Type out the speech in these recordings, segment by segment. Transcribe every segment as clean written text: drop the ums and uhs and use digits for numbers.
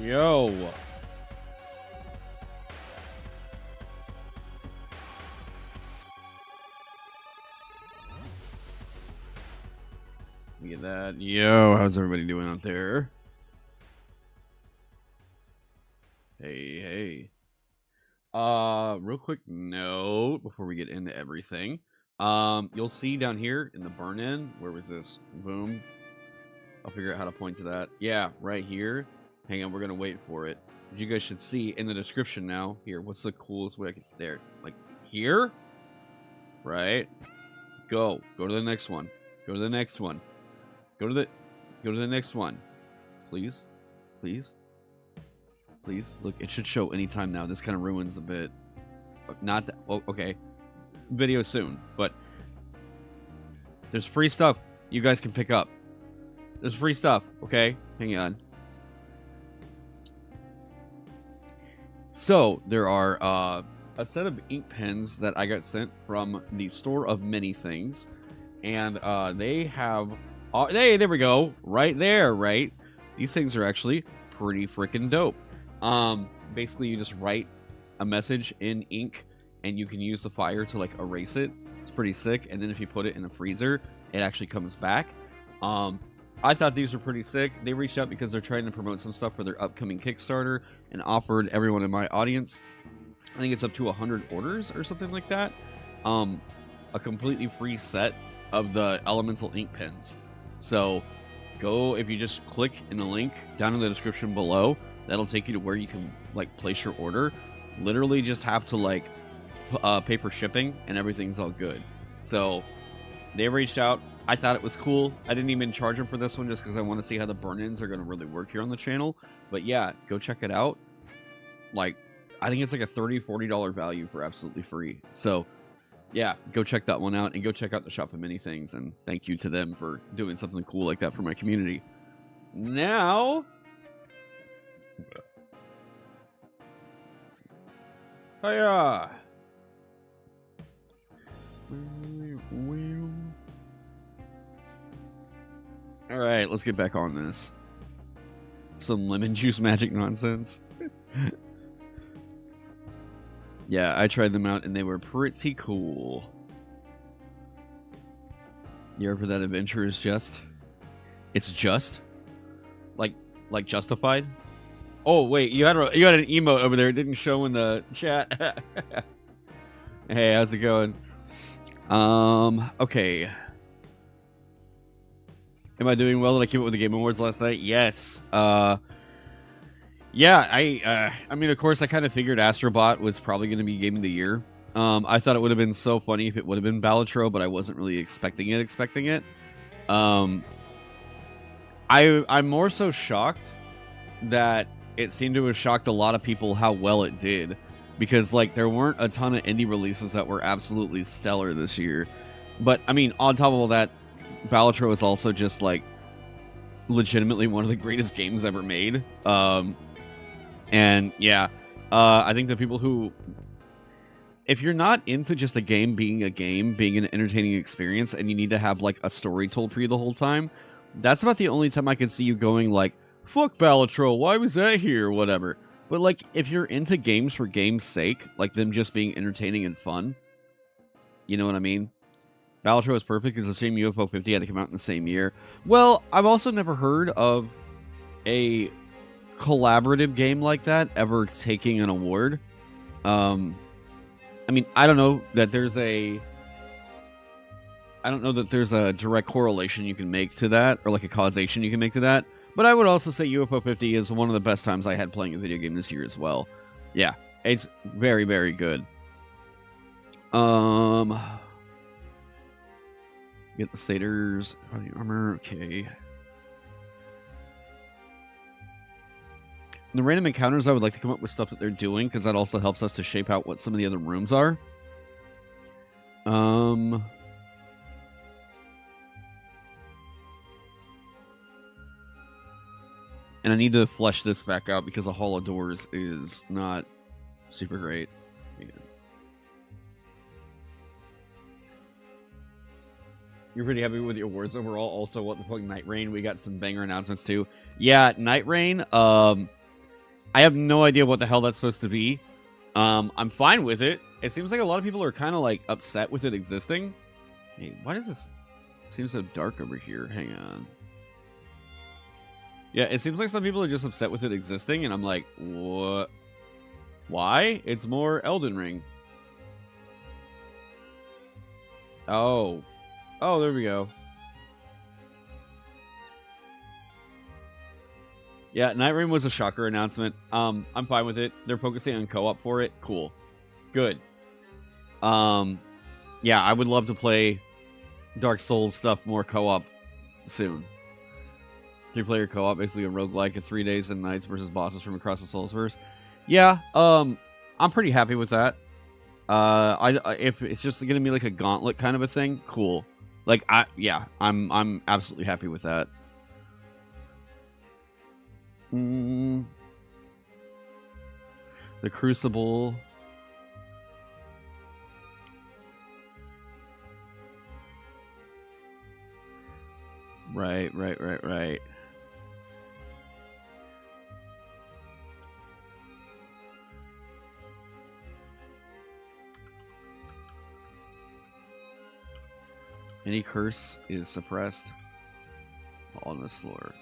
Yo. Look at that. Yo, how's everybody doing out there? Hey. Real quick note before we get into everything. You'll see down here in the burn-in, where was this? Boom. I'll figure out how to point to that. Yeah, right here. Hang on, we're gonna wait for it. You guys should see in the description now. Here, what's the coolest way I can... There. Like, here? Right? Go to the next one. Go to the next one. Go to the next one. Please. Look, it should show anytime now. This kind of ruins the bit. Not that... Oh, okay. Video soon, but... There's free stuff you guys can pick up. There's free stuff, okay? Hang on. So, there are a set of ink pens that I got sent from the store of many things. And they have... hey, there we go. Right there, right? These things are actually pretty freaking dope. Basically, you just write a message in ink, and you can use the fire to, like, erase it. It's pretty sick. And then if you put it in a freezer, it actually comes back. I thought these were pretty sick. They reached out because they're trying to promote some stuff for their upcoming Kickstarter and offered everyone in my audience, I think it's up to 100 orders or something like that, a completely free set of the elemental ink pens. So go, if you just click in the link down in the description below, that'll take you to where you can, like, place your order. Literally just have to, like, pay for shipping and everything's all good. So they reached out. I thought it was cool. I didn't even charge them for this one just because I want to see how the burn-ins are going to really work here on the channel. But yeah, go check it out. Like, I think it's like a $30, $40 value for absolutely free. So yeah, go check that one out and go check out the Shop of Many Things. And thank you to them for doing something cool like that for my community. Now... Hiya! Alright, let's get back on this. Some lemon juice magic nonsense. Yeah, I tried them out and they were pretty cool. You ever that adventure is just? It's just? Like Justified? Oh, wait, you had an emote over there. It didn't show in the chat. Hey, how's it going? Okay. Am I doing well? Did I keep up with the Game Awards last night? Yes. Yeah, I mean, of course, I kind of figured Astrobot was probably going to be Game of the Year. I thought it would have been so funny if it would have been Balatro, but I wasn't really expecting it. I'm more so shocked that it seemed to have shocked a lot of people how well it did. Because, like, there weren't a ton of indie releases that were absolutely stellar this year. But, I mean, on top of all that, Balatro is also just, like, legitimately one of the greatest games ever made. And, yeah, I think the people who... If you're not into just a game, being an entertaining experience, and you need to have, like, a story told for you the whole time, that's about the only time I could see you going, like, fuck Balatro, why was that here, or whatever. But, like, if you're into games for game's sake, like them just being entertaining and fun, you know what I mean? Balatro is perfect because the same UFO 50 had to come out in the same year. Well, I've also never heard of a collaborative game like that ever taking an award. I mean, I don't know that there's a direct correlation you can make to that, or like a causation you can make to that. But I would also say UFO 50 is one of the best times I had playing a video game this year as well. Yeah, it's very, very good. Get the satyrs, body armor, okay. The random encounters, I would like to come up with stuff that they're doing, because that also helps us to shape out what some of the other rooms are. And I need to flesh this back out because a Hall of Doors is not super great. Yeah. You're pretty happy with the awards overall. Also, what the fuck, Night Rain? We got some banger announcements too. Yeah, Night Rain. I have no idea what the hell that's supposed to be. I'm fine with it. It seems like a lot of people are kind of like upset with it existing. Hey, why does this seem so dark over here? Hang on. Yeah, it seems like some people are just upset with it existing, and I'm like, what? Why? It's more Elden Ring. Oh. Oh, there we go. Yeah, Night Rain was a shocker announcement. I'm fine with it. They're focusing on co-op for it. Cool. Good. Yeah, I would love to play Dark Souls stuff more co-op soon. 3-player co-op, basically a roguelike of 3 days and nights versus bosses from across the Soulsverse. Yeah, I'm pretty happy with that. If it's just gonna be like a gauntlet kind of a thing, cool. Like, I'm absolutely happy with that. The Crucible. Right. Any curse is suppressed on this floor.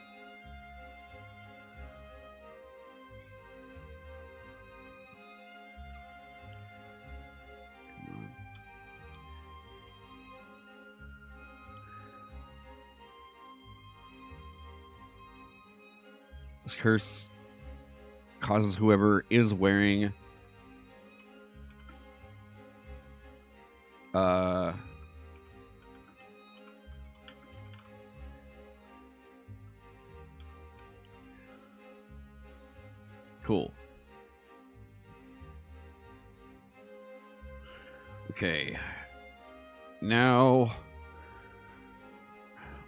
This curse causes whoever is wearing cool. Okay. Now,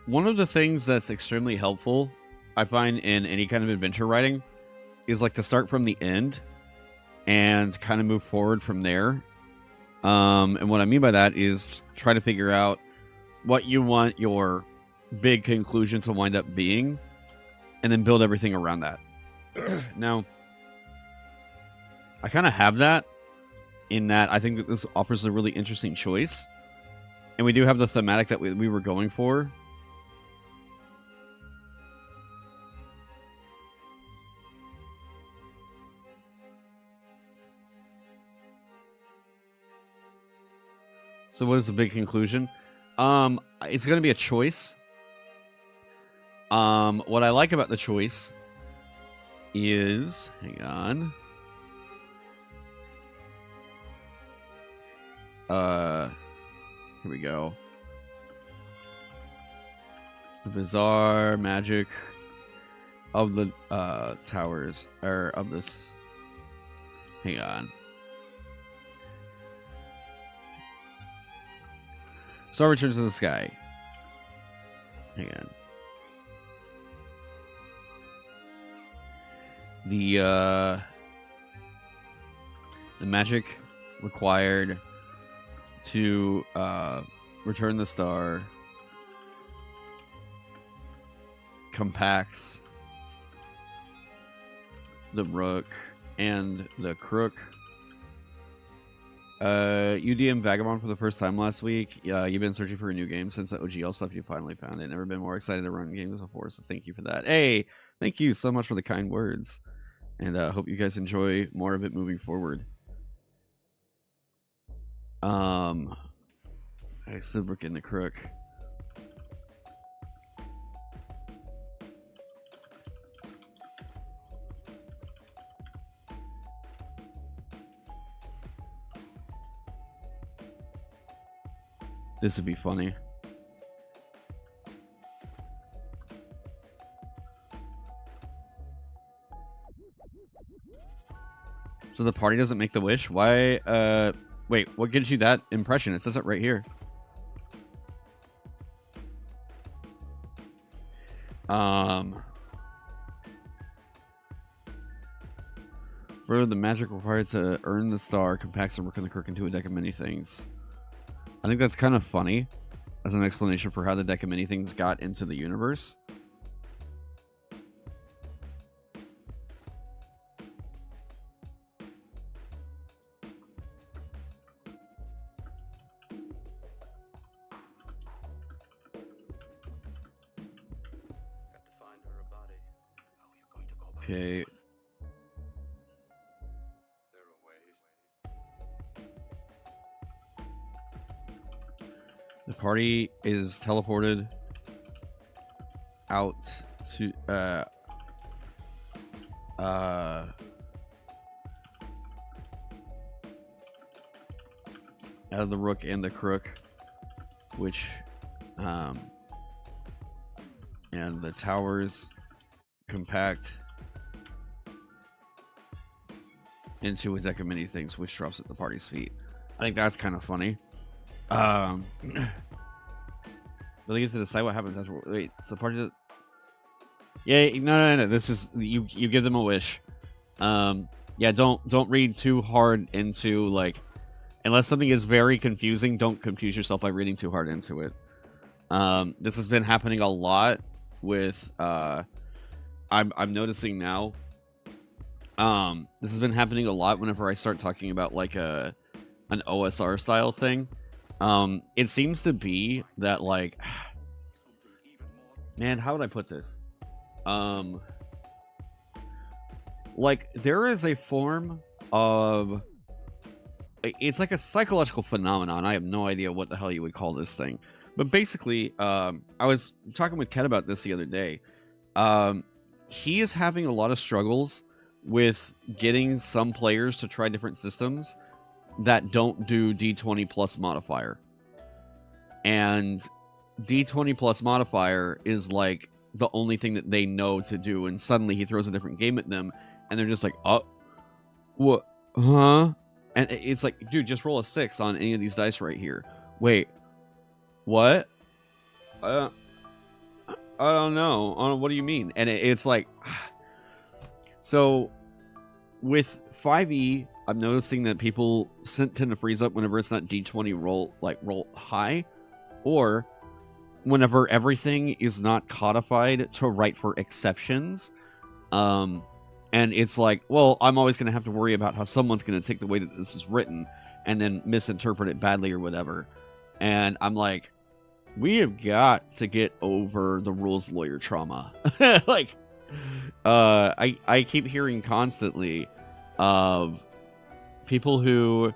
one of the things that's extremely helpful, I find, in any kind of adventure writing is like to start from the end and kind of move forward from there. And what I mean by that is try to figure out what you want your big conclusion to wind up being and then build everything around that. Now, I kind of have that in that I think that this offers a really interesting choice. And we do have the thematic that we were going for. So what is the big conclusion? It's going to be a choice. What I like about the choice is... Hang on. Here we go. The bizarre magic of the towers, or of this... Hang on. Star returns to the sky. Hang on. The magic required to return the star compacts the Rook and the Crook. You DM Vagabond for the first time last week. You've been searching for a new game since the OGL stuff. You finally found it. Never been more excited to run games before, so thank you for that. Hey, thank you so much for the kind words. And I hope you guys enjoy more of it moving forward. I said Rook and the Crook. This would be funny. So the party doesn't make the wish? Why? Wait, what gives you that impression? It says it right here. For the magic required to earn the star compacts the Rook and the Crook into a deck of many things. I think that's kind of funny as an explanation for how the deck of many things got into the universe. Okay. The party is teleported out to out of the Rook and the Crook, which and the towers compact into a deck of mini things, which drops at the party's feet. I think that's kind of funny. Really get to decide what happens after. Wait, it's the party that... Yeah, no. This is you give them a wish. Yeah, don't read too hard into, like, unless something is very confusing, don't confuse yourself by reading too hard into it. This has been happening a lot with I'm noticing now. This has been happening a lot whenever I start talking about like an OSR style thing. It seems to be that, like, man, how would I put this? Like, there is a form of, it's like a psychological phenomenon. I have no idea what the hell you would call this thing. But basically, I was talking with Ken about this the other day. He is having a lot of struggles with getting some players to try different systems that don't do D20 plus modifier. And D20 plus modifier is like the only thing that they know to do, and suddenly he throws a different game at them, and they're just like, oh, what, huh? And it's like, dude, just roll a 6 on any of these dice right here. Wait, what? I don't know. What do you mean? And it's like, so with 5e, I'm noticing that people tend to freeze up whenever it's not D20 roll high, or whenever everything is not codified to write for exceptions. And it's like, well, I'm always going to have to worry about how someone's going to take the way that this is written and then misinterpret it badly or whatever. And I'm like, we have got to get over the rules lawyer trauma. Like, I keep hearing constantly of people who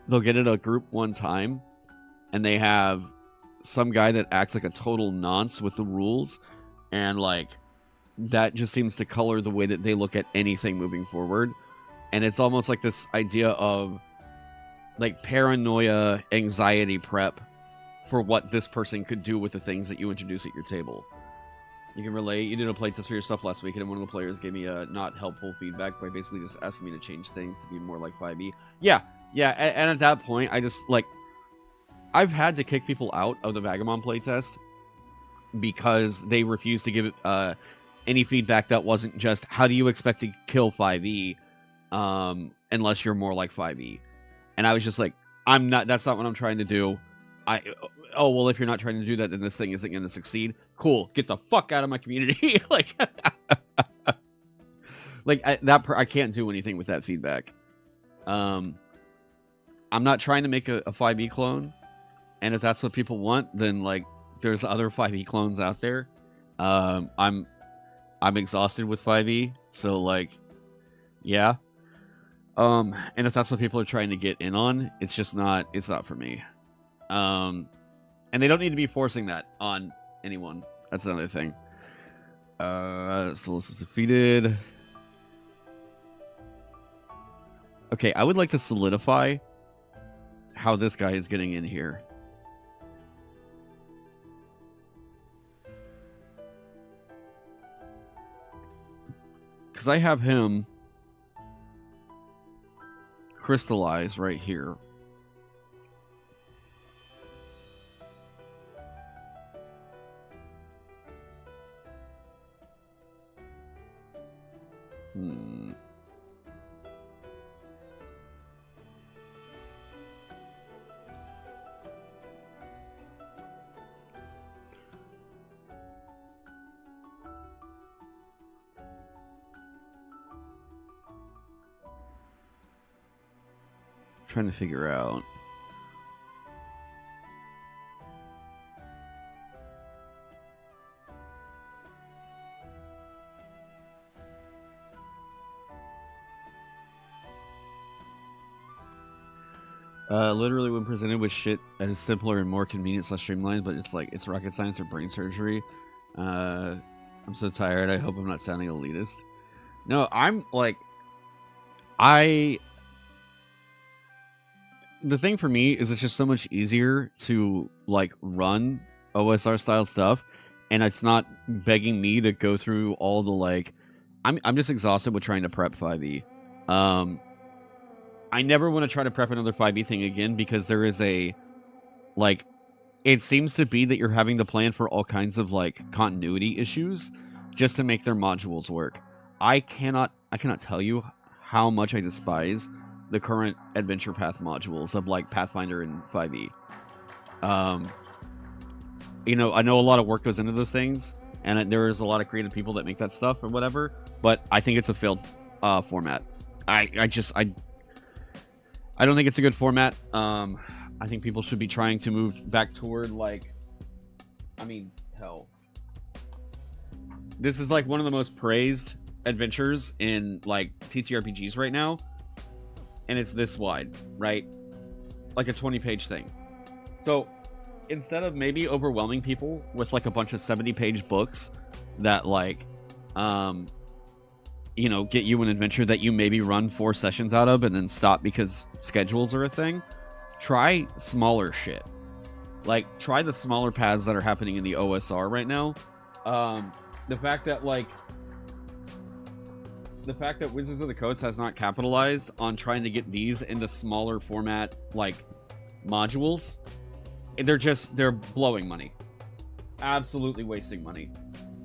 they'll get in a group one time and they have some guy that acts like a total nonce with the rules, and like that just seems to color the way that they look at anything moving forward. And it's almost like this idea of like paranoia, anxiety prep for what this person could do with the things that you introduce at your table. You can relate. You did a playtest for yourself last week, and one of the players gave me a not helpful feedback by basically just asking me to change things to be more like 5e. Yeah, and at that point, I just, like, I've had to kick people out of the Vagabond playtest because they refused to give any feedback that wasn't just, how do you expect to kill 5e unless you're more like 5e? And I was just like, that's not what I'm trying to do. Oh, well, if you're not trying to do that, then this thing isn't going to succeed. Cool. Get the fuck out of my community. Like, I can't do anything with that feedback. I'm not trying to make a 5e clone. And if that's what people want, then, like, there's other 5e clones out there. I'm exhausted with 5e. So, like, yeah. And if that's what people are trying to get in on, it's not for me. And they don't need to be forcing that on anyone. That's another thing. Solus is defeated. Okay, I would like to solidify how this guy is getting in here. Because I have him crystallize right here. Trying to figure out. Literally, when presented with shit that is simpler and more convenient / streamlined, but it's like it's rocket science or brain surgery. I'm so tired. I hope I'm not sounding elitist. No, I'm like, the thing for me is it's just so much easier to like run OSR style stuff, and it's not begging me to go through all the like. I'm just exhausted with trying to prep 5e. I never want to try to prep another 5e thing again because there is a like. It seems to be that you're having to plan for all kinds of like continuity issues just to make their modules work. I cannot tell you how much I despise the current adventure path modules of like Pathfinder and 5e. You know, I know a lot of work goes into those things, and there is a lot of creative people that make that stuff or whatever, but I think it's a failed format. I don't think it's a good format. I think people should be trying to move back toward, like, I mean, hell. This is, like, one of the most praised adventures in, like, TTRPGs right now. And it's this wide, right? Like a 20-page thing. So, instead of maybe overwhelming people with, like, a bunch of 70-page books that, like, you know, get you an adventure that you maybe run 4 sessions out of and then stop because schedules are a thing, try smaller shit. Like, try the smaller paths that are happening in the OSR right now. The fact that Wizards of the Coast has not capitalized on trying to get these into smaller format, like, modules, they're blowing money. Absolutely wasting money.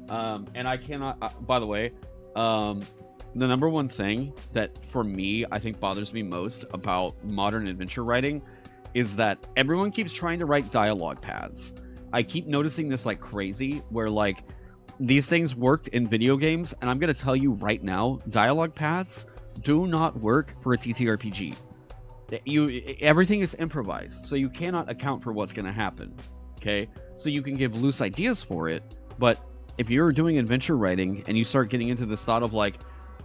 And I cannot, by the way, the number one thing that, for me, I think bothers me most about modern adventure writing is that everyone keeps trying to write dialogue paths. I keep noticing this like crazy, where like these things worked in video games, and I'm going to tell you right now, dialogue paths do not work for a TTRPG. Everything is improvised, so you cannot account for what's going to happen, okay? So you can give loose ideas for it, but if you're doing adventure writing and you start getting into this thought of like,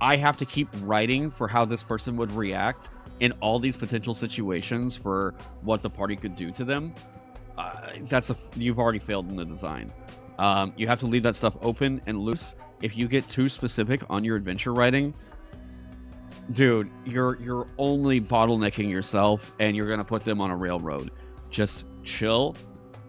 I have to keep writing for how this person would react in all these potential situations for what the party could do to them, you've already failed in the design. You have to leave that stuff open and loose. If you get too specific on your adventure writing, dude, you're only bottlenecking yourself, and you're gonna put them on a railroad. Just chill.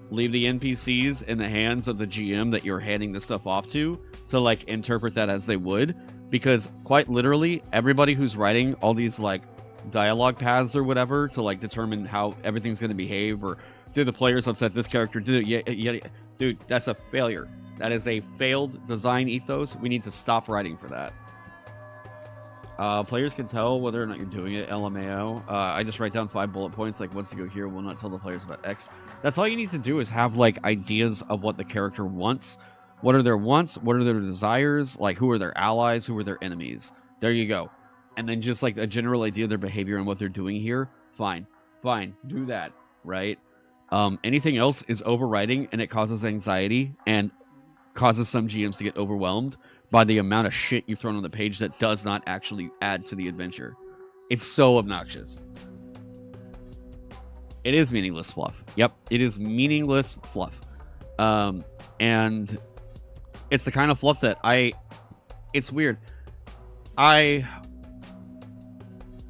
Leave the NPCs in the hands of the GM that you're handing the stuff off to like interpret that as they would, because quite literally everybody who's writing all these like dialogue paths or whatever to like determine how everything's going to behave, or did the players upset this character, dude, that's a failure. That is a failed design ethos. We need to stop writing for that. Players can tell whether or not you're doing it. LMAO. I just write down 5 bullet points, like what's to go here, will not tell the players about X. That's all you need to do, is have like ideas of what the character wants. What are their wants? What are their desires? Like, who are their allies? Who are their enemies? There you go. And then just like a general idea of their behavior and what they're doing here. Fine. Do that, right? Anything else is overwriting, and it causes anxiety and causes some GMs to get overwhelmed by the amount of shit you've thrown on the page that does not actually add to the adventure. It's so obnoxious. It is meaningless fluff. Yep, it is meaningless fluff. And it's the kind of fluff that it's weird. I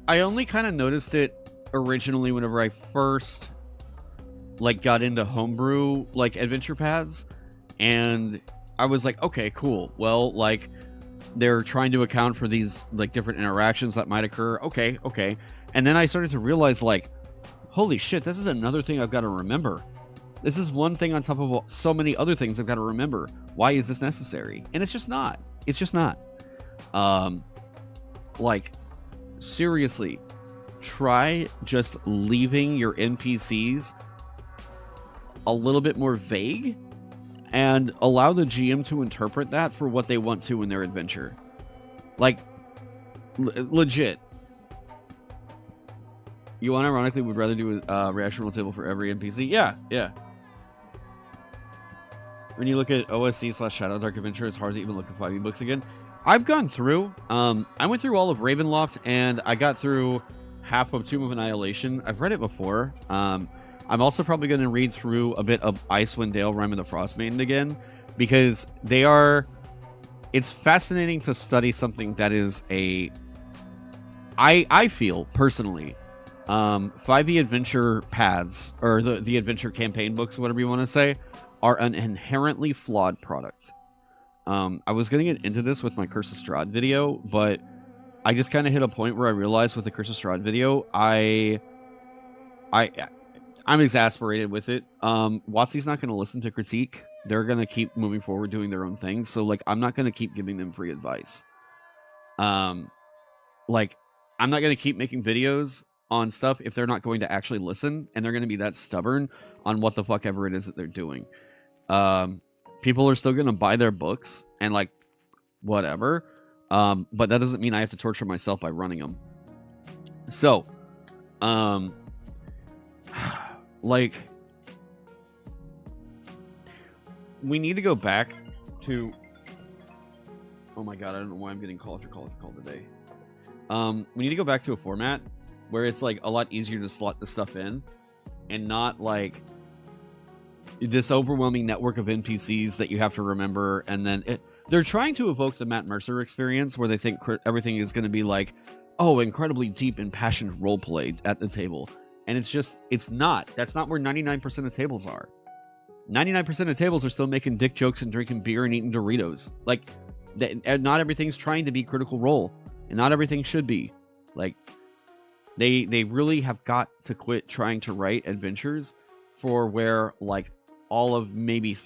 only kind of noticed it originally whenever I first like got into homebrew like adventure paths, and I was like, okay, cool. Well, like, they're trying to account for these like different interactions that might occur. Okay. And then I started to realize, like, holy shit, this is another thing I've got to remember. This is one thing on top of so many other things I've got to remember. Why is this necessary? And it's just not. It's just not. Like, seriously, try just leaving your NPCs a little bit more vague and allow the GM to interpret that for what they want to in their adventure. Like, legit. You unironically would rather do a reaction roll table for every NPC? Yeah. When you look at OSC/Shadowdark Adventure, it's hard to even look at 5e books again. I've gone through. I went through all of Ravenloft, and I got through half of Tomb of Annihilation. I've read it before. I'm also probably going to read through a bit of Icewind Dale, Rime of the Frostmaiden again, because they are... It's fascinating to study something that is I feel, personally, 5e adventure paths, or the adventure campaign books, whatever you want to say, are an inherently flawed product. I was going to get into this with my Curse of Strahd video, but I just kind of hit a point where I realized with the Curse of Strahd video, I'm exasperated with it. WotC's not going to listen to critique. They're going to keep moving forward doing their own thing. So, like, I'm not going to keep giving them free advice. Like, I'm not going to keep making videos on stuff if they're not going to actually listen, and they're going to be that stubborn on what the fuck ever it is that they're doing. People are still going to buy their books and, like, whatever. But that doesn't mean I have to torture myself by running them. So, like, we need to go back to... Oh my god, I don't know why I'm getting call after call after call today. We need to go back to a format where it's, like, a lot easier to slot the stuff in, and not, like, this overwhelming network of NPCs that you have to remember, and then... They're trying to evoke the Matt Mercer experience, where they think everything is going to be, like, oh, incredibly deep, impassioned roleplay at the table. And it's just, it's not. That's not where 99% of tables are. 99% of tables are still making dick jokes and drinking beer and eating Doritos. Like, not everything's trying to be Critical Role, and not everything should be. Like, they really have got to quit trying to write adventures for where, like, all of maybe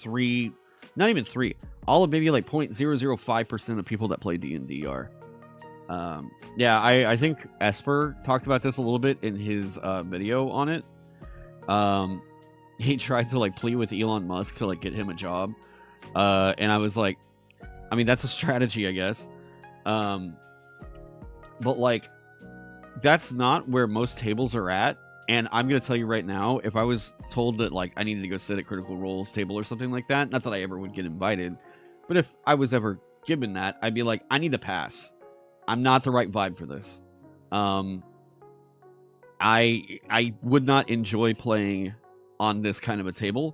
not even three, all of maybe like 0.005% of people that play D&D are. Yeah, I think Esper talked about this a little bit in his video on it. He tried to, like, plead with Elon Musk to, like, get him a job. And I was like, I mean, that's a strategy, I guess. But, like, that's not where most tables are at. And I'm going to tell you right now, if I was told that, like, I needed to go sit at Critical Role's table or something like that, not that I ever would get invited, but if I was ever given that, I'd be like, I need to pass. I'm not the right vibe for this. I would not enjoy playing on this kind of a table,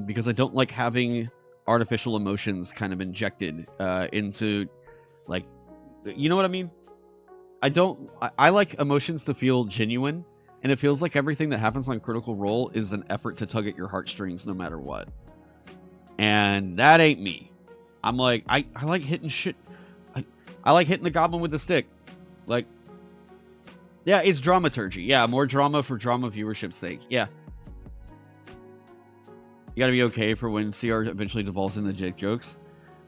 because I don't like having artificial emotions kind of injected into, like, you know what I mean? I like emotions to feel genuine, and it feels like everything that happens on Critical Role is an effort to tug at your heartstrings no matter what. And that ain't me. I'm like, I like hitting shit. I like hitting the goblin with the stick. Like, yeah, it's dramaturgy. Yeah, more drama for drama viewership's sake. Yeah. You gotta be okay for when CR eventually devolves into dick jokes.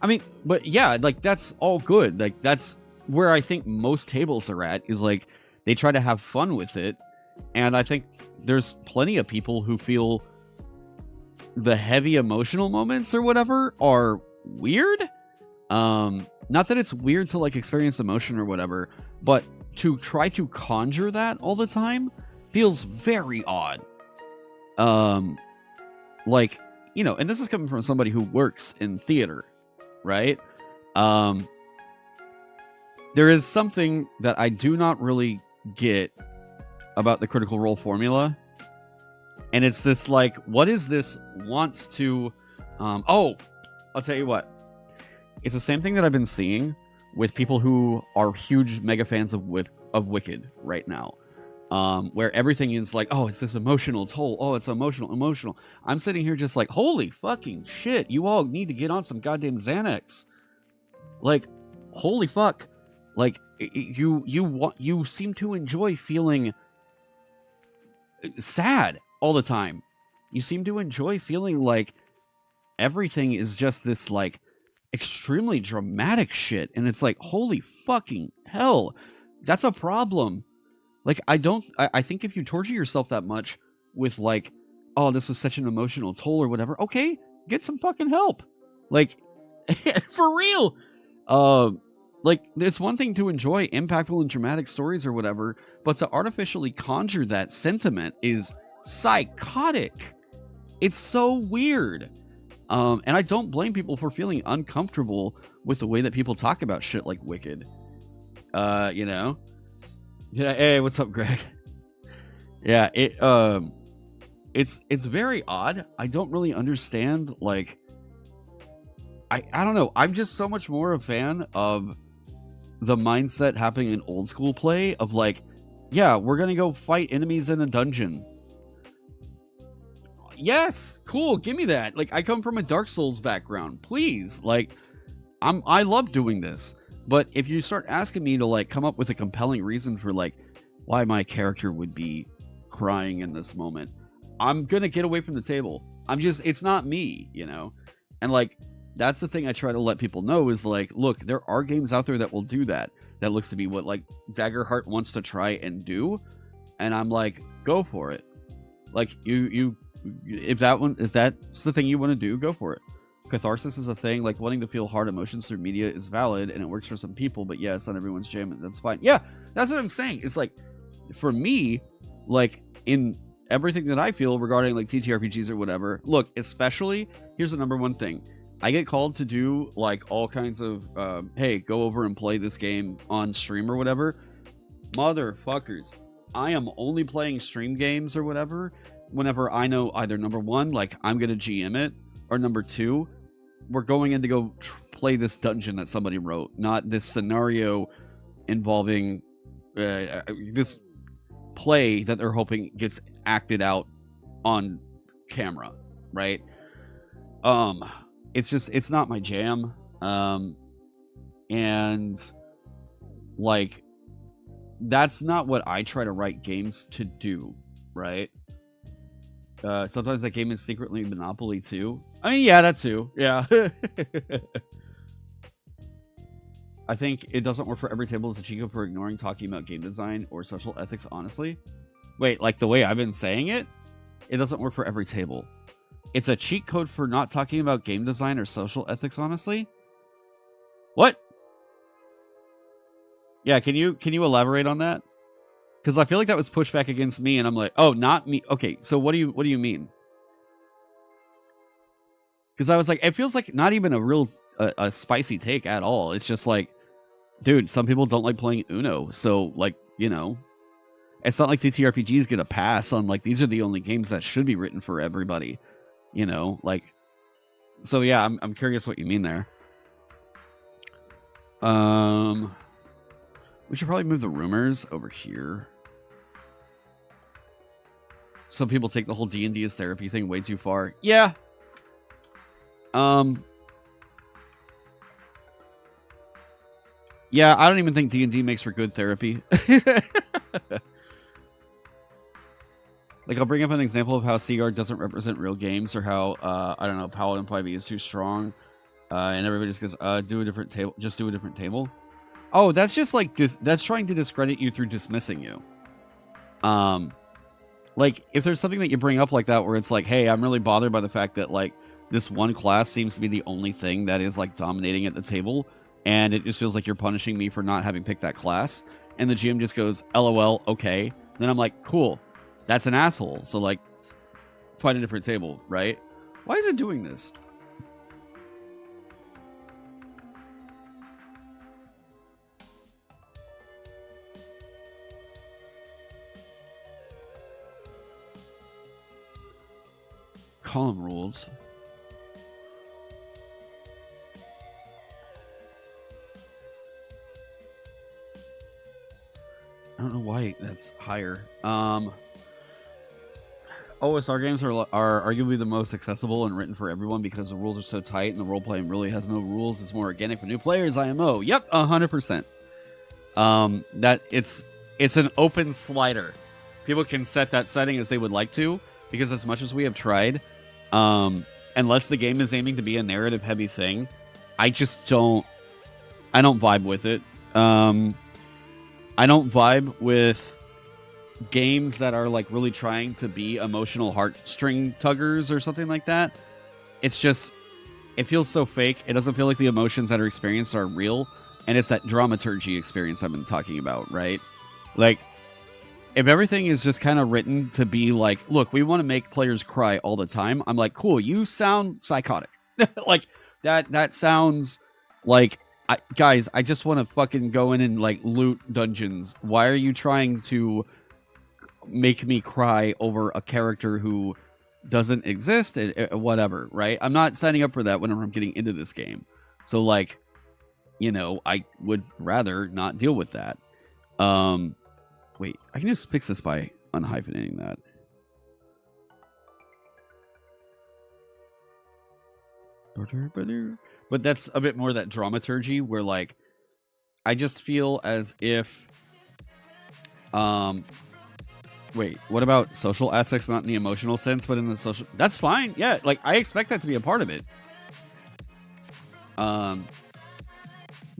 I mean, but yeah, like, that's all good. Like, that's where I think most tables are at, is, like, they try to have fun with it. And I think there's plenty of people who feel the heavy emotional moments or whatever are weird. Not that it's weird to, like, experience emotion or whatever, but to try to conjure that all the time feels very odd. Like, you know, and this is coming from somebody who works in theater, right? There is something that I do not really get about the Critical Role formula, and it's this, like, what is this want to... oh, I'll tell you what. It's the same thing that I've been seeing with people who are huge mega fans of Wicked right now. Where everything is like, oh, it's this emotional toll. Oh, it's emotional. I'm sitting here just like, holy fucking shit. You all need to get on some goddamn Xanax. Like, holy fuck. Like, you seem to enjoy feeling sad all the time. You seem to enjoy feeling like everything is just this, like, extremely dramatic shit. And it's like, holy fucking hell. That's a problem. Like, I think if you torture yourself that much with, like, oh, this was such an emotional toll or whatever, okay, get some fucking help. Like, for real. Like, it's one thing to enjoy impactful and dramatic stories or whatever, but to artificially conjure that sentiment is psychotic. It's so weird. And I don't blame people for feeling uncomfortable with the way that people talk about shit like Wicked. You know? Yeah, hey, what's up, Greg? Yeah, it's very odd. I don't really understand, like, I don't know. I'm just so much more a fan of the mindset happening in old school play of like, yeah, we're gonna go fight enemies in a dungeon. Yes, cool, give me that. Like, I come from a Dark Souls background. Please, like, I love doing this. But if you start asking me to like come up with a compelling reason for like why my character would be crying in this moment, I'm gonna get away from the table. It's not me, you know? And like, that's the thing I try to let people know is like, look, there are games out there that will do that. That looks to be what like Daggerheart wants to try and do. And I'm like, go for it. Like, if that's the thing you want to do, go for it. Catharsis is a thing, like wanting to feel hard emotions through media is valid and it works for some people, but yeah, it's not everyone's jam, and that's fine. Yeah, that's what I'm saying. It's like, for me, like, in everything that I feel regarding like TTRPGs or whatever, look, especially, here's the number one thing. I get called to do like all kinds of, hey, go over and play this game on stream or whatever. Motherfuckers, I am only playing stream games or whatever whenever I know either number one, like I'm gonna GM it, or number two, we're going in to go play this dungeon that somebody wrote, not this scenario involving this play that they're hoping gets acted out on camera, right? It's not my jam. And like, that's not what I try to write games to do, right? Sometimes that game is secretly Monopoly too. I mean, yeah, that too. Yeah. I think it doesn't work for every table as a cheat code for ignoring talking about game design or social ethics, honestly. Wait, like the way I've been saying it? It doesn't work for every table. It's a cheat code for not talking about game design or social ethics, honestly? What? Yeah, can you elaborate on that? Because I feel like that was pushed back against me, and I'm like, oh, not me. Okay, so what do you mean? Because I was like, it feels like not even a real a spicy take at all. It's just like, dude, some people don't like playing Uno, so like, you know, it's not like TTRPGs get a pass on like these are the only games that should be written for everybody, you know, like. So yeah, I'm curious what you mean there. We should probably move the rumors over here. Some people take the whole D&D as therapy thing way too far. Yeah. Yeah, I don't even think D&D makes for good therapy. Like, I'll bring up an example of how Seaguard doesn't represent real games, or how, I don't know, Paladin 5e is too strong, and everybody just goes, do a different table, just do a different table. Oh, that's just like, that's trying to discredit you through dismissing you. Like, if there's something that you bring up like that, where it's like, hey, I'm really bothered by the fact that, like, this one class seems to be the only thing that is, like, dominating at the table, and it just feels like you're punishing me for not having picked that class, and the GM just goes, LOL, okay. Then I'm like, cool, that's an asshole, so, like, find a different table, right? Why is it doing this? Column rules. I don't know why that's higher. OSR games are arguably the most accessible and written for everyone because the rules are so tight and the role playing really has no rules. It's more organic for new players. IMO. Yep, 100%. That it's an open slider. People can set that setting as they would like to, because as much as we have tried, unless the game is aiming to be a narrative heavy thing, I don't vibe with it. I don't vibe with games that are like really trying to be emotional heartstring tuggers or something like that. It's just, it feels so fake. It doesn't feel like the emotions that are experienced are real, and it's that dramaturgy experience I've been talking about, right? Like, if everything is just kind of written to be like, look, we want to make players cry all the time, I'm like, cool, you sound psychotic. Like, that sounds like Guys, I just want to fucking go in and like loot dungeons. Why are you trying to make me cry over a character who doesn't exist and whatever, right? I'm not signing up for that whenever I'm getting into this game. So like, you know, I would rather not deal with that. Wait, I can just fix this by unhyphenating that. But that's a bit more that dramaturgy where like I just feel as if wait, what about social aspects, not in the emotional sense, but in the social? That's fine. Yeah, like I expect that to be a part of it.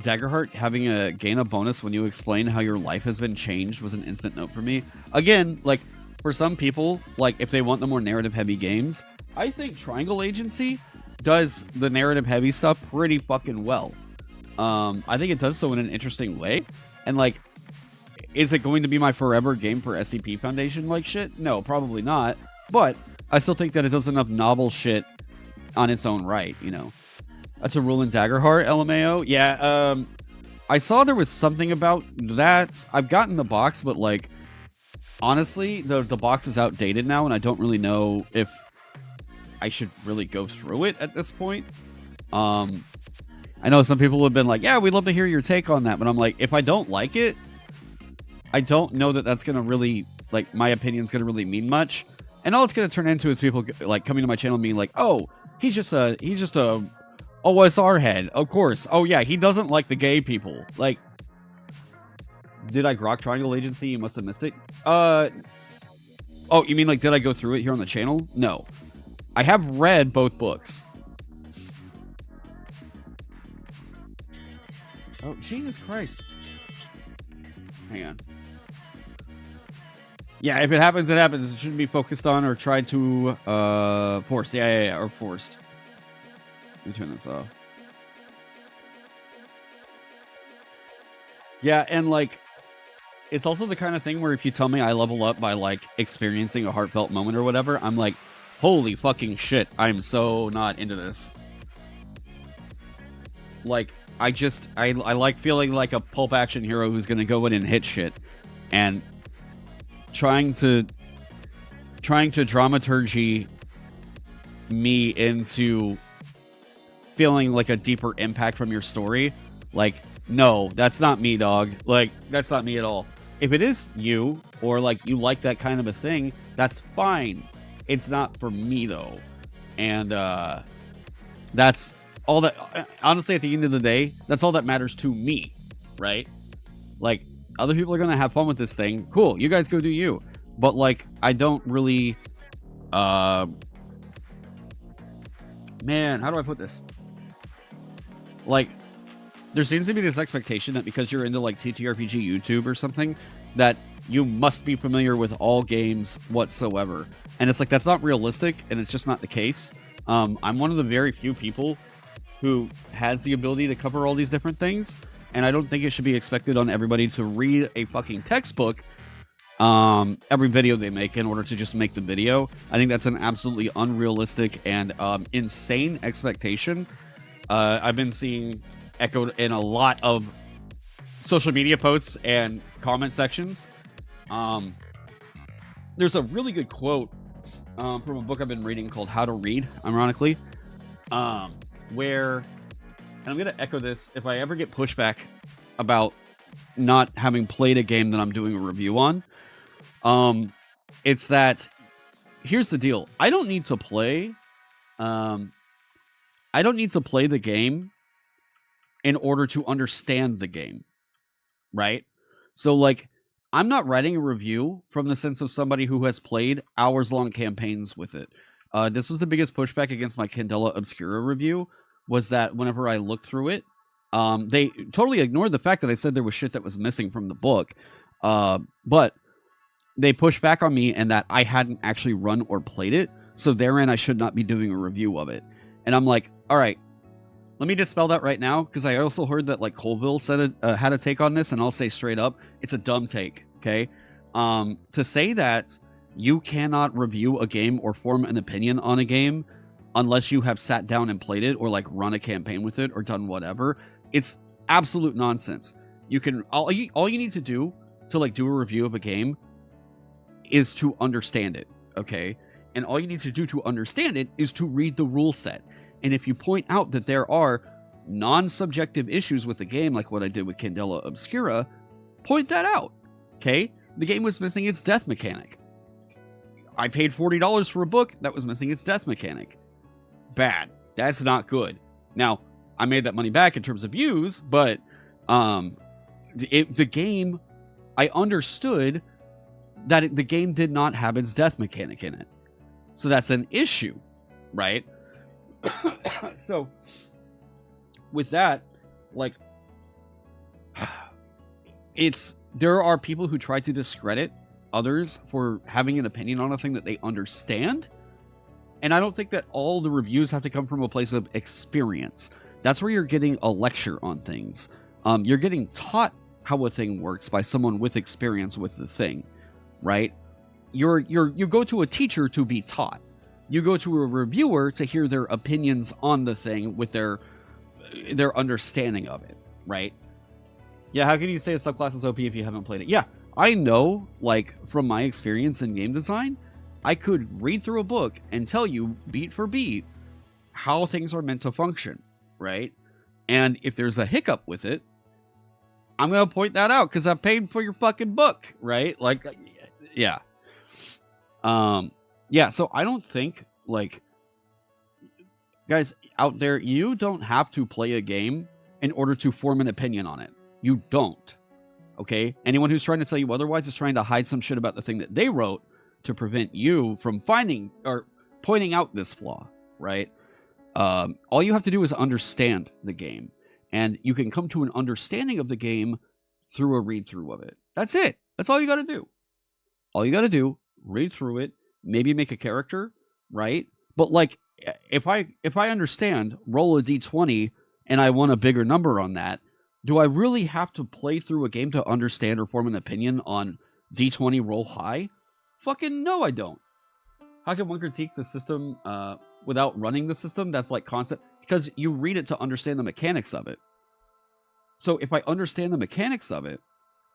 Daggerheart having a gain a bonus when you explain how your life has been changed was an instant note for me. Again, like for some people, like if they want the more narrative heavy games, I think Triangle Agency does the narrative heavy stuff pretty fucking well. I think it does so in an interesting way. And like, is it going to be my forever game for SCP Foundation like shit? No, probably not. But I still think that it does enough novel shit on its own right, you know. That's a rule in Daggerheart, LMAO. Yeah, I saw there was something about that. I've gotten the box, but like, honestly, the box is outdated now, and I don't really know if I should really go through it at this point. I know some people have been like, yeah, we'd love to hear your take on that, but I'm like, if I don't like it, I don't know that that's going to really, like, my opinion's going to really mean much. And all it's going to turn into is people, like, coming to my channel and being like, oh, he's just a OSR head, of course. Oh, yeah, he doesn't like the gay people. Like, did I grok Triangle Agency? You must have missed it. Oh, you mean, like, did I go through it here on the channel? No. I have read both books. Oh, Jesus Christ. Hang on. Yeah, if it happens, it happens. It shouldn't be focused on or tried to force. Yeah, or forced. Let me turn this off. Yeah, and like, it's also the kind of thing where if you tell me I level up by like experiencing a heartfelt moment or whatever, I'm like, holy fucking shit, I'm so not into this. Like, I like feeling like a pulp action hero who's gonna go in and hit shit. And trying to dramaturgy me into feeling like a deeper impact from your story. Like, no, that's not me, dog. Like, that's not me at all. If it is you, or like you like that kind of a thing, that's fine. It's not for me though. And that's all that, honestly, at the end of the day, that's all that matters to me, right? Like, other people are gonna have fun with this thing. Cool, you guys go do you. But like, I don't really man, how do I put this? Like, there seems to be this expectation that because you're into like TTRPG YouTube or something, that you must be familiar with all games whatsoever. And it's like, that's not realistic, and it's just not the case. I'm one of the very few people who has the ability to cover all these different things, and I don't think it should be expected on everybody to read a fucking textbook every video they make in order to just make the video. I think that's an absolutely unrealistic and insane expectation. I've been seeing echoed in a lot of social media posts and comment sections. There's a really good quote from a book I've been reading called How to Read, ironically, where, and I'm going to echo this if I ever get pushback about not having played a game that I'm doing a review on. It's that, here's the deal. I don't need to play the game in order to understand the game, right? So, like, I'm not writing a review from the sense of somebody who has played hours-long campaigns with it. This was the biggest pushback against my Candela Obscura review, was that whenever I looked through it, they totally ignored the fact that I said there was shit that was missing from the book. But they pushed back on me and that I hadn't actually run or played it, so therein I should not be doing a review of it. And I'm like, all right, let me dispel that right now, because I also heard that like Colville said had a take on this, and I'll say straight up, it's a dumb take, okay? To say that you cannot review a game or form an opinion on a game unless you have sat down and played it or like run a campaign with it or done whatever, it's Absolute nonsense. You can all you need to do to like do a review of a game is to understand it, okay? And all you need to do to understand it is to read the rule set. And if you point out that there are non-subjective issues with the game, like what I did with Candela Obscura, point that out, okay? The game was missing its death mechanic. I paid $40 for a book that was missing its death mechanic. Bad. That's not good. Now, I made that money back in terms of views, but the game, I understood that the game did not have its death mechanic in it. So that's an issue, right? So, with that, like, there are people who try to discredit others for having an opinion on a thing that they understand. And I don't think that all the reviews have to come from a place of experience. That's where you're getting a lecture on things. You're getting taught how a thing works by someone with experience with the thing, right? You go to a teacher to be taught. You go to a reviewer to hear their opinions on the thing with their understanding of it, right? Yeah, how can you say a subclass is OP if you haven't played it? Yeah, I know, like, from my experience in game design, I could read through a book and tell you, beat for beat, how things are meant to function, right? And if there's a hiccup with it, I'm going to point that out because I paid for your fucking book, right? Like, yeah. Yeah, so I don't think, like, guys out there, you don't have to play a game in order to form an opinion on it. You don't, okay? Anyone who's trying to tell you otherwise is trying to hide some shit about the thing that they wrote to prevent you from finding or pointing out this flaw, right? All you have to do is understand the game, and you can come to an understanding of the game through a read-through of it. That's it. That's all you got to do. All you got to do, read through it, maybe make a character, right? But like, if I understand, roll a d20, and I want a bigger number on that, do I really have to play through a game to understand or form an opinion on d20 roll high? Fucking no, I don't. How can one critique the system without running the system? That's like concept, because you read it to understand the mechanics of it. So if I understand the mechanics of it,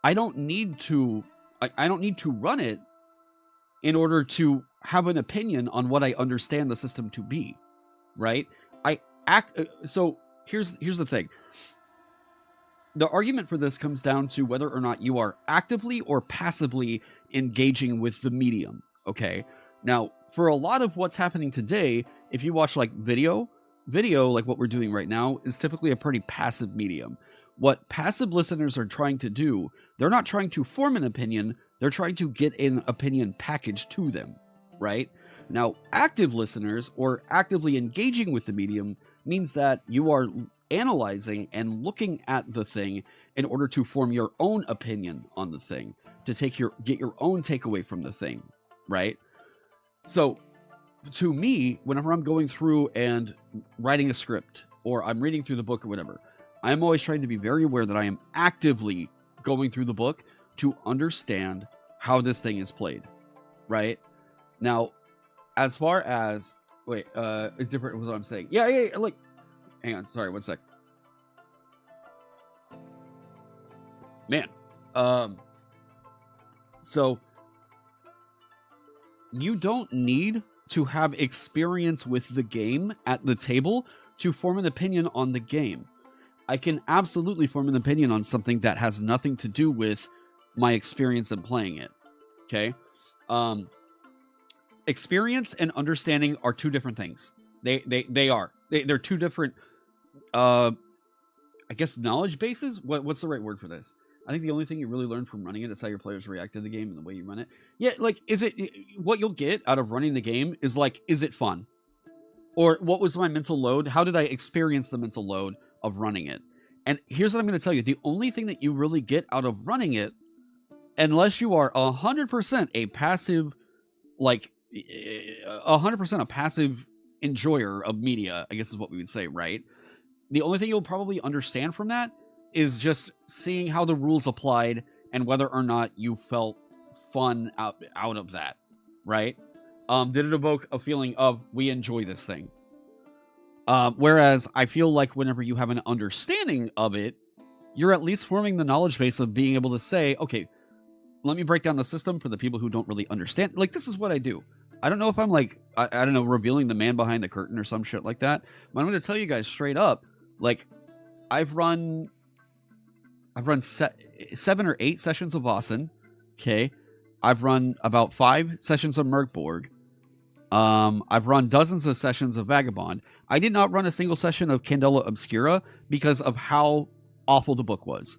I don't need to run it in order to have an opinion on what I understand the system to be, right? So here's the thing. The argument for this comes down to whether or not you are actively or passively engaging with the medium, okay? Now, for a lot of what's happening today, if you watch like video, like what we're doing right now, is typically a pretty passive medium. What passive listeners are trying to do, they're not trying to form an opinion, they're trying to get an opinion package to them, right? Now, active listeners, or actively engaging with the medium, means that you are analyzing and looking at the thing in order to form your own opinion on the thing, to get your own takeaway from the thing, right? So, to me, whenever I'm going through and writing a script, or I'm reading through the book or whatever, I'm always trying to be very aware that I am actively going through the book to understand how this thing is played, right? Now, as far as... Wait, it's different with what I'm saying. Yeah, like... Hang on, sorry, one sec. Man. So, you don't need to have experience with the game at the table to form an opinion on the game. I can absolutely form an opinion on something that has nothing to do with my experience in playing it. Okay? Experience and understanding are two different things. They are. They're two different, I guess, knowledge bases? What's the right word for this? I think the only thing you really learn from running it is how your players react to the game and the way you run it. Yeah, like, what you'll get out of running the game is like, is it fun? Or what was my mental load? How did I experience the mental load of running it? And here's what I'm going to tell you. The only thing that you really get out of running it, unless you are 100% a passive, like, 100% a passive enjoyer of media, I guess is what we would say, right? The only thing you'll probably understand from that is just seeing how the rules applied and whether or not you felt fun out of that, right? Did it evoke a feeling of, we enjoy this thing? Whereas I feel like whenever you have an understanding of it, you're at least forming the knowledge base of being able to say, okay, let me break down the system for the people who don't really understand. Like, this is what I do. I don't know if I'm like, I don't know, revealing the man behind the curtain or some shit like that. But I'm going to tell you guys straight up, like, I've run 7 or 8 sessions of Vaesen. Okay. I've run about 5 sessions of Merkborg. I've run dozens of sessions of Vagabond. I did not run a single session of Candela Obscura because of how awful the book was.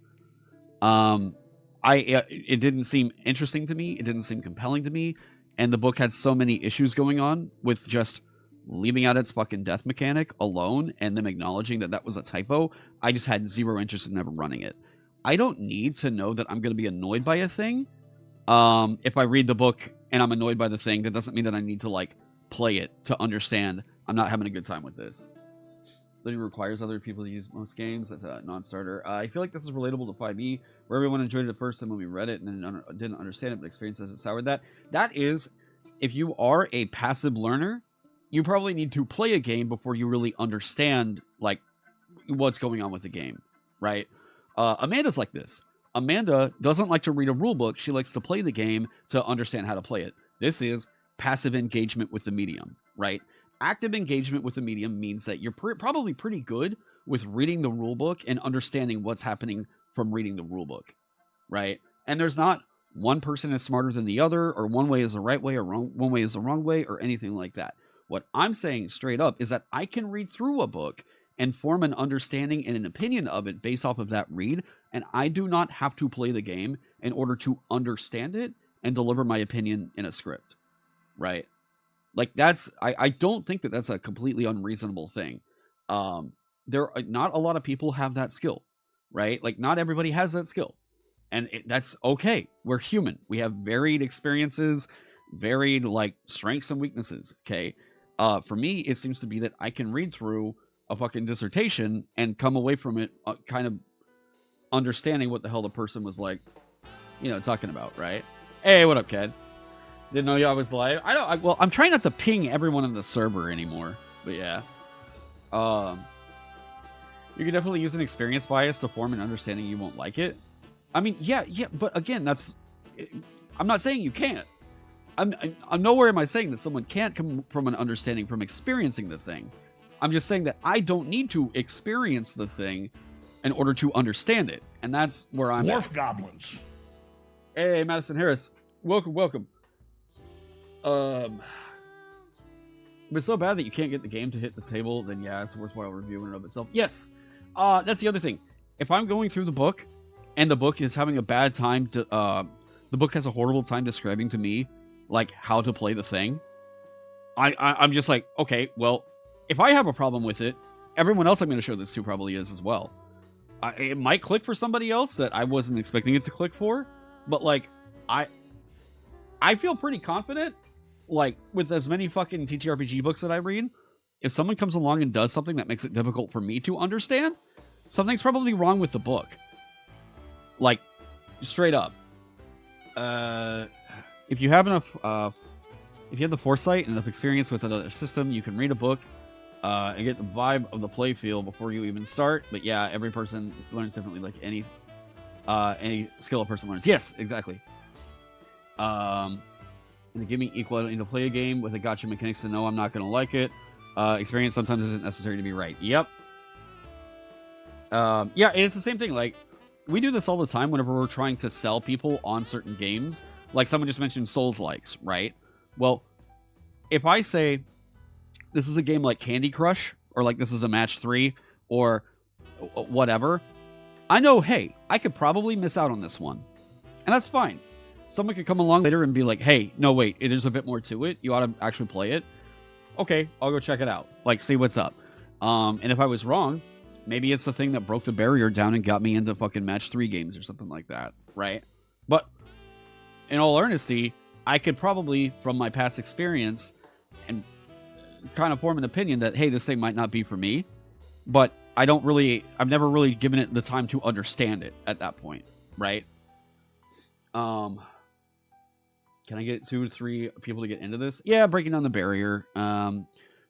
It didn't seem interesting to me. It didn't seem compelling to me. And the book had so many issues going on with just leaving out its fucking death mechanic alone and them acknowledging that that was a typo. I just had zero interest in ever running it. I don't need to know that I'm going to be annoyed by a thing. If I read the book and I'm annoyed by the thing, that doesn't mean that I need to, like, play it to understand I'm not having a good time with this. It requires other people to use most games. That's a non-starter. I feel like this is relatable to 5e, where everyone enjoyed it at first, and when we read it and then didn't understand it, but experience hasn't soured that. That is, if you are a passive learner, you probably need to play a game before you really understand, like, what's going on with the game, right? Amanda's like this. Amanda doesn't like to read a rule book. She likes to play the game to understand how to play it. This is passive engagement with the medium, right? Active engagement with the medium means that you're probably pretty good with reading the rule book and understanding what's happening from reading the rule book, right? And there's not one person is smarter than the other, or one way is the right way, or one way is the wrong way, or anything like that. What I'm saying straight up is that I can read through a book and form an understanding and an opinion of it based off of that read, and I do not have to play the game in order to understand it and deliver my opinion in a script, right? Like, that's, I don't think that that's a completely unreasonable thing. There are not a lot of people have that skill, right? Like, not everybody has that skill, and that's okay. We're human. We have varied experiences, varied, like, strengths and weaknesses. Okay. For me, it seems to be that I can read through a fucking dissertation and come away from it kind of understanding what the hell the person was, like, you know, talking about, right? Hey, what up, Ked? Didn't know y'all was live. Well, I'm trying not to ping everyone in the server anymore, but yeah. You can definitely use an experience bias to form an understanding you won't like it. I mean, yeah, but again, that's... I'm not saying you can't. I'm nowhere am I saying that someone can't come from an understanding from experiencing the thing. I'm just saying that I don't need to experience the thing in order to understand it. And that's where I'm Dwarf goblins. Hey, Madison Harris. Welcome. If it's so bad that you can't get the game to hit this table, then yeah, it's a worthwhile review in and of itself. Yes, that's the other thing. If I'm going through the book, and the book is having a bad time to, the book has a horrible time describing to me, like, how to play the thing, I'm just like, okay, well, if I have a problem with it, everyone else I'm going to show this to probably is as well. It might click for somebody else that I wasn't expecting it to click for, but, like, I feel pretty confident. Like, with as many fucking TTRPG books that I read, if someone comes along and does something that makes it difficult for me to understand, something's probably wrong with the book. Like, straight up. If you have enough, if you have the foresight and enough experience with another system, you can read a book and get the vibe of the play feel before you even start. But yeah, every person learns differently, like any skill a person learns. Yes, exactly. And give me equal to play a game with a gotcha mechanics to know I'm not going to like it. Experience sometimes isn't necessary to be right. Yep. Yeah, and it's the same thing. Like, we do this all the time whenever we're trying to sell people on certain games. Like, someone just mentioned Souls-likes, right? Well, if I say this is a game like Candy Crush, or like this is a match 3, or whatever, I know, hey, I could probably miss out on this one. And that's fine. Someone could come along later and be like, hey, no, wait, there's a bit more to it. You ought to actually play it. Okay, I'll go check it out. Like, see what's up. And if I was wrong, maybe it's the thing that broke the barrier down and got me into fucking match 3 games or something like that, right? But in all earnesty, I could probably, from my past experience, and kind of form an opinion that, hey, this thing might not be for me. But I've never really given it the time to understand it at that point, right? Can I get 2 to 3 people to get into this? Yeah, breaking down the barrier.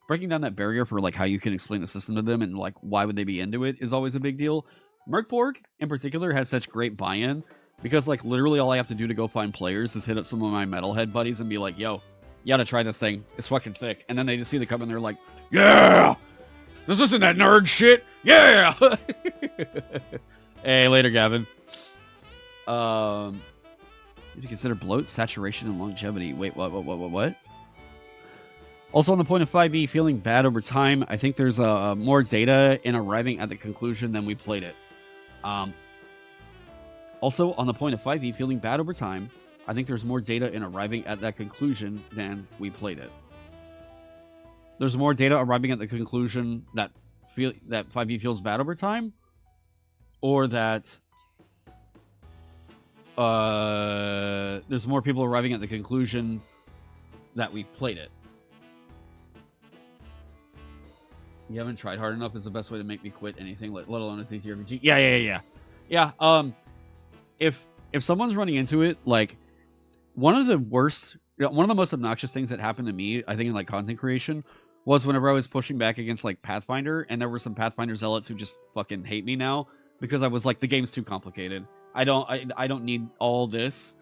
Breaking down that barrier for, like, how you can explain the system to them and, like, why would they be into it is always a big deal. Merkborg in particular has such great buy-in because like literally all I have to do to go find players is hit up some of my metalhead buddies and be like, yo, you gotta try this thing. It's fucking sick. And then they just see the cup and they're like, yeah, this isn't that nerd shit. Yeah. Hey, later, Gavin. Did you consider bloat, saturation, and longevity? Wait, what? Also, on the point of 5e feeling bad over time, I think there's more data in arriving at the conclusion than we played it. Also, on the point of 5e feeling bad over time, I think there's more data in arriving at that conclusion than we played it. There's more data arriving at the conclusion that 5e feels bad over time, or that there's more people arriving at the conclusion that we played it. You haven't tried hard enough is the best way to make me quit anything, let alone a TTRPG. Yeah. If someone's running into it, like one of the most obnoxious things that happened to me, I think in like content creation, was whenever I was pushing back against like Pathfinder, and there were some Pathfinder zealots who just fucking hate me now because I was like, the game's too complicated. I don't need all this.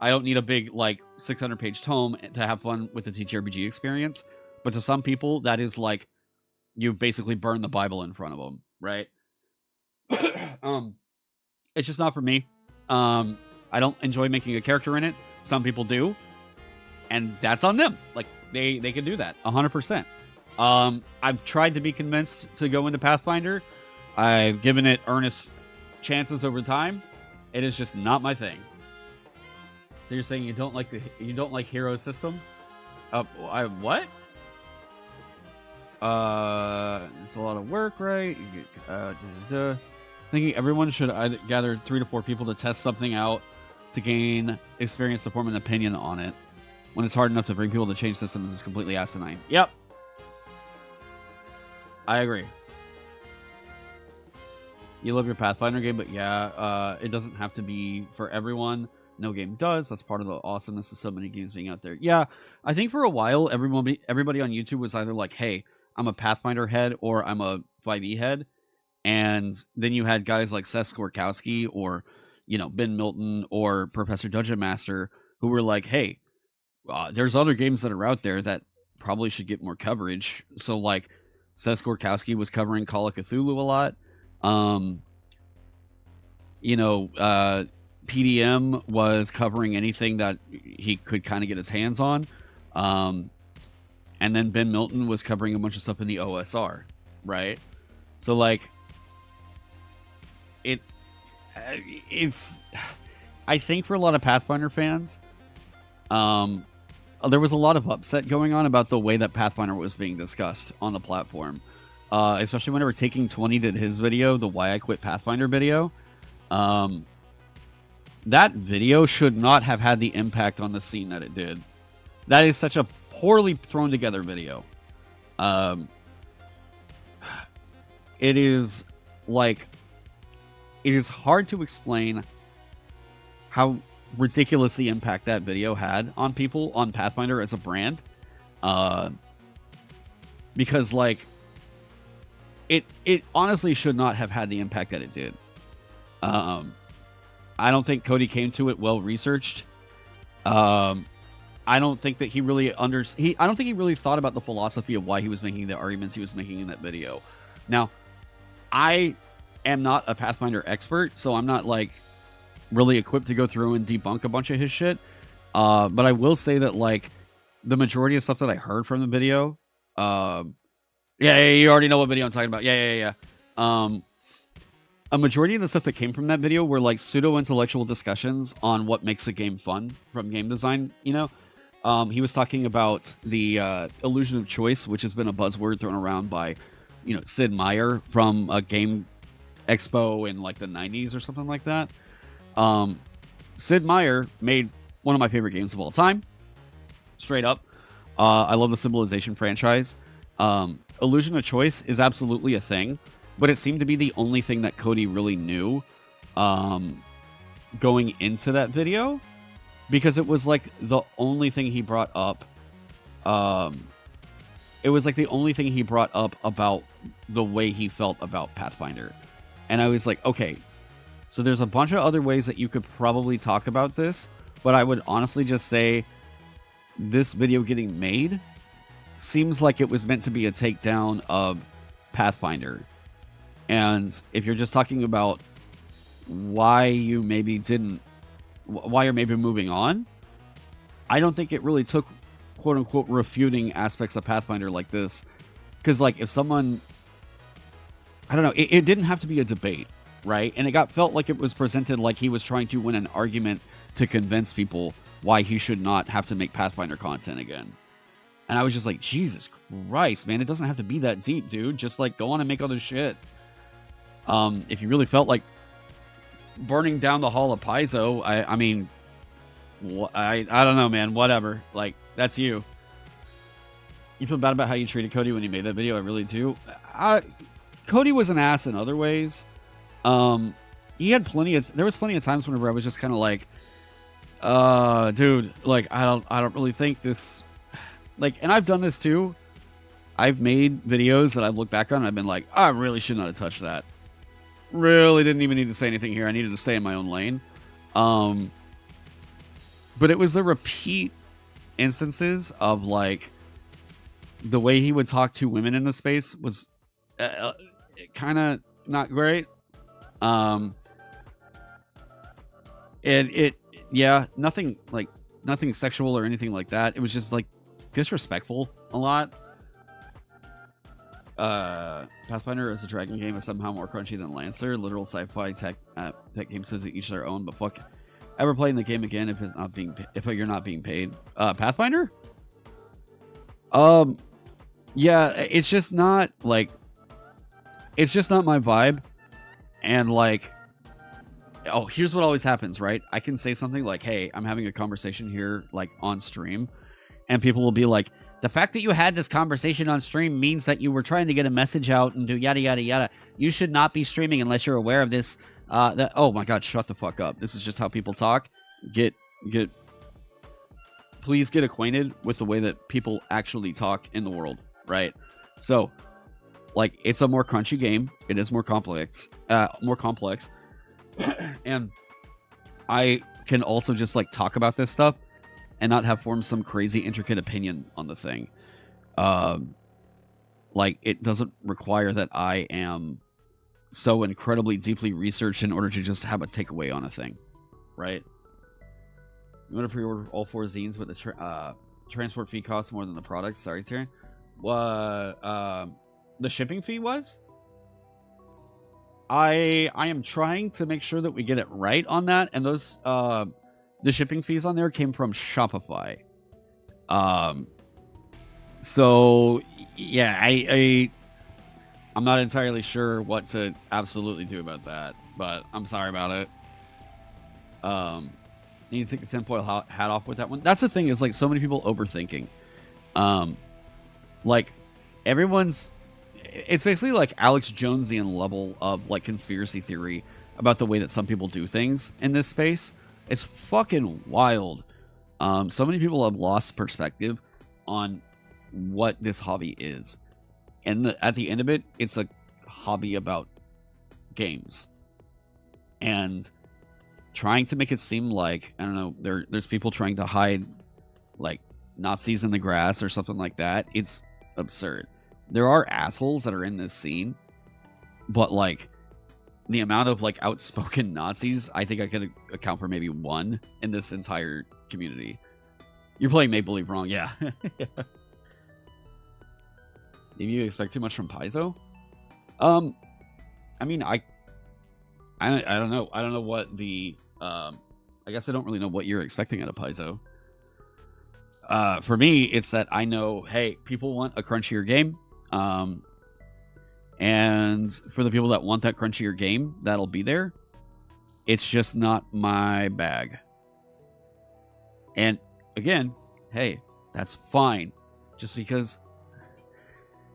I don't need a big like 600-page tome to have fun with the TTRPG experience. But to some people, that is like you've basically burned the Bible in front of them, right? It's just not for me. I don't enjoy making a character in it. Some people do, and that's on them. Like they can do that 100%. I've tried to be convinced to go into Pathfinder. I've given it earnest chances over time. It is just not my thing. So you're saying you don't like hero system? What? It's a lot of work, right? Thinking everyone should either gather 3 to 4 people to test something out to gain experience to form an opinion on it. When it's hard enough to bring people to change systems is completely asinine. Yep. I agree. You love your Pathfinder game, but yeah, it doesn't have to be for everyone. No game does. That's part of the awesomeness of so many games being out there. Yeah, I think for a while, everybody on YouTube was either like, hey, I'm a Pathfinder head or I'm a 5e head. And then you had guys like Seth Skorkowski or, Ben Milton or Professor Dungeon Master who were like, hey, there's other games that are out there that probably should get more coverage. So like Seth Skorkowski was covering Call of Cthulhu a lot. PDM was covering anything that he could kind of get his hands on. And then Ben Milton was covering a bunch of stuff in the OSR, right? So like it's I think for a lot of Pathfinder fans, there was a lot of upset going on about the way that Pathfinder was being discussed on the platform. Especially whenever Taking 20 did his video, the Why I Quit Pathfinder video. That video should not have had the impact on the scene that it did. That is such a poorly thrown together video. It is hard to explain how ridiculous the impact that video had on people, on Pathfinder as a brand. Because like, it honestly should not have had the impact that it did. I don't think Cody came to it well researched. I don't think that he really I don't think he really thought about the philosophy of why he was making the arguments he was making in that video. Now, I am not a Pathfinder expert, so I'm not like really equipped to go through and debunk a bunch of his shit. But I will say that like the majority of stuff that I heard from the video, yeah, you already know what video I'm talking about. Yeah. A majority of the stuff that came from that video were like pseudo-intellectual discussions on what makes a game fun from game design, He was talking about the illusion of choice, which has been a buzzword thrown around by, Sid Meier from a game expo in like the 90s or something like that. Sid Meier made one of my favorite games of all time. Straight up. I love the Civilization franchise. Illusion of choice is absolutely a thing, but it seemed to be the only thing that Cody really knew going into that video, because it was like the only thing he brought up. It was like the only thing he brought up about the way he felt about Pathfinder. And I was like, okay, so there's a bunch of other ways that you could probably talk about this, but I would honestly just say this video getting made seems like it was meant to be a takedown of Pathfinder. And if you're just talking about why you're maybe moving on, I don't think it really took quote unquote refuting aspects of Pathfinder like this. Because like if someone, I don't know, it didn't have to be a debate, right? And it felt like it was presented like he was trying to win an argument to convince people why he should not have to make Pathfinder content again. And I was just like, Jesus Christ, man, it doesn't have to be that deep, dude. Just like go on and make other shit. If you really felt like burning down the Hall of Paizo, I mean, I don't know, man. Whatever. Like, that's you. You feel bad about how you treated Cody when you made that video? I really do. Cody was an ass in other ways. He had there was plenty of times whenever I was just kind of like, dude, like, I don't really think this, like, and I've done this too. I've made videos that I've looked back on and I've been like, I really should not have touched that. Really didn't even need to say anything here. I needed to stay in my own lane. But it was the repeat instances of like the way he would talk to women in the space was kind of not great. Yeah, nothing sexual or anything like that. It was just like disrespectful a lot. Pathfinder as a dragon game is somehow more crunchy than Lancer. Literal sci-fi tech games to each their own, but fuck, ever playing the game again if you're not being paid? Pathfinder? Yeah, it's just not my vibe. And like, oh, here's what always happens, right? I can say something like, hey, I'm having a conversation here, like on stream, and people will be like, the fact that you had this conversation on stream means that you were trying to get a message out and do yada, yada, yada. You should not be streaming unless you're aware of this. Oh my God, shut the fuck up. This is just how people talk. Please get acquainted with the way that people actually talk in the world, right? So, like, it's a more crunchy game. It is more complex. And I can also just, like, talk about this stuff and not have formed some crazy intricate opinion on the thing. Like, it doesn't require that I am so incredibly deeply researched in order to just have a takeaway on a thing, right? You want to pre-order all 4 zines, but the transport fee costs more than the product. Sorry, Taron. The shipping fee was? I am trying to make sure that we get it right on that, and those the shipping fees on there came from Shopify. So yeah, I'm not entirely sure what to absolutely do about that, but I'm sorry about it. Need to take the tinfoil hat off with that one. That's the thing, is like so many people overthinking. Like it's basically like Alex Jonesian level of like conspiracy theory about the way that some people do things in this space. It's fucking wild. So many people have lost perspective on what this hobby is. And at the end of it, it's a hobby about games. And trying to make it seem like, I don't know, there's people trying to hide like Nazis in the grass or something like that. It's absurd. There are assholes that are in this scene, but like the amount of like outspoken Nazis, I think I could account for maybe 1 in this entire community. You're playing Make Believe wrong, yeah. Maybe you expect too much from Paizo? I mean, I don't know. I don't know what the I guess I don't really know what you're expecting out of Paizo. For me, it's that I know, hey, people want a crunchier game. And for the people that want that crunchier game, that'll be there. It's just not my bag. And again, hey, that's fine. Just because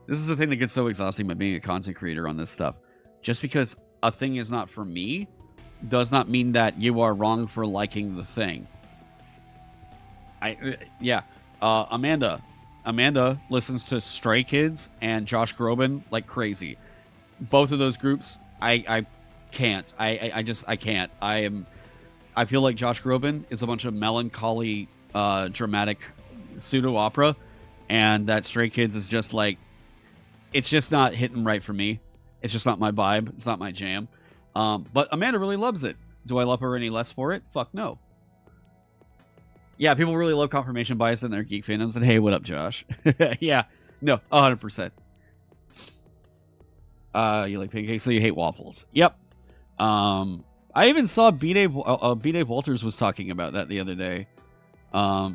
this is the thing that gets so exhausting by being a content creator on this stuff. Just because a thing is not for me does not mean that you are wrong for liking the thing. Amanda listens to Stray Kids and Josh Groban like crazy. Both of those groups, I can't. I just can't. I feel like Josh Groban is a bunch of melancholy, dramatic pseudo opera, and that Stray Kids is just like, it's just not hitting right for me. It's just not my vibe. It's not my jam. But Amanda really loves it. Do I love her any less for it? Fuck no. Yeah, people really love confirmation bias in their geek fandoms. And hey, what up, Josh? Yeah, no, 100%. You like pancakes, so you hate waffles. Yep. I even saw B-Dave Walters was talking about that the other day. I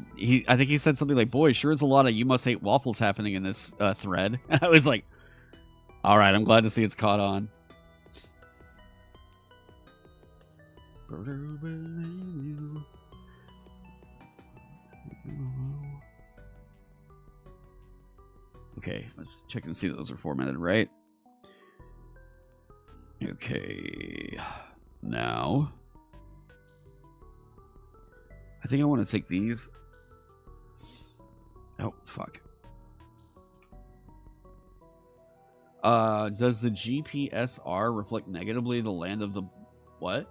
think he said something like, boy, sure is a lot of you must hate waffles happening in this thread. And I was like, all right, I'm glad to see it's caught on. Okay, let's check and see that those are formatted right. Okay, now I think I want to take these. Oh, fuck. Does the GPSR reflect negatively the land of the... What?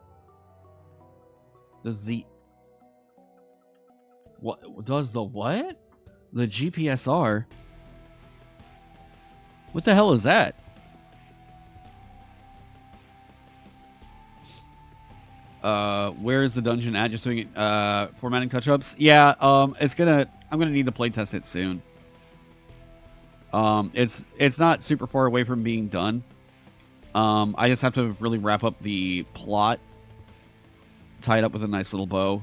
Does the... What? Does the what? The GPSR? What the hell is that? Where is the dungeon at? Just doing it, formatting touch-ups? Yeah, I'm gonna need to play test it soon. It's not super far away from being done. I just have to really wrap up the plot, tie it up with a nice little bow.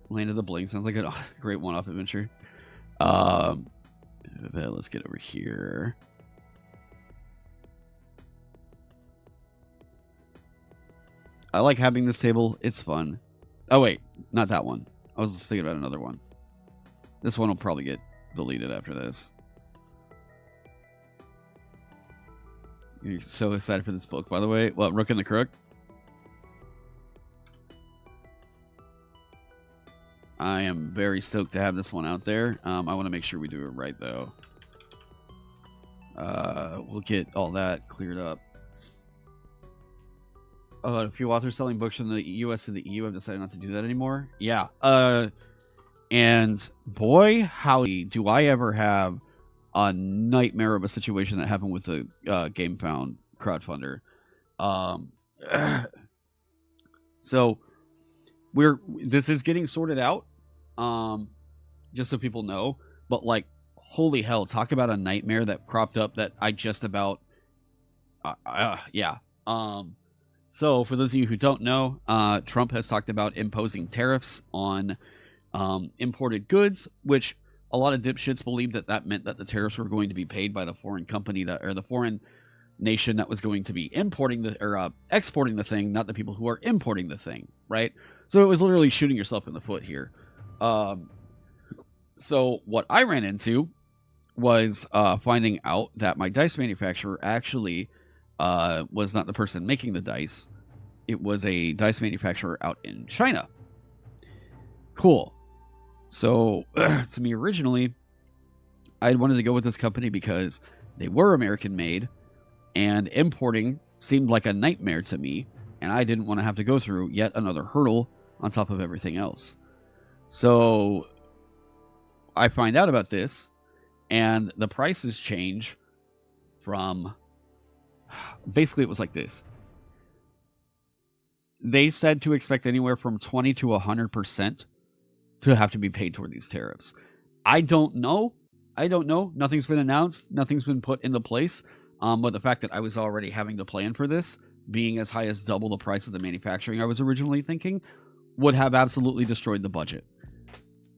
Land of the Bling sounds like a great one-off adventure. Let's get over here. I like having this table. It's fun. Oh, wait. Not that one. I was just thinking about another one. This one will probably get deleted after this. You're so excited for this book, by the way. What, Rook and the Crook? I am very stoked to have this one out there. I want to make sure we do it right, though. We'll get all that cleared up. A few authors selling books from the US to the EU have decided not to do that anymore. Yeah. And boy, howdy, do I ever have a nightmare of a situation that happened with the GameFound crowdfunder. So this is getting sorted out, just so people know. But like, holy hell, talk about a nightmare that cropped up that I just about, yeah. So, for those of you who don't know, Trump has talked about imposing tariffs on imported goods, which a lot of dipshits believed that meant that the tariffs were going to be paid by the foreign company or the foreign nation that was going to be importing exporting the thing, not the people who are importing the thing, right? So it was literally shooting yourself in the foot here. So what I ran into was finding out that my dice manufacturer actually was not the person making the dice. It was a dice manufacturer out in China. Cool. So, to me originally, I wanted to go with this company because they were American made, and importing seemed like a nightmare to me, and I didn't want to have to go through yet another hurdle on top of everything else. So, I find out about this, and the prices change from... Basically, it was like this. They said to expect anywhere from 20 to 100% to have to be paid toward these tariffs. I don't know. Nothing's been announced. Nothing's been put into place. But the fact that I was already having to plan for this, being as high as double the price of the manufacturing I was originally thinking, would have absolutely destroyed the budget.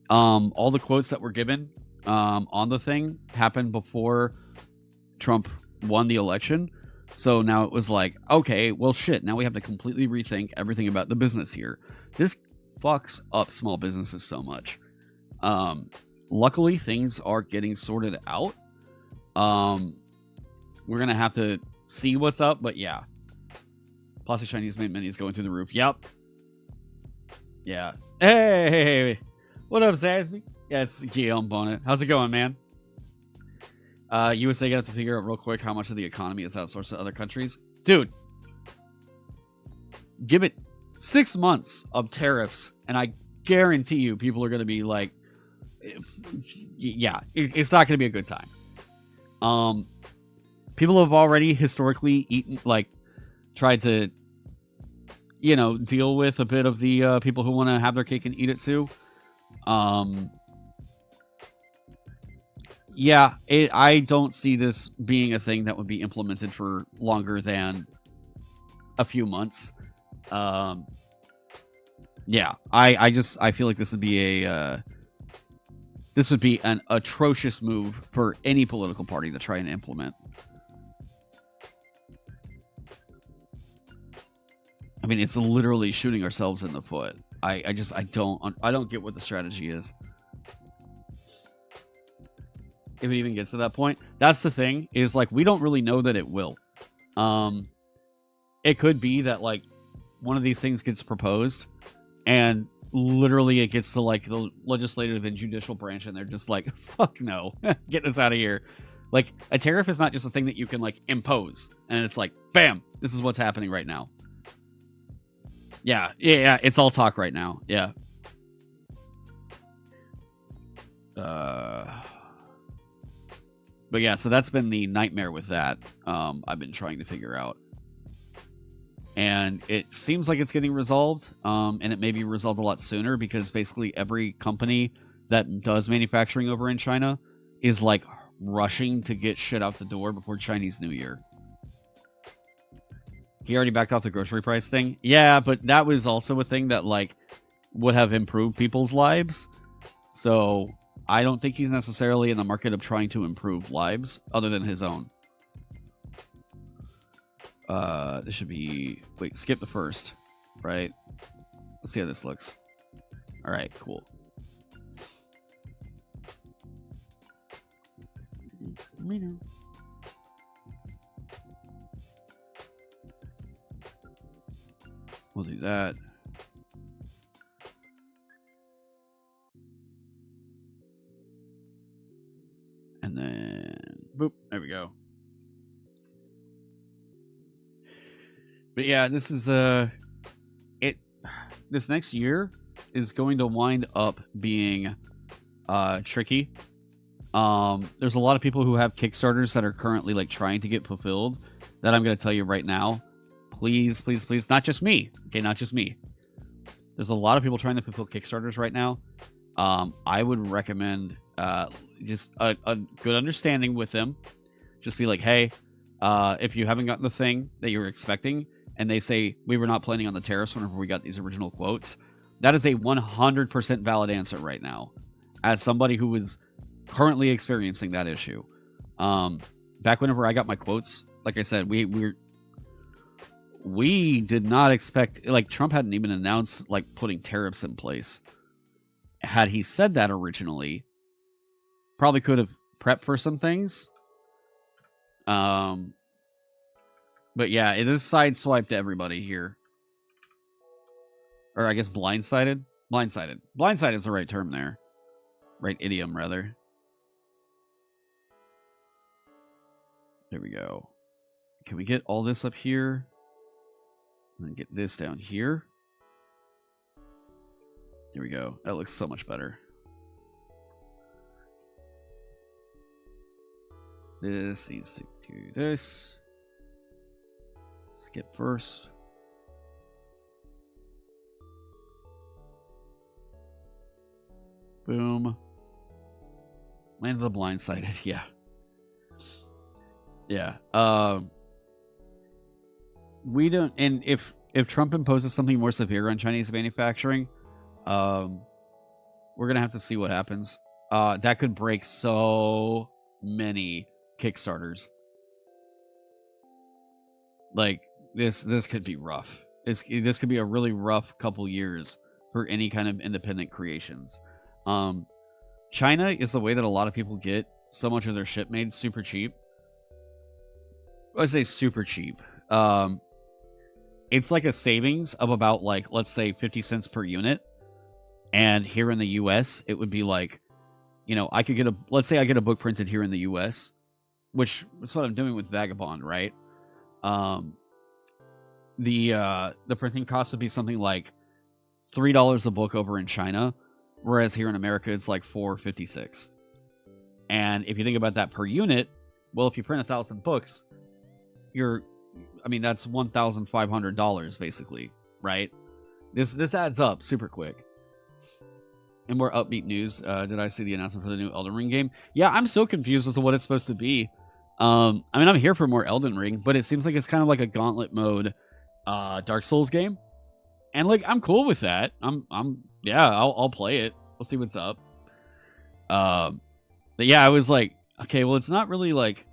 All the quotes that were given on the thing happened before Trump won the election. So now it was like, okay, well, shit. Now we have to completely rethink everything about the business here. This fucks up small businesses so much. Luckily, things are getting sorted out. We're going to have to see what's up, but yeah. Posse Chinese made menus going through the roof. Yep. Yeah. Hey. What up, Zasby? Yeah, it's Guillaume Bonnet. How's it going, man? USA got to figure out real quick how much of the economy is outsourced to other countries. dude, give it 6 months of tariffs, and I guarantee you people are going to be like, yeah, it's not going to be a good time. People have already historically tried to, deal with a bit of the people who want to have their cake and eat it too. Yeah, I don't see this being a thing that would be implemented for longer than a few months. Yeah, I feel like this would be an atrocious move for any political party to try and implement. I mean, it's literally shooting ourselves in the foot. I don't get what the strategy is. If it even gets to that point. That's the thing, is like, we don't really know that it will. It could be that like one of these things gets proposed and literally it gets to like the legislative and judicial branch and they're just like, fuck no, get this out of here. Like, a tariff is not just a thing that you can like impose and it's like, bam, this is what's happening right now. Yeah, it's all talk right now. Yeah. But yeah, so that's been the nightmare with that. I've been trying to figure out. And it seems like it's getting resolved. And it may be resolved a lot sooner because basically every company that does manufacturing over in China is like rushing to get shit out the door before Chinese New Year. He already backed off the grocery price thing. Yeah, but that was also a thing that like would have improved people's lives. So I don't think he's necessarily in the market of trying to improve lives other than his own. This should be... Wait, skip the first, right? Let's see how this looks. All right, cool. We know. We'll do that. And then, boop, there we go. But yeah, this is this next year is going to wind up being tricky. There's a lot of people who have Kickstarters that are currently like trying to get fulfilled that I'm going to tell you right now. Please, please, please, not just me. Okay, not just me. There's a lot of people trying to fulfill Kickstarters right now. I would recommend just a good understanding with them. Just be like, hey, if you haven't gotten the thing that you were expecting, and they say, we were not planning on the tariffs whenever we got these original quotes, that is a 100% valid answer right now. As somebody who is currently experiencing that issue. Back whenever I got my quotes, like I said, we did not expect, like, Trump hadn't even announced like putting tariffs in place. Had he said that originally, probably could have prepped for some things. But yeah, it is sideswiped everybody here. Or I guess blindsided? Blindsided. Blindsided is the right term there. Right idiom, rather. There we go. Can we get all this up here? And then get this down here. Here we go. That looks so much better. This needs to do this. Skip first. Boom. Land of the blindsided. Yeah. Yeah. We don't, and if Trump imposes something more severe on Chinese manufacturing, we're gonna have to see what happens. That could break so many Kickstarters. Like, this could be rough. This could be a really rough couple years for any kind of independent creations. China is the way that a lot of people get so much of their shit made super cheap. I say super cheap. It's like a savings of about, like, let's say 50 cents per unit. And here in the US, it would be like, you know, I could get let's say I get a book printed here in the US, which is what I'm doing with Vagabond, right? the printing cost would be something like $3 a book over in China, whereas here in America it's like $4.56. And if you think about that per unit, well, if you print 1,000 books, that's $1,500 basically, right? This adds up super quick. And more upbeat news. Did I see the announcement for the new Elden Ring game? Yeah, I'm so confused as to what it's supposed to be. I'm here for more Elden Ring, but it seems like it's kind of like a gauntlet mode Dark Souls game. And like I'm cool with that. I'll play it. We'll see what's up. But yeah, I was like, okay, well, it's not really like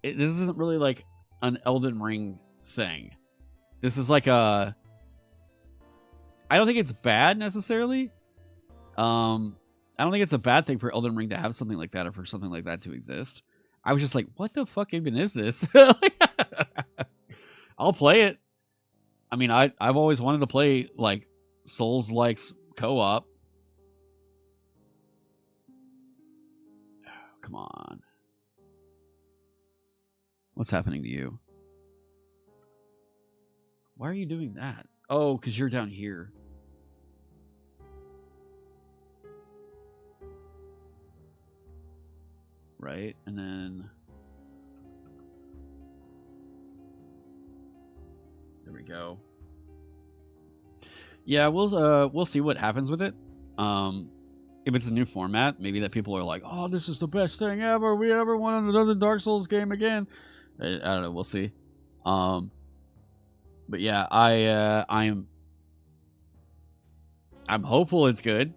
this isn't really like an Elden Ring thing. This is like I don't think it's bad necessarily. I don't think it's a bad thing for Elden Ring to have something like that or for something like that to exist. I was just like, what the fuck even is this? I'll play it. I mean, I've always wanted to play like Souls-likes co-op. Oh, come on. What's happening to you? Why are you doing that? Oh, because you're down here. Right, and then there we go. Yeah, we'll see what happens with it. If it's a new format, maybe that people are like, "Oh, this is the best thing ever. We ever want another Dark Souls game again." I don't know. We'll see. But yeah, I'm hopeful it's good.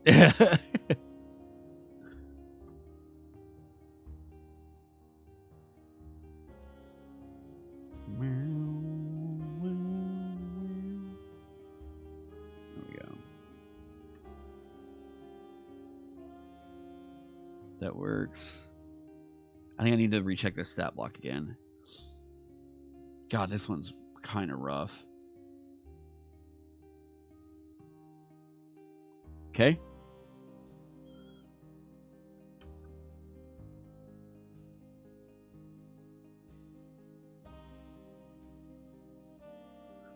That works. I think I need to recheck this stat block again. God, this one's kind of rough. Okay.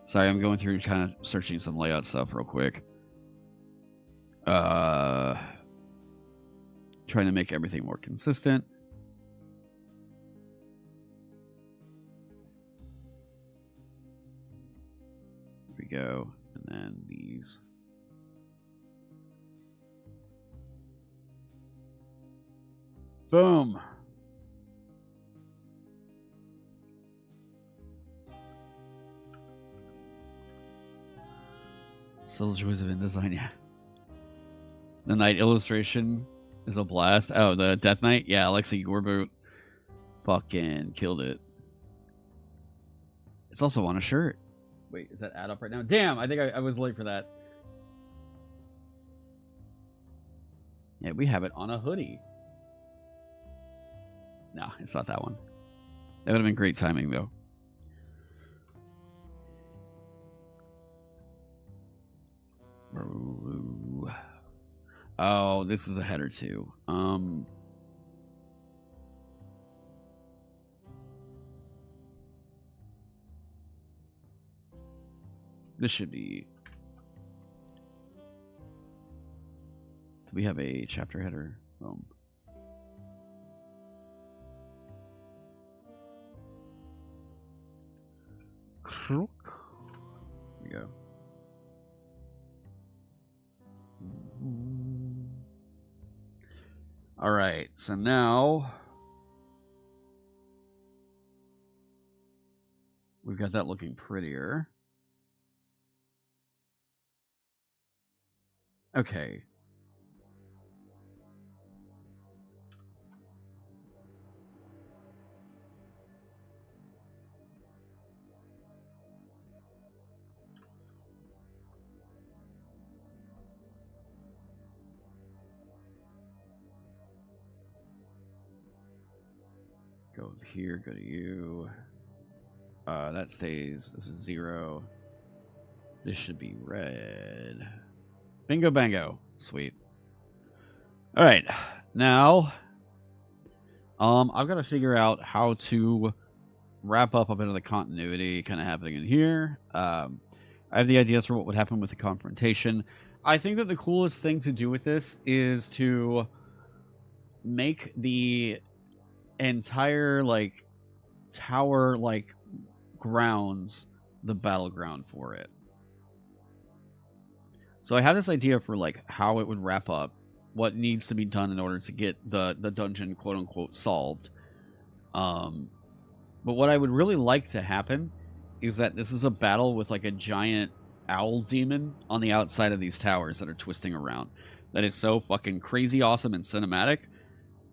Sorry, I'm going through kind of searching some layout stuff real quick. Trying to make everything more consistent. There we go. And then these. Boom. Subtle joys of InDesign, yeah. The night illustration is a blast. Oh, the Death Knight? Yeah, Alexa Gorboot fucking killed it. It's also on a shirt. Wait, is that ad up right now? Damn, I think I was late for that. Yeah, we have it on a hoodie. No, it's not that one. That would have been great timing, though. Oh, this is a header too. This should be. Do we have a chapter header? Boom. Crook. There we go. All right, so now we've got that looking prettier. Okay. Go over here, go to you. That stays. This is 0. This should be red. Bingo bango. Sweet. All right. Now, I've got to figure out how to wrap up a bit of the continuity kind of happening in here. I have the ideas for what would happen with the confrontation. I think that the coolest thing to do with this is to make the entire like tower like grounds the battleground for it. So I have this idea for like how it would wrap up, what needs to be done in order to get the dungeon quote unquote solved. But what I would really like to happen is that this is a battle with like a giant owl demon on the outside of these towers that are twisting around. That is so fucking crazy awesome and cinematic.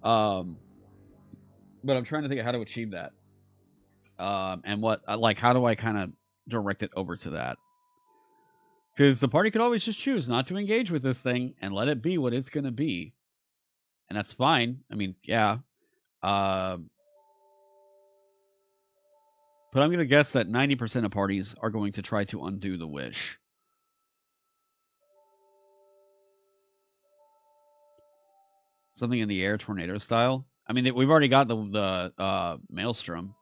But I'm trying to think of how to achieve that. And what, like, how do I kind of direct it over to that? Because the party could always just choose not to engage with this thing and let it be what it's going to be. And that's fine. I mean, yeah. But I'm going to guess that 90% of parties are going to try to undo the wish. Something in the air, tornado style. I mean, we've already got the maelstrom.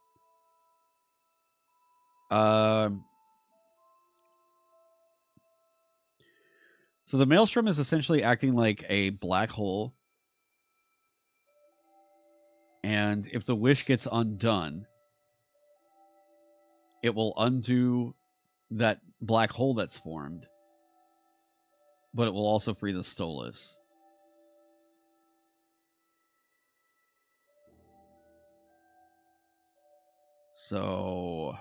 So the maelstrom is essentially acting like a black hole. And if the wish gets undone, it will undo that black hole that's formed. But it will also free the Stolas. So...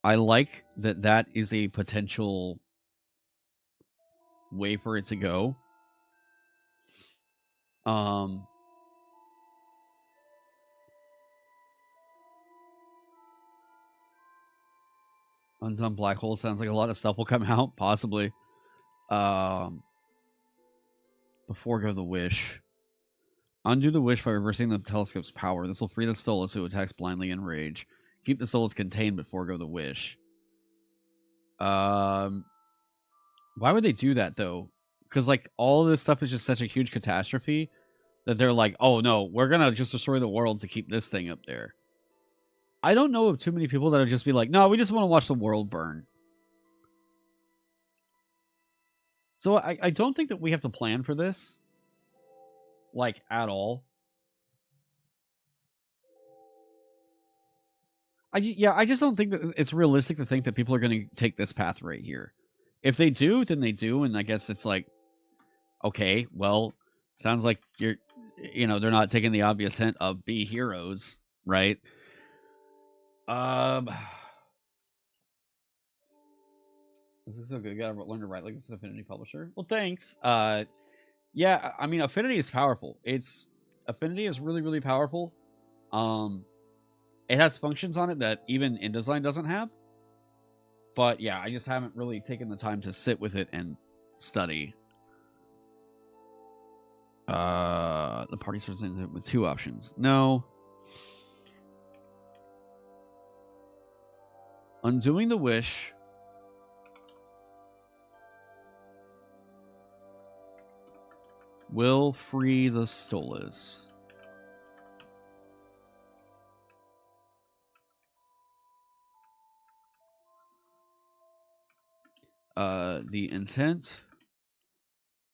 I like that is a potential way for it to go. Undone black hole sounds like a lot of stuff will come out, possibly. Before go the wish. Undo the wish by reversing the telescope's power. This will free the Stolas who attacks blindly in rage. Keep the Stolas contained but forego the wish. Why would they do that, though? Because, like, all this stuff is just such a huge catastrophe that they're like, oh, no, we're going to just destroy the world to keep this thing up there. I don't know of too many people that would just be like, no, we just want to watch the world burn. So I don't think that we have to plan for this. Like, at all. I just don't think that it's realistic to think that people are going to take this path right here. If they do, then they do, and I guess it's like, okay, well, sounds like they're not taking the obvious hint of be heroes, right? This is so good. Gotta learn to write like this Affinity publisher. Well, thanks. Yeah, I mean, Affinity is powerful. Affinity is really, really powerful. It has functions on it that even InDesign doesn't have. But yeah, I just haven't really taken the time to sit with it and study. The party's presented with two options. No. Undoing the wish. Will free the Stolas. The intent.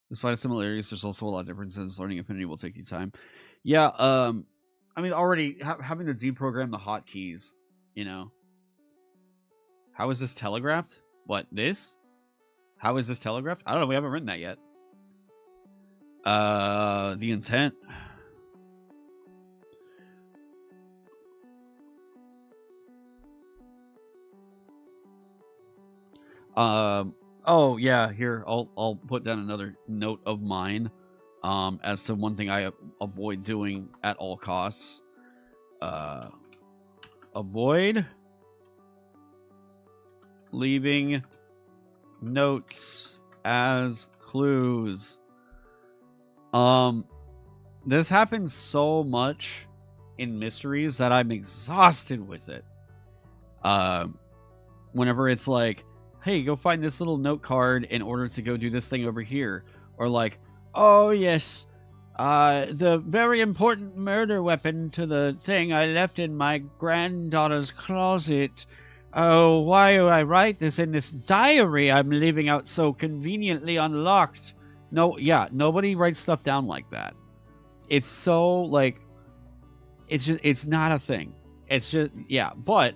Despite similarities, there's also a lot of differences. Learning Affinity will take you time. Yeah, I mean, already having to deprogram the hotkeys, How is this telegraphed? What, this? How is this telegraphed? I don't know, we haven't written that yet. The intent. Oh yeah, here I'll put down another note of mine as to one thing I avoid doing at all costs. Avoid leaving notes as clues. This happens so much in mysteries that I'm exhausted with it. Whenever it's like, hey, go find this little note card in order to go do this thing over here. Or like, Oh, yes. The very important murder weapon to the thing I left in my granddaughter's closet. Oh, why do I write this in this diary I'm leaving out so conveniently unlocked? No, yeah, nobody writes stuff down like that. It's so, like, it's not a thing. It's just, yeah, but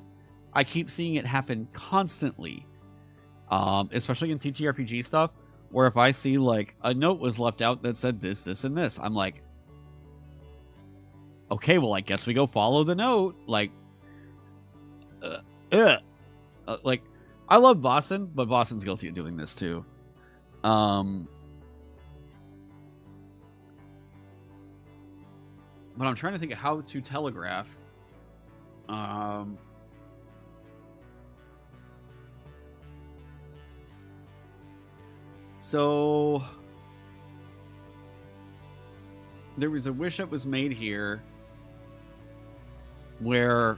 I keep seeing it happen constantly, especially in TTRPG stuff, where if I see, like, a note was left out that said this, this, and this, I'm like, okay, well, I guess we go follow the note. Like, uh, like, I love Vaesen, but Vasen's guilty of doing this too. But I'm trying to think of how to telegraph. So there was a wish that was made here where,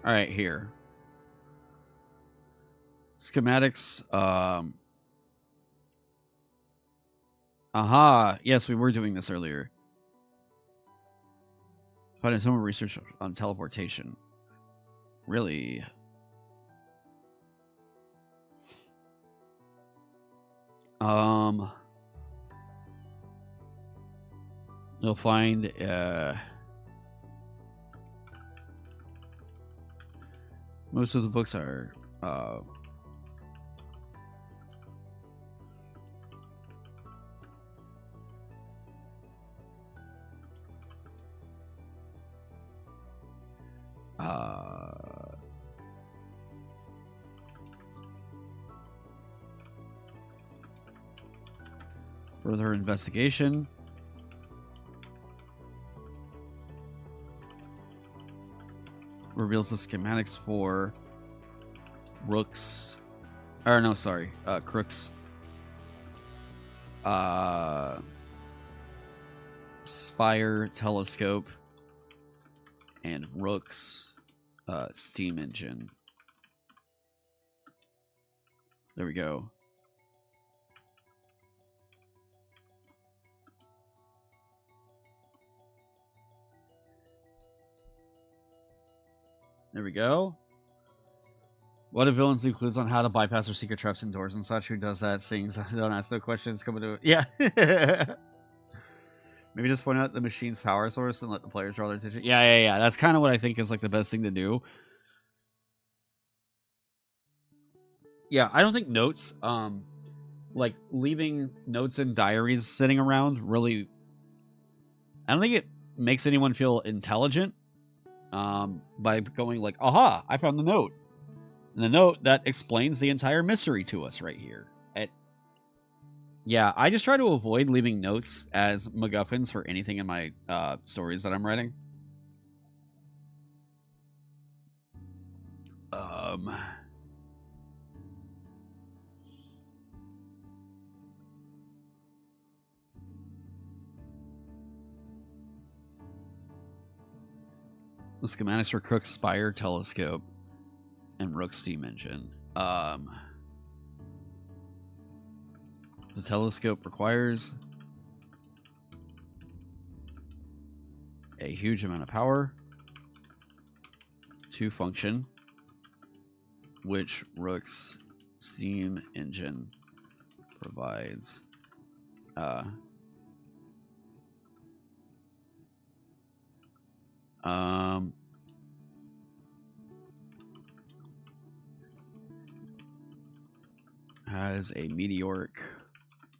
all right, here, schematics. Aha, yes, we were doing this earlier. Finding some research on teleportation. Really? You'll find most of the books are further investigation. Reveals the schematics for Rook's, or no, sorry, Crook's Spire telescope and Rook's steam engine. There we go. There we go. What if villains leave clues on how to bypass their secret traps and doors and such? Who does that? Sings. Don't ask no questions. Come to it. Yeah. Maybe just point out the machine's power source and let the players draw their attention. Yeah. That's kind of what I think is like the best thing to do. Yeah, I don't think notes, like leaving notes and diaries sitting around really, I don't think it makes anyone feel intelligent. By going like, aha, I found the note. And the note that explains the entire mystery to us right here. Yeah, I just try to avoid leaving notes as MacGuffins for anything in my stories that I'm writing. The schematics for Crook's Spire telescope and Rook's steam engine. The telescope requires a huge amount of power to function, which Rook's steam engine provides. Has a meteoric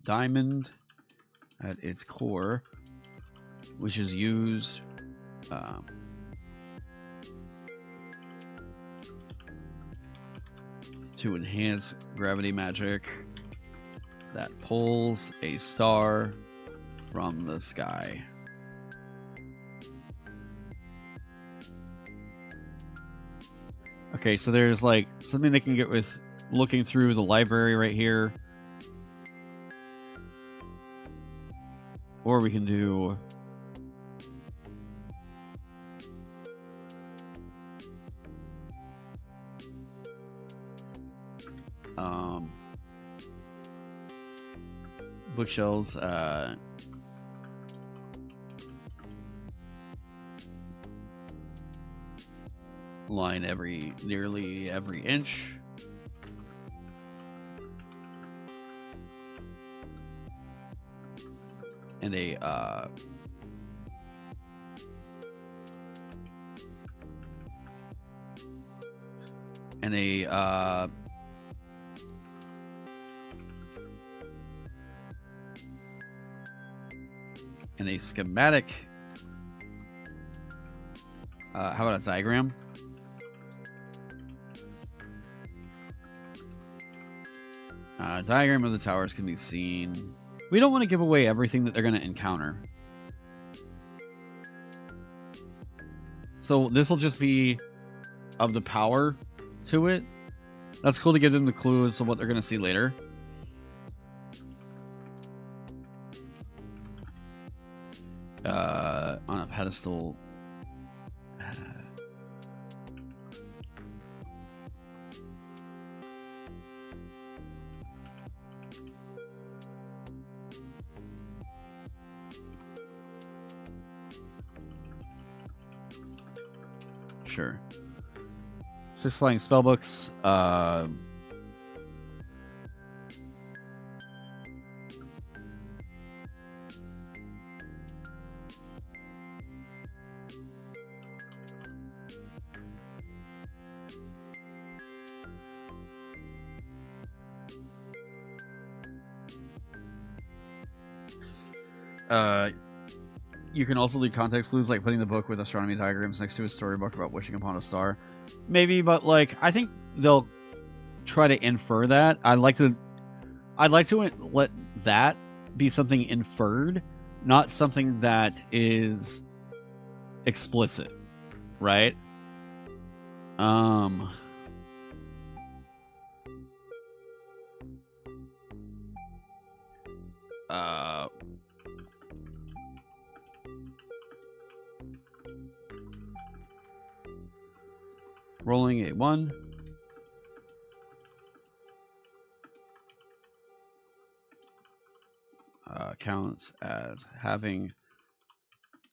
diamond at its core, which is used to enhance gravity magic that pulls a star from the sky. Okay, so there's like something they can get with looking through the library right here. Or we can do bookshelves. Line nearly every inch. And a schematic. How about a diagram? Diagram of the towers can be seen. We don't want to give away everything that they're going to encounter. So this will just be of the power to it. That's cool to give them the clues of what they're going to see later. On a pedestal. Sure. 6 flying spellbooks. You can also leave context clues, like putting the book with astronomy diagrams next to a storybook about wishing upon a star. Maybe, but like I think they'll try to infer that. I'd like to let that be something inferred, not something that is explicit, right? Rolling a 1. Counts as having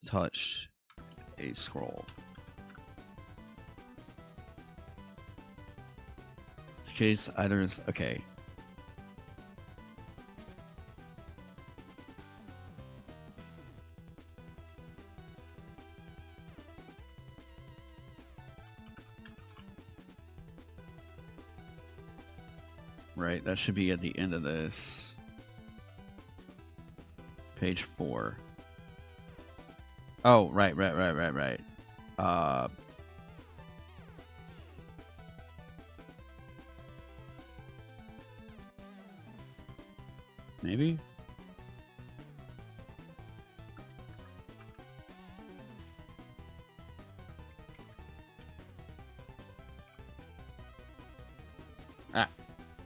touched a scroll. Case either is okay. Right, that should be at the end of this. Page 4. Oh, right. Maybe?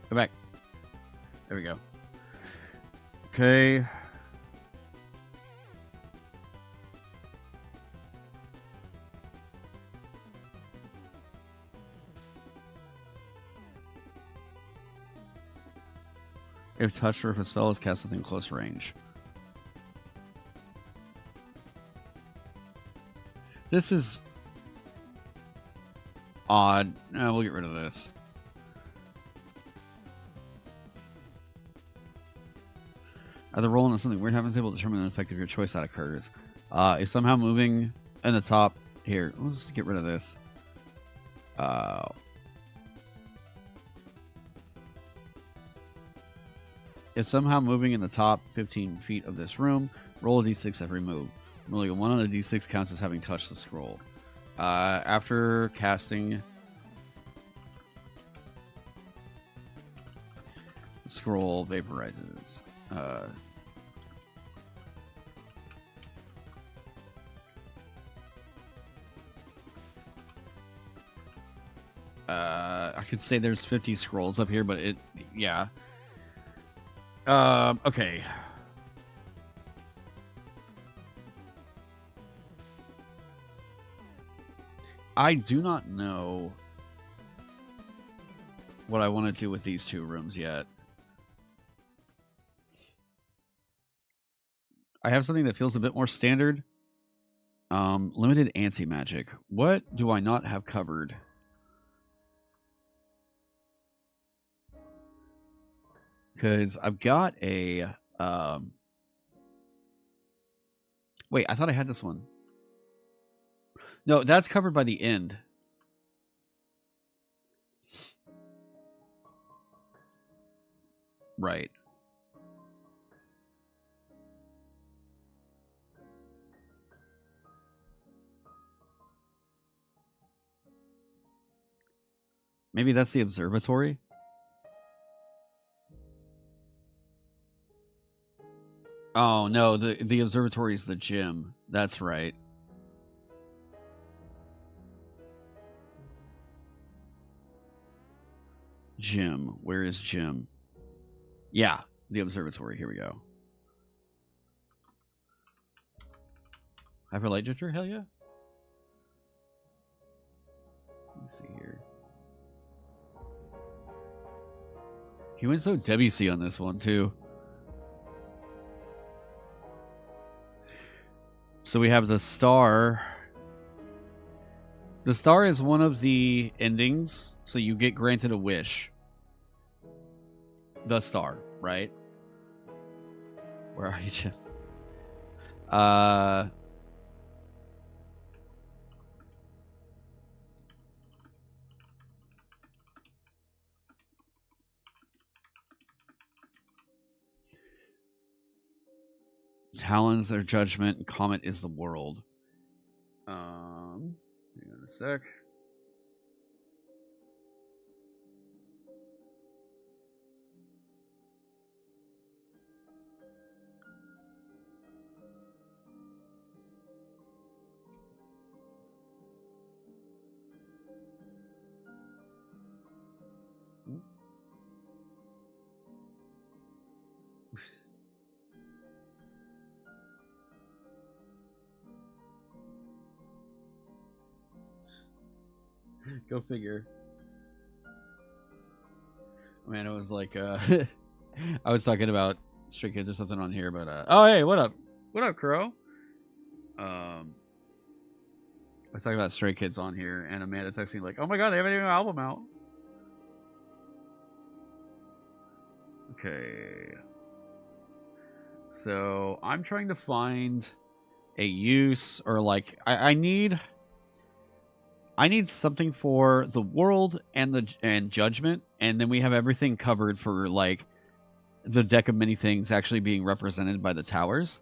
Go back. There we go. Okay. If touched or if a spell is cast within close range. This is odd. We'll get rid of this. Either rolling on something weird happens, able to determine the effect of your choice that occurs. If somehow moving in the top here, let's get rid of this. If somehow moving in the top 15 feet of this room, roll a d6 every move. Rolling a 1 on a d6 counts as having touched the scroll. After casting the scroll vaporizes. I could say there's 50 scrolls up here, but yeah. Okay. I do not know what I want to do with these 2 rooms yet. I have something that feels a bit more standard. Limited anti-magic. What do I not have covered? Because I've got a... Wait, I thought I had this one. No, that's covered by the end. Right. Maybe that's the observatory? Oh, no, the observatory is the gym. That's right. Gym. Where is gym? Yeah, the observatory. Here we go. Hyper light drifter? Hell yeah. Let me see here. He went so Debussy on this one, too. So we have the star. The star is one of the endings, so you get granted a wish. The star, right? Where are you? Talons are judgment, and Comet is the world. Hang on a sec. Go figure. Man, it was like I was talking about Stray Kids or something on here, but oh hey, what up? What up, Crow? I was talking about Stray Kids on here, and Amanda texted me like, "Oh my god, they have a new album out." Okay. So I'm trying to find a use, or like I need something for the world and judgment, and then we have everything covered for like the deck of many things actually being represented by the towers.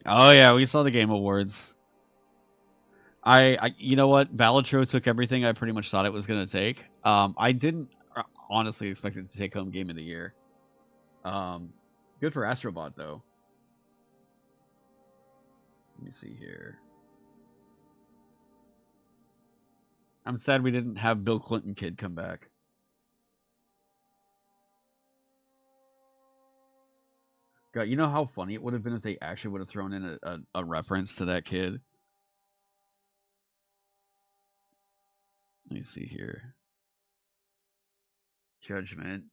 Oh yeah, we saw the Game Awards. I you know what? Balatro took everything I pretty much thought it was gonna take. I didn't honestly expect it to take home Game of the Year. Good for Astrobot though. Let me see here. I'm sad we didn't have Bill Clinton Kid come back. God, you know how funny it would have been if they actually would have thrown in a reference to that kid? Let me see here. Judgment.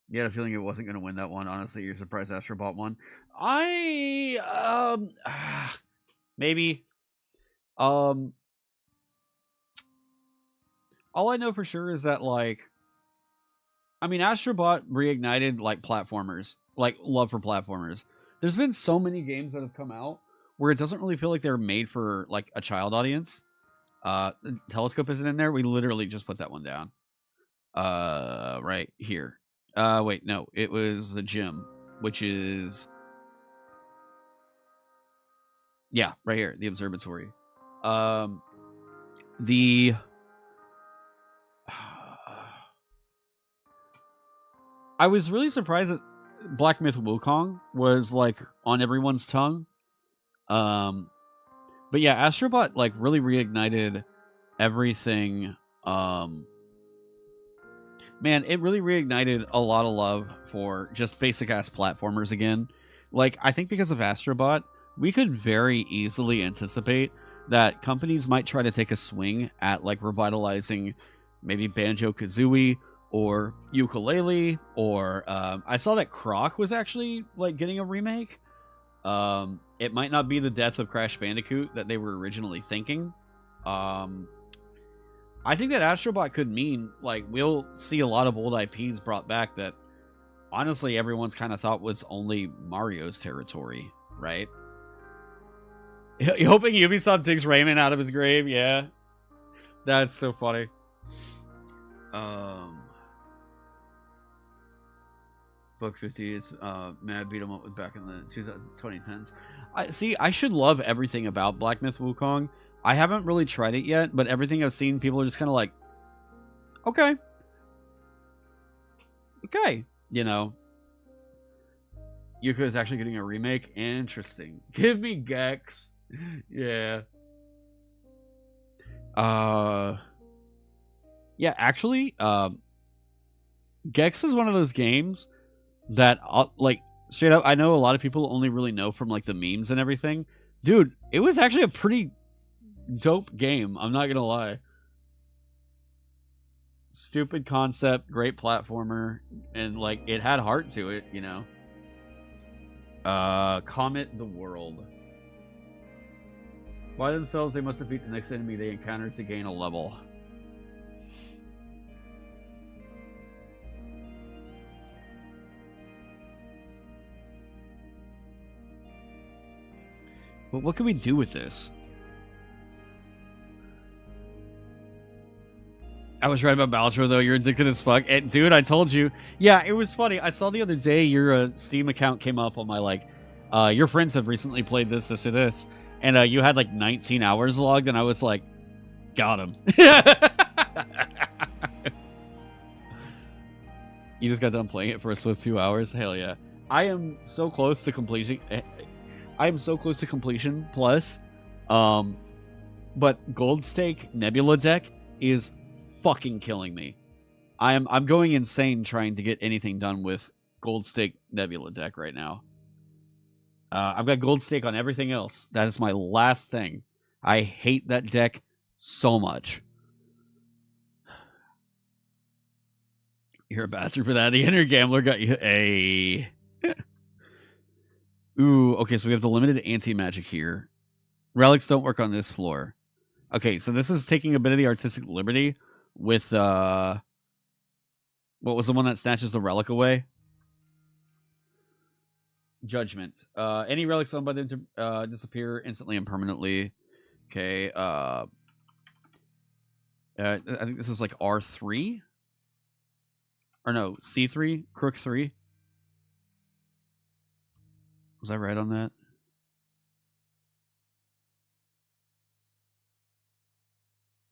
You had a feeling it wasn't going to win that one. Honestly, you're surprised Astrobot won. Maybe. All I know for sure is that, like, I mean, Astrobot reignited, like, platformers. Like, love for platformers. There's been so many games that have come out where it doesn't really feel like they're made for, like, a child audience. The Telescope isn't in there. We literally just put that one down. Right here. Wait, no. It was the gym, which is... Yeah, right here. The observatory. I was really surprised that Black Myth Wukong was like on everyone's tongue. But yeah, Astrobot like really reignited everything. Man, it really reignited a lot of love for just basic ass platformers again. Like, I think because of Astrobot, we could very easily anticipate that companies might try to take a swing at like revitalizing maybe Banjo-Kazooie or ukulele, or I saw that Croc was actually like getting a remake. It might not be the death of Crash Bandicoot that they were originally thinking. I think that Astrobot could mean like we'll see a lot of old IPs brought back that honestly everyone's kind of thought was only Mario's territory, right? You hoping Ubisoft takes Rayman out of his grave? Yeah, that's so funny. Book 50, it's Mad beat 'em up with back in the 2010s. I should love everything about Black Myth Wukong. I haven't really tried it yet, but everything I've seen, people are just kind of like, okay. Okay. You know. Yuka is actually getting a remake. Interesting. Give me Gex. Yeah. Yeah, actually, Gex is one of those games that, like, straight up, I know a lot of people only really know from, like, the memes and everything. Dude, it was actually a pretty dope game. I'm not gonna lie. Stupid concept, great platformer, and, like, it had heart to it, you know? Comet the World. By themselves, they must defeat the next enemy they encounter to gain a level. But what can we do with this? I was right about Baltro, though. You're addicted as fuck. And, dude, I told you. Yeah, it was funny. I saw the other day your Steam account came up on my, like, your friends have recently played this, this, or this. And you had, like, 19 hours logged, and I was like, got him. You just got done playing it for a swift 2 hours? Hell yeah. I am so close to completion. I am so close to completion, plus. But Gold Stake Nebula deck is fucking killing me. I'm going insane trying to get anything done with Gold Stake Nebula deck right now. I've got Gold Stake on everything else. That is my last thing. I hate that deck so much. You're a bastard for that. The inner gambler got you. Hey. Ooh, okay, so we have the limited anti-magic here. Relics don't work on this floor. Okay, so this is taking a bit of the artistic liberty with, what was the one that snatches the relic away? Judgment. Any relics owned by them disappear instantly and permanently. Okay, I think this is like R3? Or no, C3? Crook 3? Was I right on that?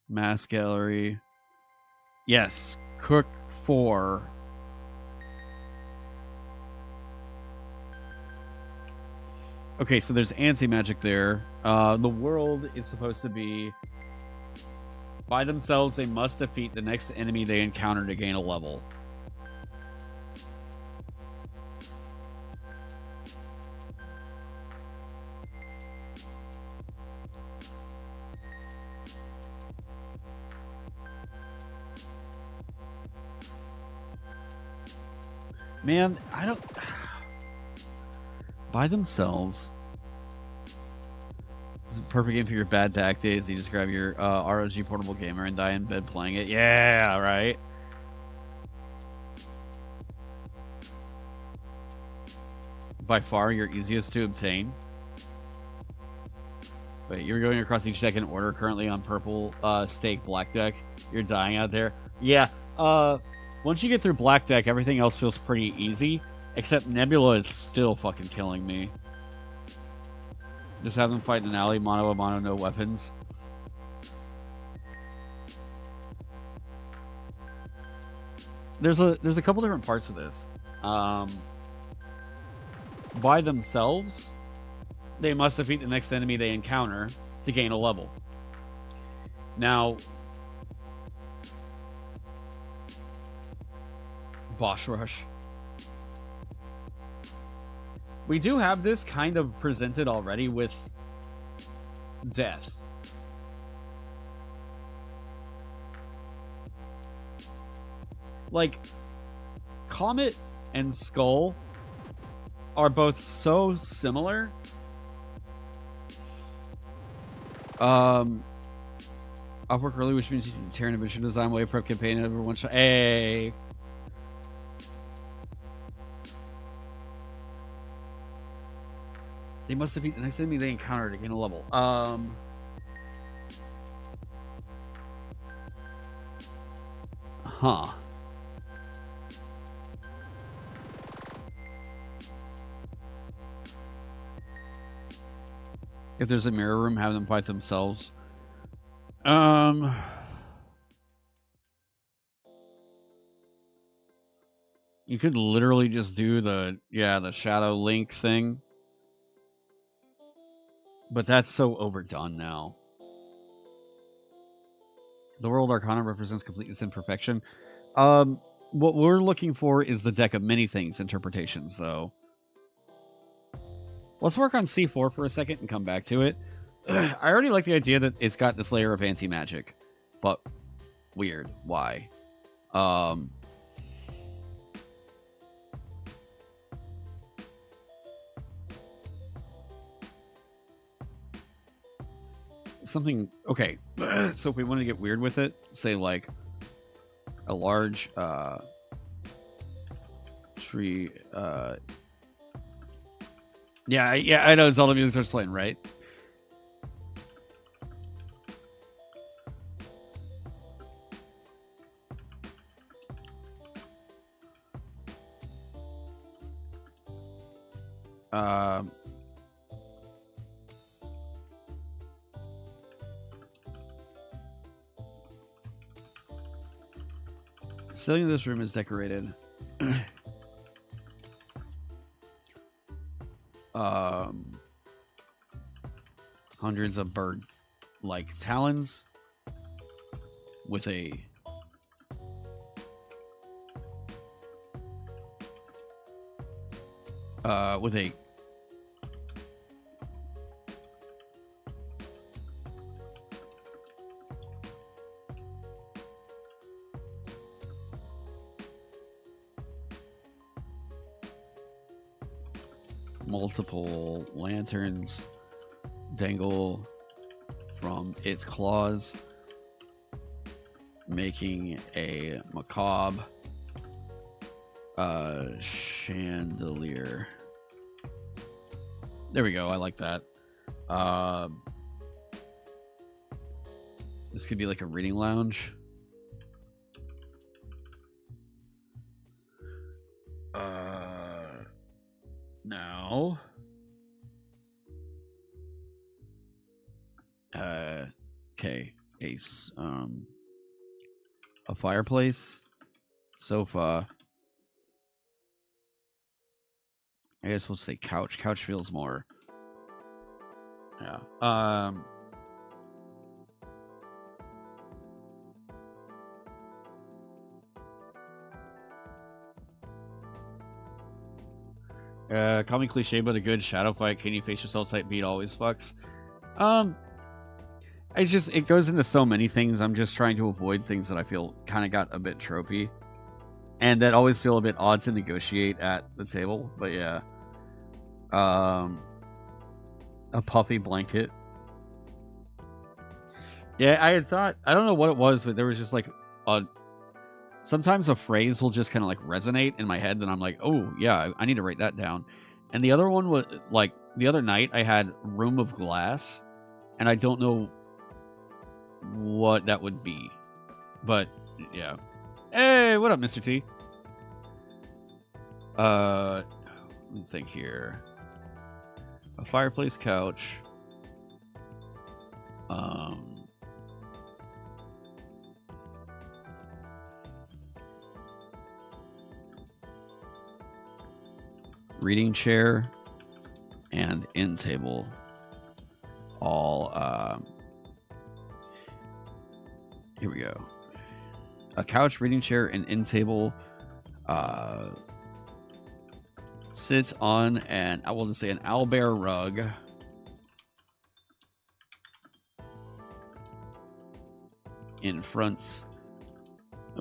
Mass Gallery. Yes, Crook 4. Okay, so there's anti-magic there. The world is supposed to be... By themselves, they must defeat the next enemy they encounter to gain a level. Man, I don't... By themselves. It's a perfect game for your bad back days. You just grab your ROG portable gamer and die in bed playing it. Yeah, right? By far your easiest to obtain. Wait, you're going across each deck in order, currently on purple stake black deck. You're dying out there. Yeah, once you get through black deck, everything else feels pretty easy. Except Nebula is still fucking killing me. Just have them fight in an alley, mono a mono, no weapons. There's a couple different parts of this. By themselves, they must defeat the next enemy they encounter to gain a level. Now, boss rush. We do have this kind of presented already with death. like, Comet and Skull are both so similar. I'll work early, which means you can Taron Division design wave prep campaign and everyone shot. Hey. They must have been the next enemy they encountered to gain a level. Huh. If there's a mirror room, have them fight themselves. You could literally just do the Shadow Link thing. But that's so overdone now. The World Arcana represents completeness and perfection. What we're looking for is the deck of many things interpretations, though. Let's work on C4 for a second and come back to it. I already like the idea that it's got this layer of anti-magic. But weird. Why? Something, okay, so if we want to get weird with it, say like a large tree, yeah, I know it's all the music starts playing, right? Ceiling of this room is decorated. Hundreds of bird-like talons with a multiple lanterns dangle from its claws, making a macabre chandelier. There we go. I like that. This could be like a reading lounge. No. Okay. A fireplace, sofa. I guess we'll say couch. Couch feels more. Yeah. Call me cliche, but a good shadow fight. Can you face yourself type beat always fucks. It goes into so many things. I'm just trying to avoid things that I feel kind of got a bit tropey, and that always feel a bit odd to negotiate at the table. But yeah, a puffy blanket. Yeah, I had thought, I don't know what it was, but there was just like sometimes a phrase will just kind of like resonate in my head, and I'm like, oh yeah, I need to write that down. And the other one was like, the other night I had Room of Glass, and I don't know what that would be, but yeah. Hey, what up, Mr. T? Let me think here. A fireplace couch. Reading chair and end table. All here we go. A couch, reading chair, and end table sits on an, I will just say, an owlbear rug. In front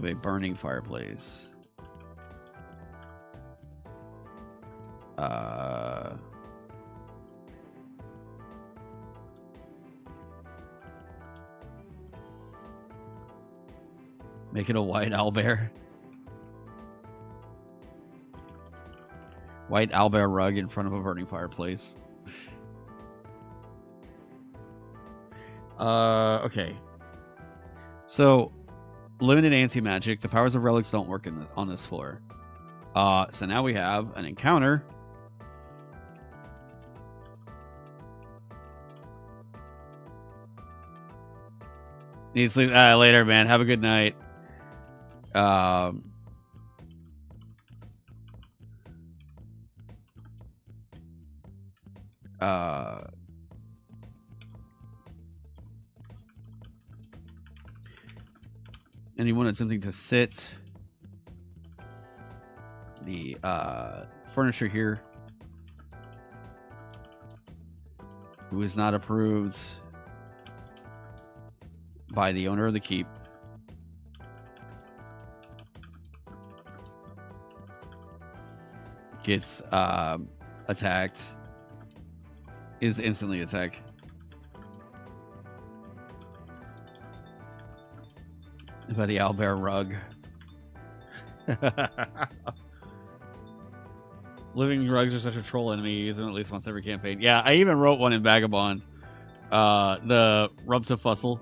of a burning fireplace. Make it a white owlbear. White owlbear rug in front of a burning fireplace. Okay. So, limited anti-magic. The powers of relics don't work on this floor. So now we have an encounter. Need to sleep later, man. Have a good night. Anyone attempting to sit the furniture here who is not approved by the owner of the keep gets attacked, is instantly attacked. By the owlbear rug. Living rugs are such a troll enemy. You use them at least once every campaign. Yeah, I even wrote one in Vagabond. The Rubtafussel.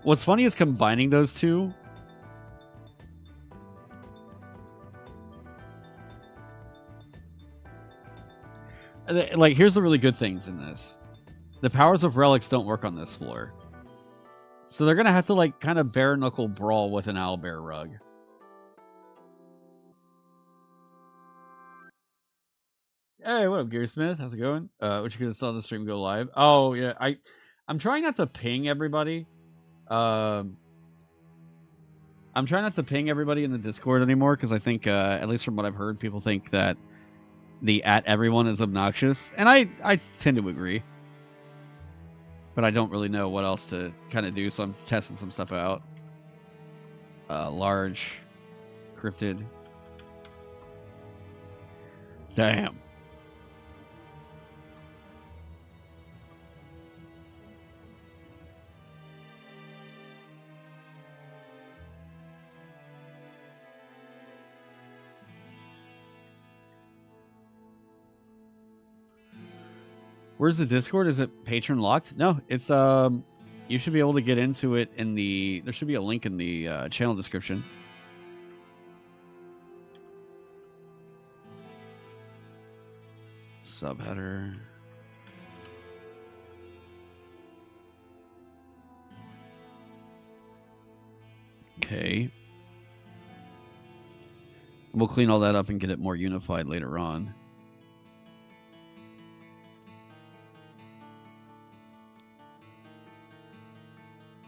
What's funny is combining those two. Like, here's the really good things in this. The powers of relics don't work on this floor. So they're going to have to, like, kind of bare-knuckle brawl with an owlbear rug. Hey, what up, Gearsmith? How's it going? What you could have saw the stream go live. Oh, yeah. I'm trying not to ping everybody. I'm trying not to ping everybody in the Discord anymore, because I think, at least from what I've heard, people think that the @everyone is obnoxious. And I tend to agree. But I don't really know what else to kind of do, so I'm testing some stuff out. Large. Cryptid. Damn. Where's the Discord? Is it patron locked? No, it's you should be able to get into it in the, there should be a link in the channel description. Subheader. Okay. We'll clean all that up and get it more unified later on.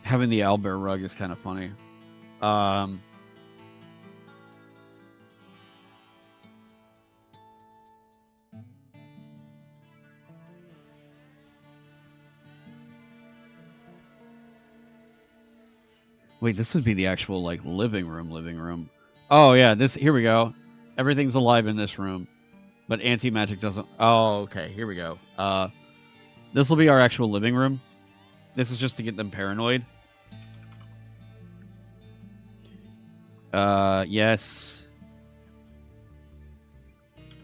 Having the owlbear rug is kind of funny. Wait, this would be the actual, like, living room. Oh, yeah, here we go. Everything's alive in this room. But anti-magic doesn't... Oh, okay, here we go. This will be our actual living room. This is just to get them paranoid. Yes.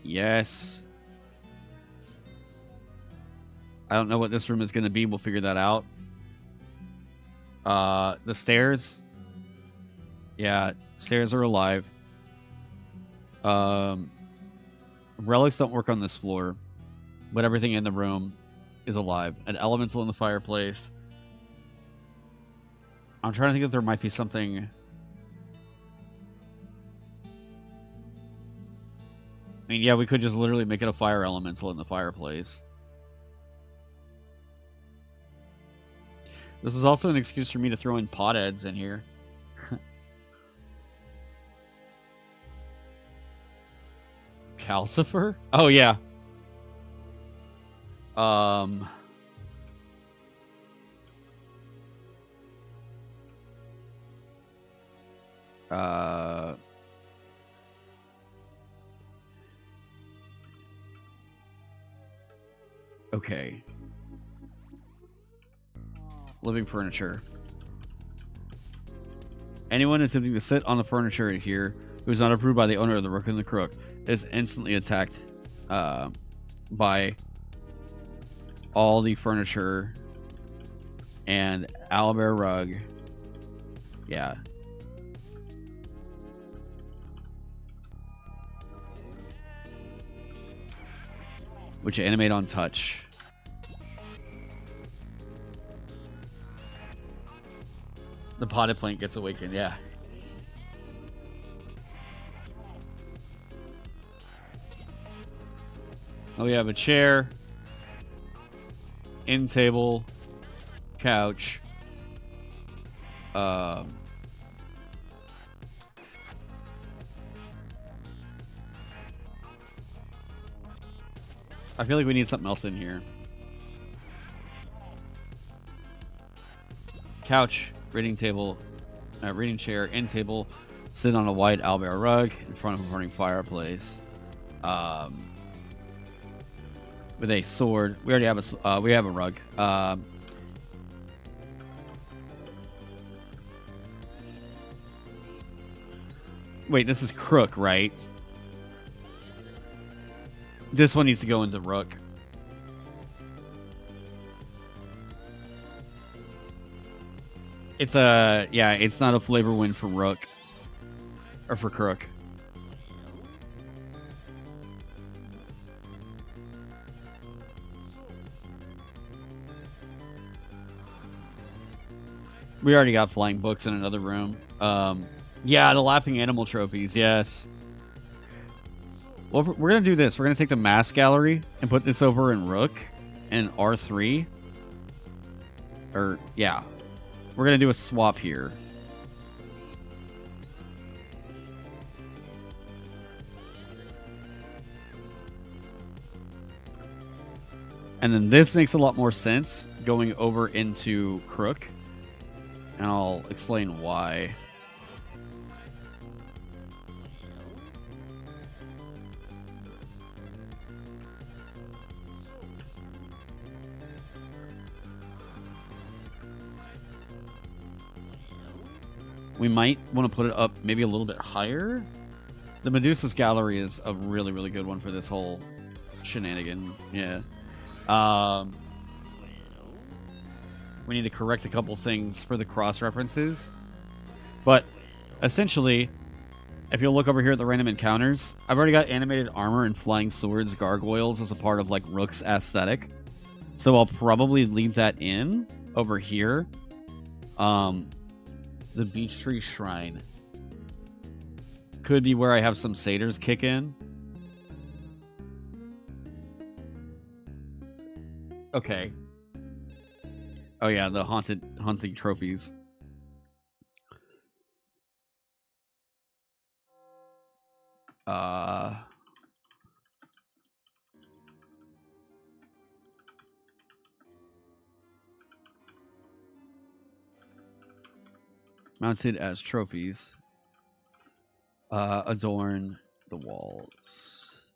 Yes. I don't know what this room is going to be. We'll figure that out. The stairs. Yeah, stairs are alive. Relics don't work on this floor, but everything in the room is alive. An elemental in the fireplace. I'm trying to think if there might be something... I mean, yeah, we could just literally make it a fire elemental in the fireplace. This is also an excuse for me to throw in potheads in here. Calcifer? Oh, yeah. Okay. Living furniture. Anyone attempting to sit on the furniture in here who is not approved by the owner of the Rook and the Crook is instantly attacked by all the furniture and owlbear rug. Yeah. Which you animate on touch. The potted plant gets awakened, yeah. Oh, we have a chair, end table, couch. I feel like we need something else in here. Couch, reading table, reading chair, end table, sit on a white owlbear rug in front of a burning fireplace. With a sword. We already have a rug. Wait, this is Crook, right? This one needs to go into Rook. It's it's not a flavor win for Rook. Or for Crook. We already got flying books in another room. Yeah, the laughing animal trophies, yes. Well, we're going to do this. We're going to take the mask gallery and put this over in Rook and R3. Or, yeah. We're going to do a swap here. And then this makes a lot more sense going over into Crook. And I'll explain why. We might want to put it up maybe a little bit higher. The Medusa's Gallery is a really, really good one for this whole shenanigan. Yeah. We need to correct a couple things for the cross-references. But essentially, if you'll look over here at the random encounters, I've already got animated armor and flying swords, gargoyles as a part of like Rook's aesthetic. So I'll probably leave that in over here. The Beech Tree Shrine could be where I have some satyrs kick in. Okay. Oh yeah, the hunting trophies. Mounted as trophies. Adorn the walls.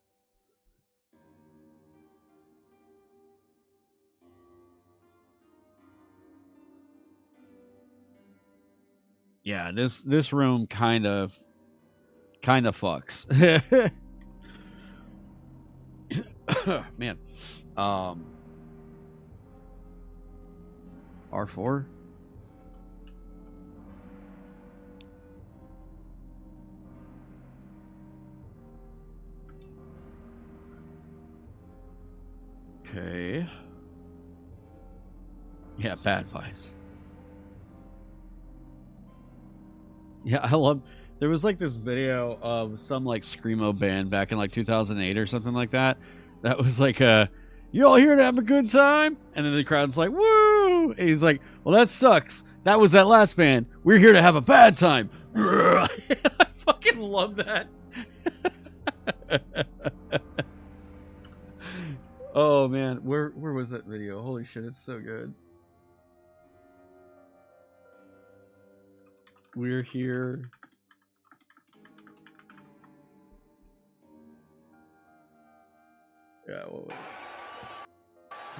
Yeah, this room kind of fucks. Man. R4? Okay. Yeah, bad vibes. Yeah, I love... There was like this video of some like Screamo band back in like 2008 or something like that. That was like, you all here to have a good time? And then the crowd's like, woo! And he's like, well, that sucks. That was that last band. We're here to have a bad time. I fucking love that. Oh, man. Where was that video? Holy shit, it's so good. We're here Yeah.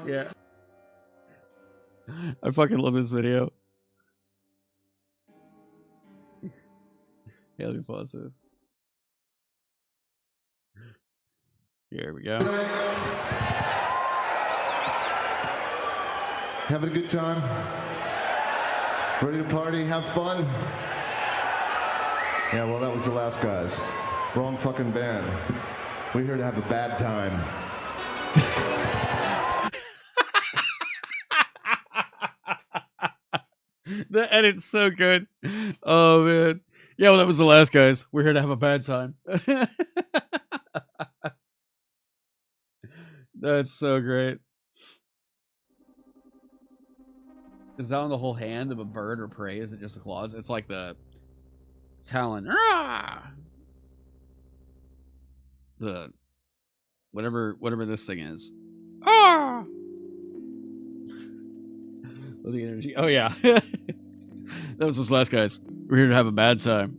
Yeah. I fucking love this video. Yeah, let me pause this. Here we go. Having a good time? Ready to party? Have fun? Yeah, well, that was the last guys. Wrong fucking band. We're here to have a bad time. The edit's so good. Oh, man. Yeah, well, that was the last guys. We're here to have a bad time. That's so great. Is that on the whole hand of a bird or prey? Is it just the claws? It's like the talon. The whatever this thing is. Love the energy. Oh yeah. That was those last guys. We're here to have a bad time.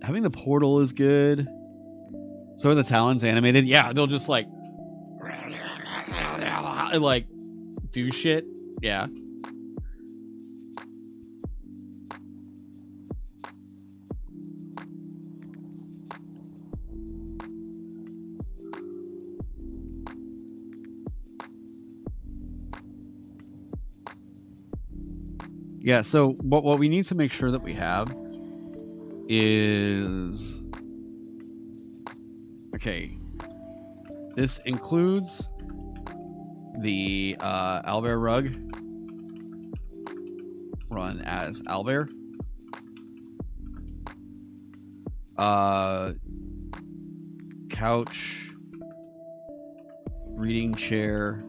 Having the portal is good. So are the talons animated? Yeah, they'll just like do shit. Yeah. Yeah, so what we need to make sure that we have is... Okay. This includes the owlbear rug. Run as owlbear. Couch. Reading chair.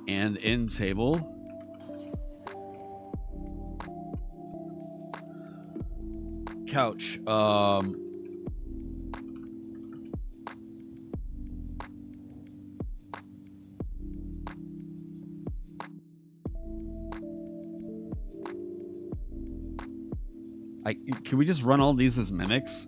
And end table. Couch. Can we just run all these as mimics?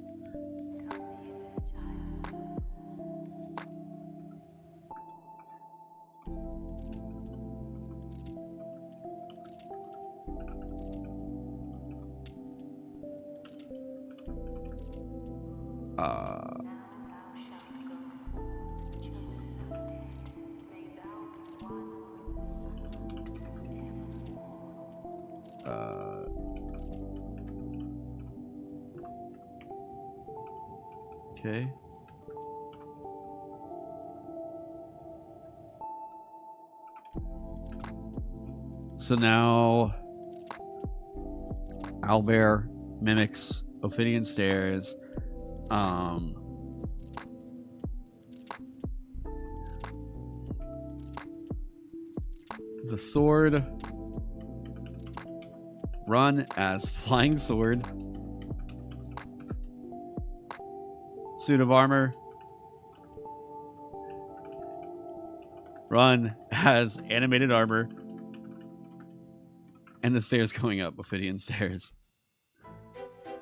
Okay. So now owlbear mimics Ophidian stairs. The sword run as flying sword. Suit of armor run as animated armor. And the stairs going up, Ophidian stairs.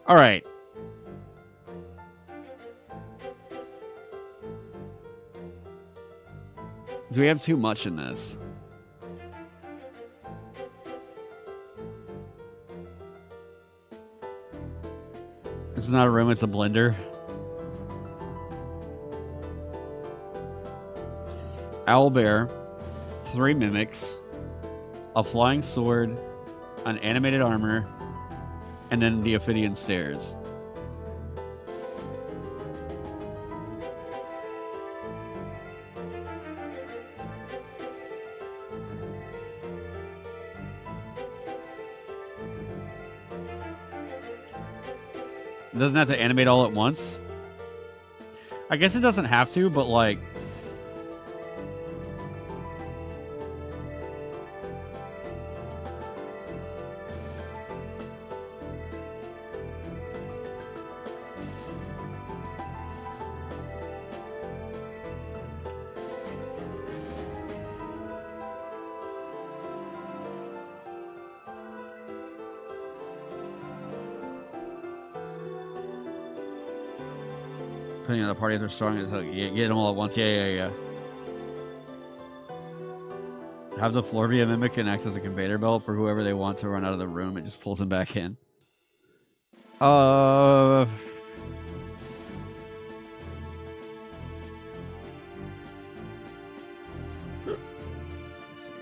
All right. Do we have too much in this? It's not a room, it's a blender. Owlbear, 3 mimics, a flying sword, an animated armor, and then the Ophidian stairs. It doesn't have to animate all at once. I guess it doesn't have to, but like... Putting on the party if they're strong. Get them all at once. Yeah. Have the floor be a mimic and act as a conveyor belt for whoever they want to run out of the room. It just pulls them back in. Let's see.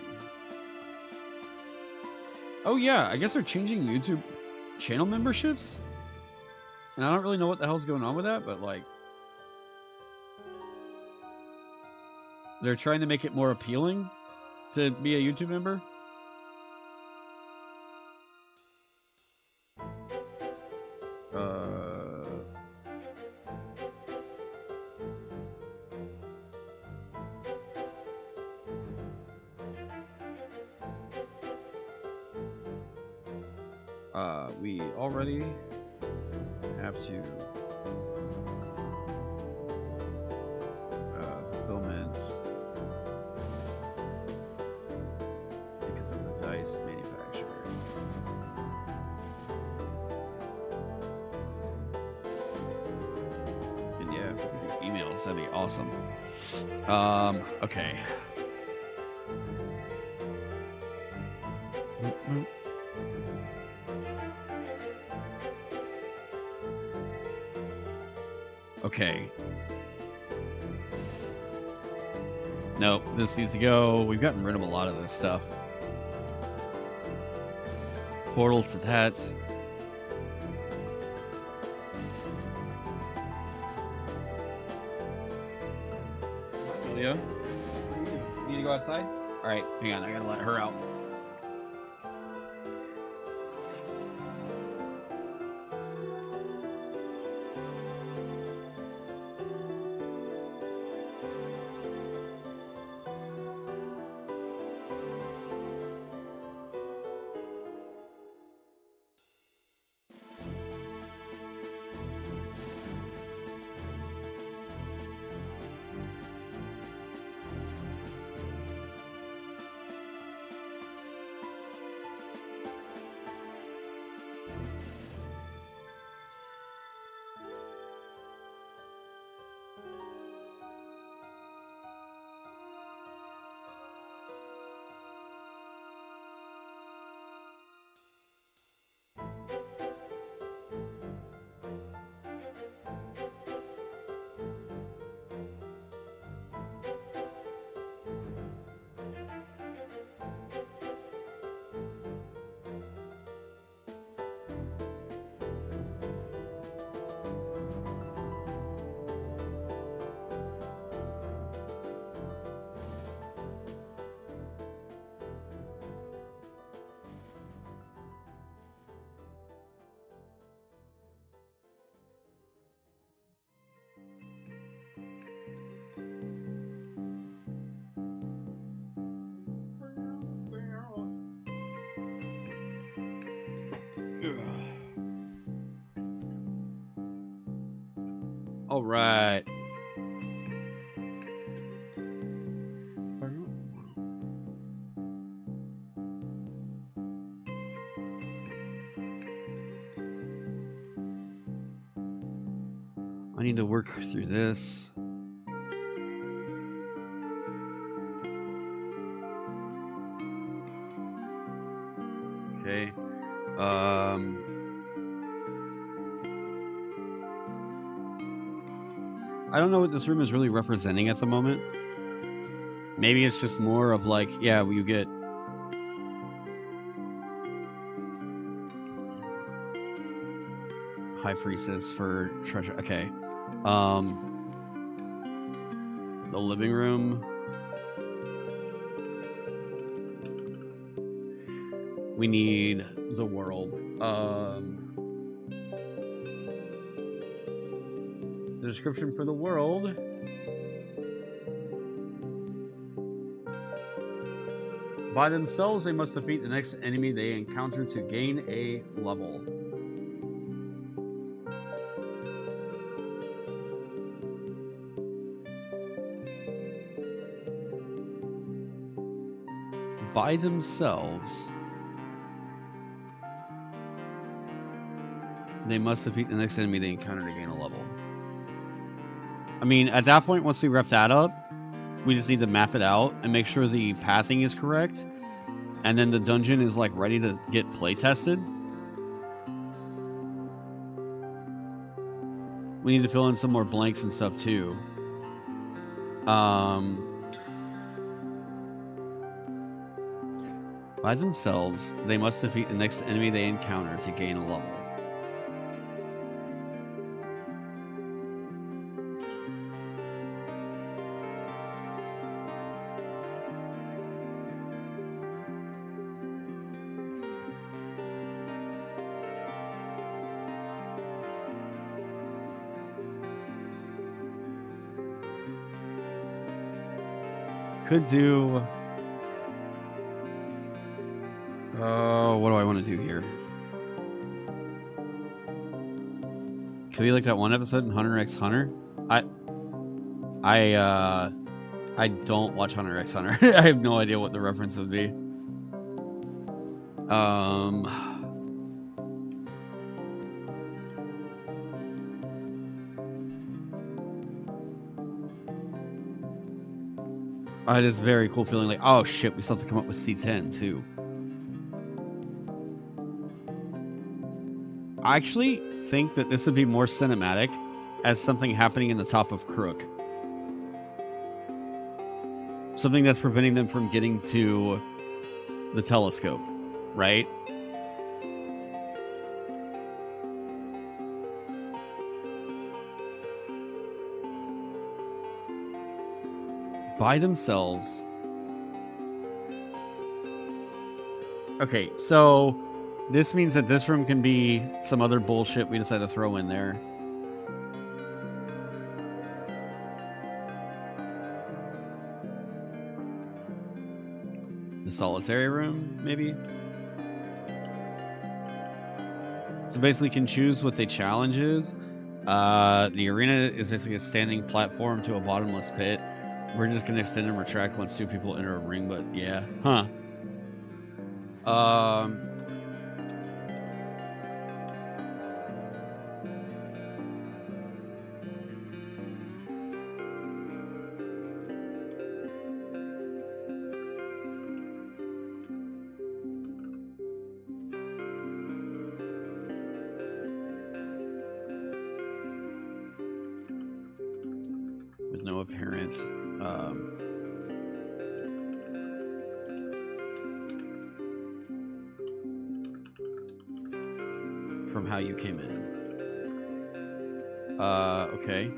Oh yeah, I guess they're changing YouTube channel memberships. And I don't really know what the hell's going on with that, but like they're trying to make it more appealing to be a YouTube member. We already have to fulfillment because of the dice manufacturer. And yeah, if we could do emails, that'd be awesome. Okay. Okay. Nope, this needs to go. We've gotten rid of a lot of this stuff. Portal to that. Julia? You need to go outside? Alright, hang on, I gotta let her out. All right. I need to work through this. Okay. I don't know what this room is really representing at the moment. Maybe it's just more of like, yeah, you get High Priestess for treasure. Okay. The living room. We need the world. The description for the world. By themselves, they must defeat the next enemy they encounter to gain a level. By themselves, they must defeat the next enemy they encounter to gain a level. I mean, at that point, once we wrap that up, we just need to map it out and make sure the pathing is correct. And then the dungeon is like ready to get play tested. We need to fill in some more blanks and stuff too. By themselves, they must defeat the next enemy they encounter to gain a level. Could do... what do I want to do here? Could be like that one episode in Hunter x Hunter. I don't watch Hunter x Hunter. I have no idea what the reference would be. I had this very cool feeling like, oh shit, we still have to come up with C10 too. I actually think that this would be more cinematic as something happening in the top of Crook. Something that's preventing them from getting to the telescope, right? By themselves. Okay, so this means that this room can be some other bullshit we decide to throw in there. The solitary room, maybe? So basically you can choose what the challenge is. The arena is basically a standing platform to a bottomless pit. We're just going to extend and retract once two people enter a ring, but yeah. Huh. With no apparent... from how you came in. Okay.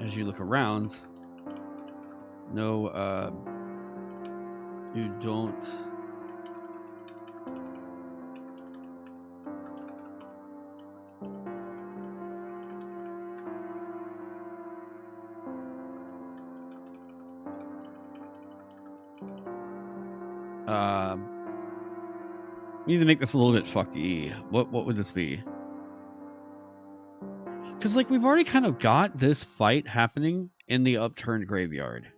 As you look around, no, you don't... We need to make this a little bit fucky. What would this be? Because, like, we've already kind of got this fight happening in the upturned graveyard.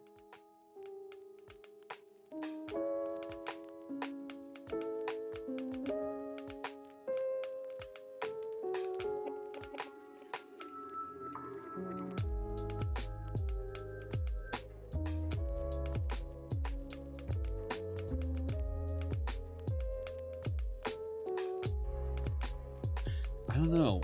I don't know.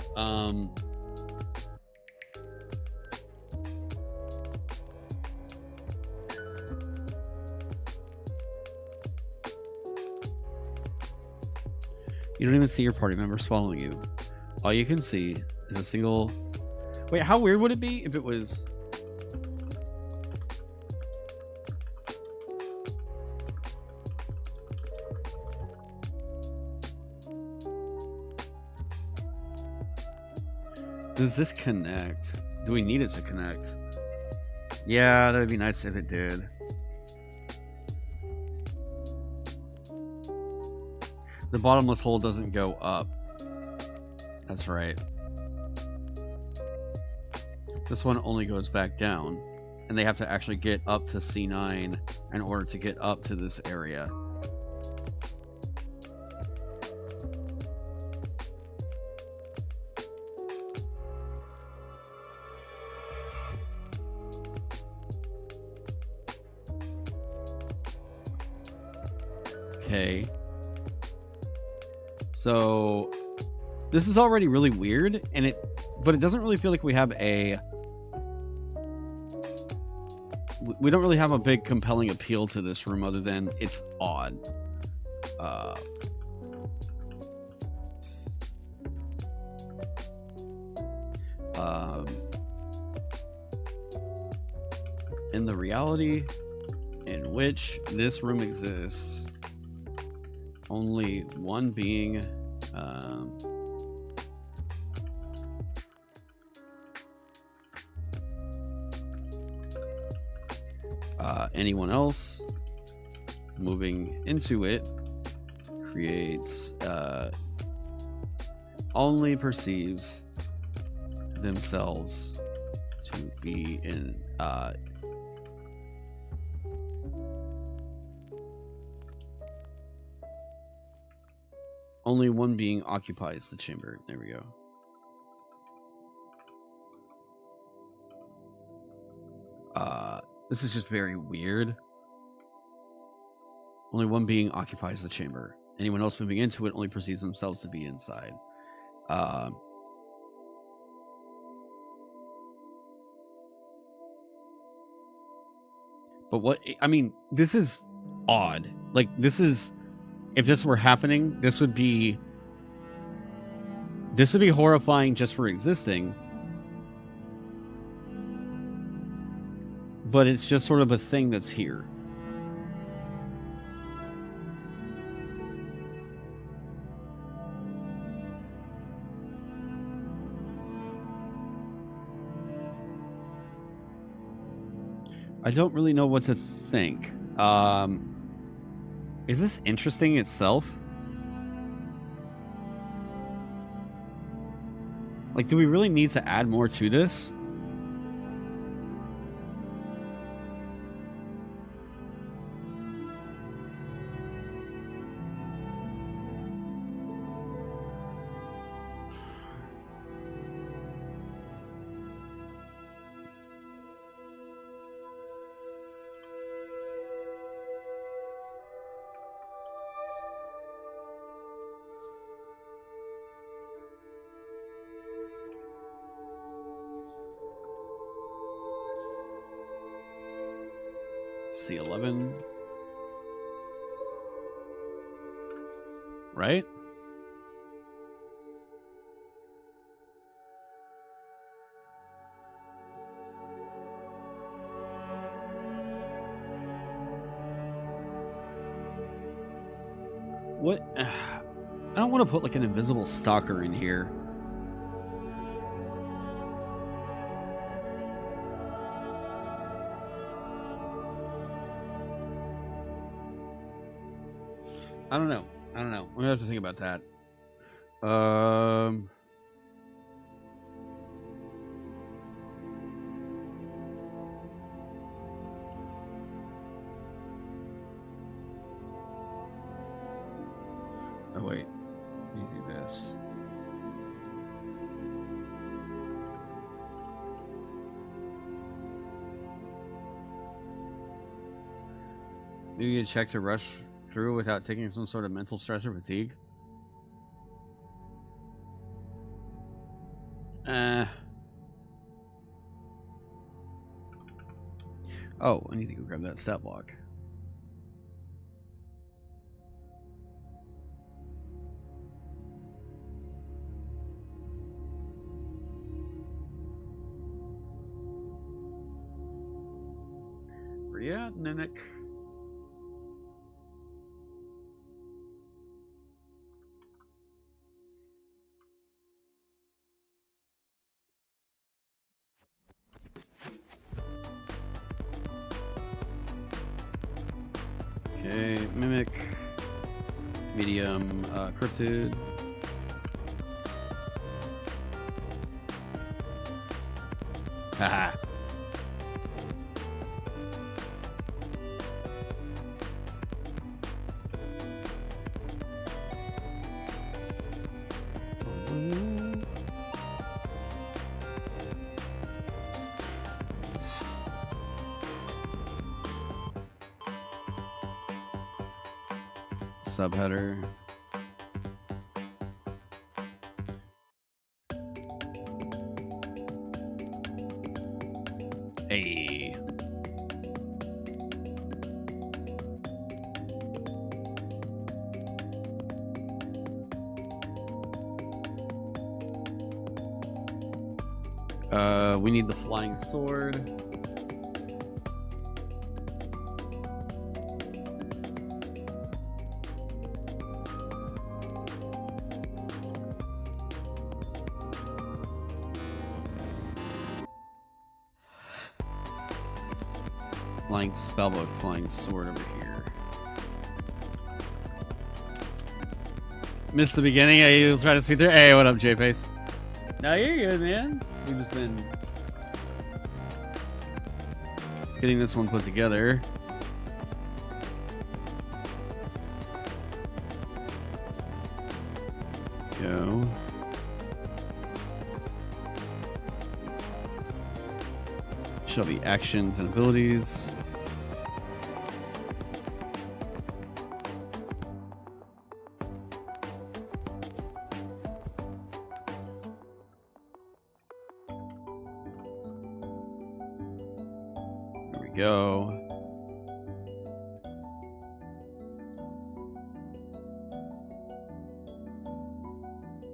You don't even see your party members following you. All you can see is a single... Wait, how weird would it be if it was... Does this connect? Do we need it to connect? Yeah, that would be nice if it did. The bottomless hole doesn't go up. That's right. This one only goes back down. And they have to actually get up to C9 in order to get up to this area. Okay. So this is already really weird, but it doesn't really feel like we have we don't really have a big compelling appeal to this room other than it's odd. In the reality in which this room exists, only one being anyone else moving into it creates only perceives themselves to be in only one being occupies the chamber. There we go. This is just very weird. Only one being occupies the chamber. Anyone else moving into it only perceives themselves to be inside. But what, I mean, this is odd. Like, this is, if this were happening, this would be horrifying just for existing. But it's just sort of a thing that's here. I don't really know what to think. Is this interesting itself? Like, do we really need to add more to this? C11. Right? What? I don't want to put like an invisible stalker in here. I don't know. I'm gonna have to think about that. Oh wait, let me do this. Maybe you check to rush through without taking some sort of mental stress or fatigue. Oh, I need to go grab that stat block. Yeah, Mimic. Okay, Mimic, Medium, Cryptid. Haha. subheader. Hey. We need the flying sword. Flying spellbook, flying sword over here. Missed the beginning. I was trying to speak through. Hey, what up, J-Face? No, you're good, man. We've just been getting this one put together. Go. Shall be actions and abilities. There we go.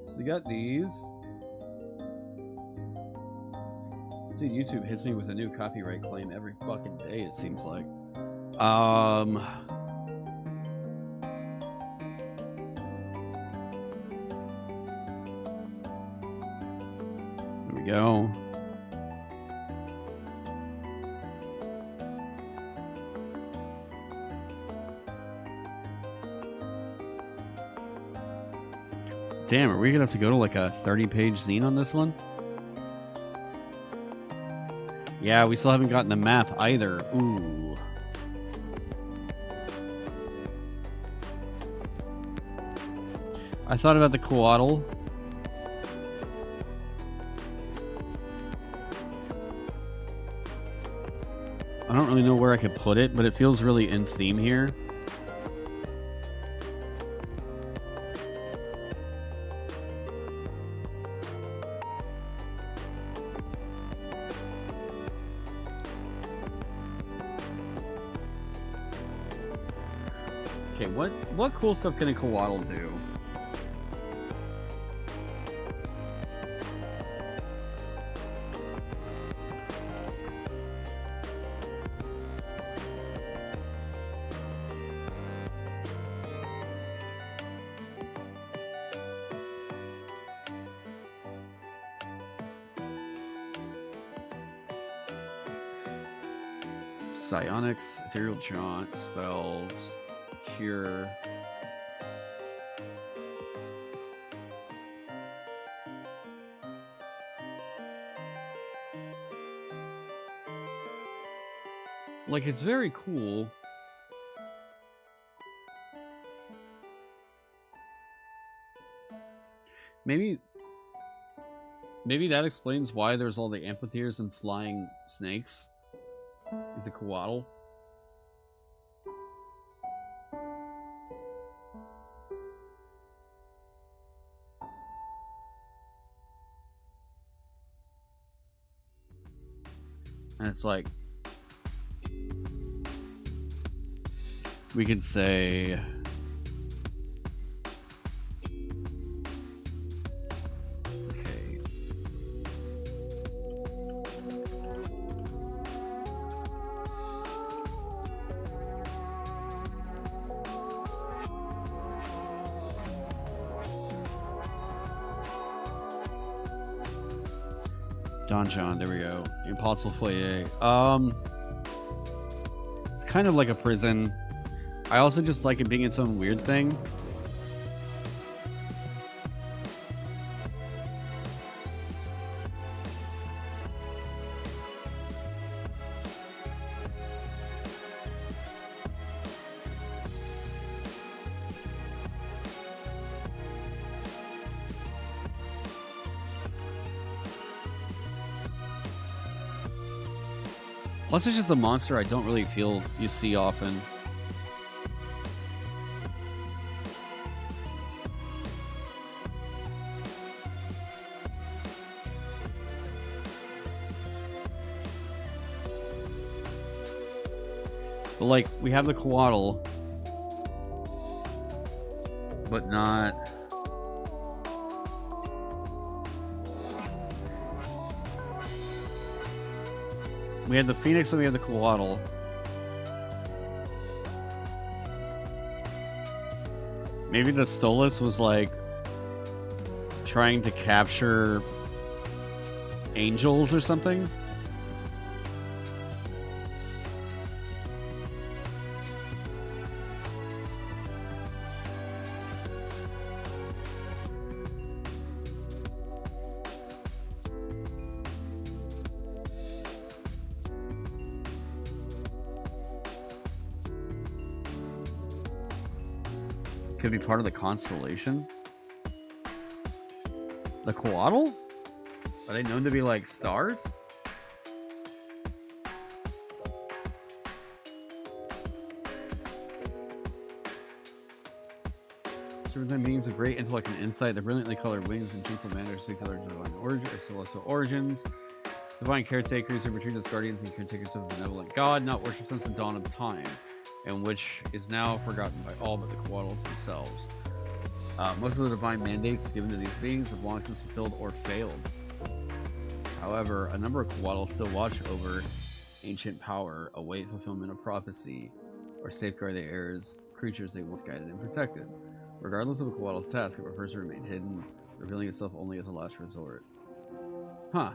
So we got these. Dude, YouTube hits me with a new copyright claim every fucking day, it seems like. There we go. Damn, are we gonna have to go to like a 30-page zine on this one? Yeah, we still haven't gotten the map either. Ooh. I thought about the coatl. I don't really know where I could put it, but it feels really in theme here. Okay, what cool stuff can a coatl do? Psionics, ethereal jaunt, spells, cure. Like, it's very cool. Maybe that explains why there's all the amphitheaters and flying snakes. Is a coatl. And it's like, we could say, okay, Donjon, there we go. Impossible foyer. It's kind of like a prison. I also just like it being its own weird thing. Plus, it's just a monster I don't really feel you see often. But like, we have the Coatl, but not. We had the Phoenix and we had the Coatl. Maybe the Stolas was like trying to capture angels or something. Could be part of the constellation. The Coatl? Are they known to be like stars? Serpentine beings of great intellect and insight, their brilliantly colored wings and tuneful manners speak to their divine celestial origins. Divine caretakers who were treated as guardians and caretakers of a benevolent god, not worshipped since the dawn of time, and which is now forgotten by all but the Coatls themselves. Most of the divine mandates given to these beings have long since fulfilled or failed. However, a number of Coatls still watch over ancient power, await fulfillment of prophecy, or safeguard the heirs, creatures they once guided and protected. Regardless of a Coatl's task, it prefers to remain hidden, revealing itself only as a last resort. Huh.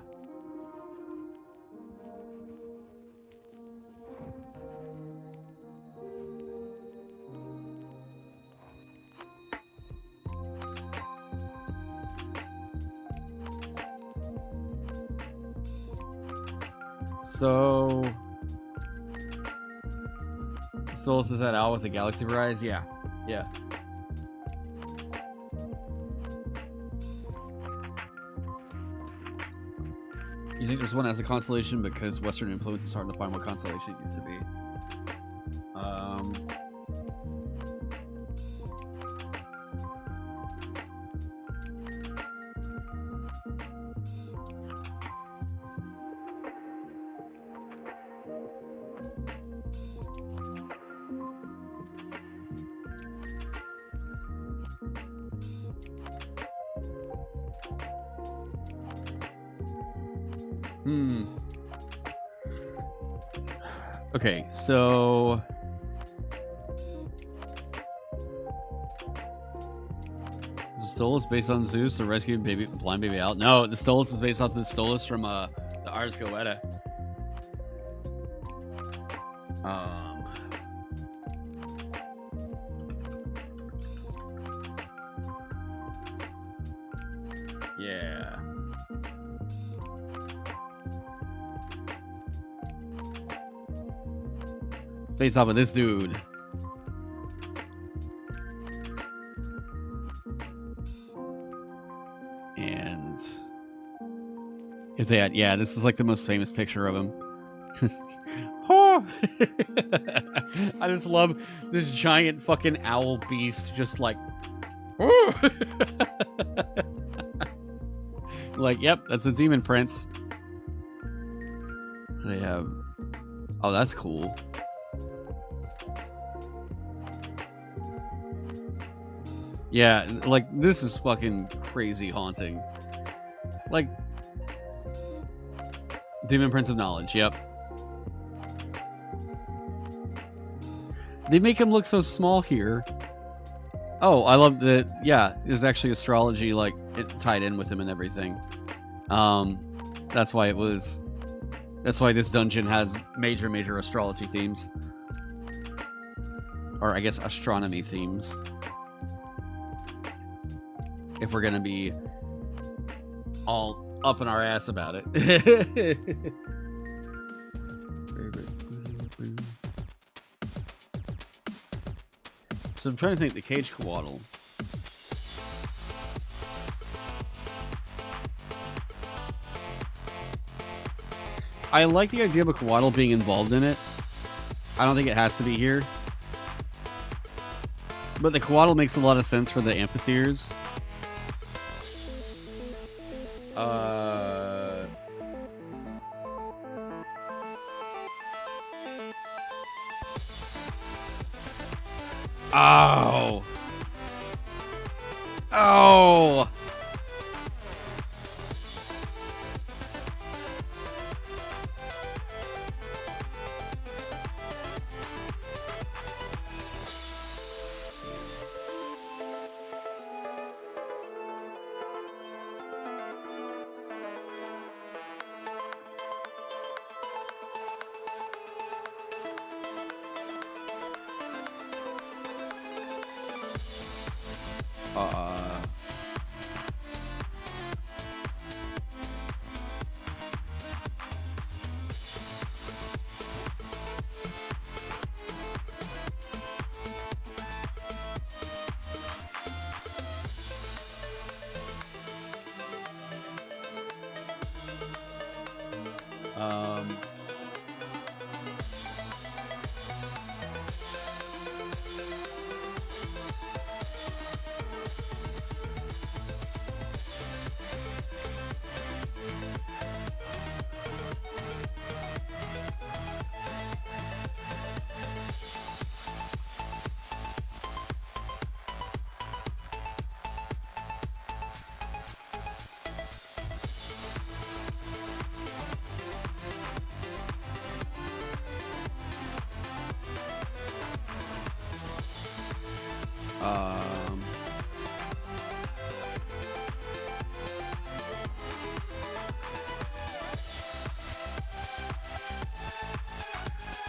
So, Solus is that owl with the galaxy for eyes? Yeah. Yeah. You think there's one as a constellation because Western influence is hard to find what constellation it used to be. Okay, so the Stolas based on Zeus, the rescued baby, blind baby out. No, the Stolas is based off the Stolas from the Ars Goetia. Yeah. Face off with this dude. And if they had, yeah, this is like the most famous picture of him. Oh! I just love this giant fucking owl beast, just like, oh! Like, yep, that's a demon prince. They have, oh, that's cool. Yeah, like, this is fucking crazy haunting. Like, Demon Prince of Knowledge, yep. They make him look so small here. Oh, I love that, yeah, there's actually astrology, like, it tied in with him and everything. That's why this dungeon has major astrology themes. Or, I guess, astronomy themes. If we're gonna be all up in our ass about it. So I'm trying to think the cage Coatl. I like the idea of a Coatl being involved in it. I don't think it has to be here. But the Coatl makes a lot of sense for the amphitheaters. Oh. Oh.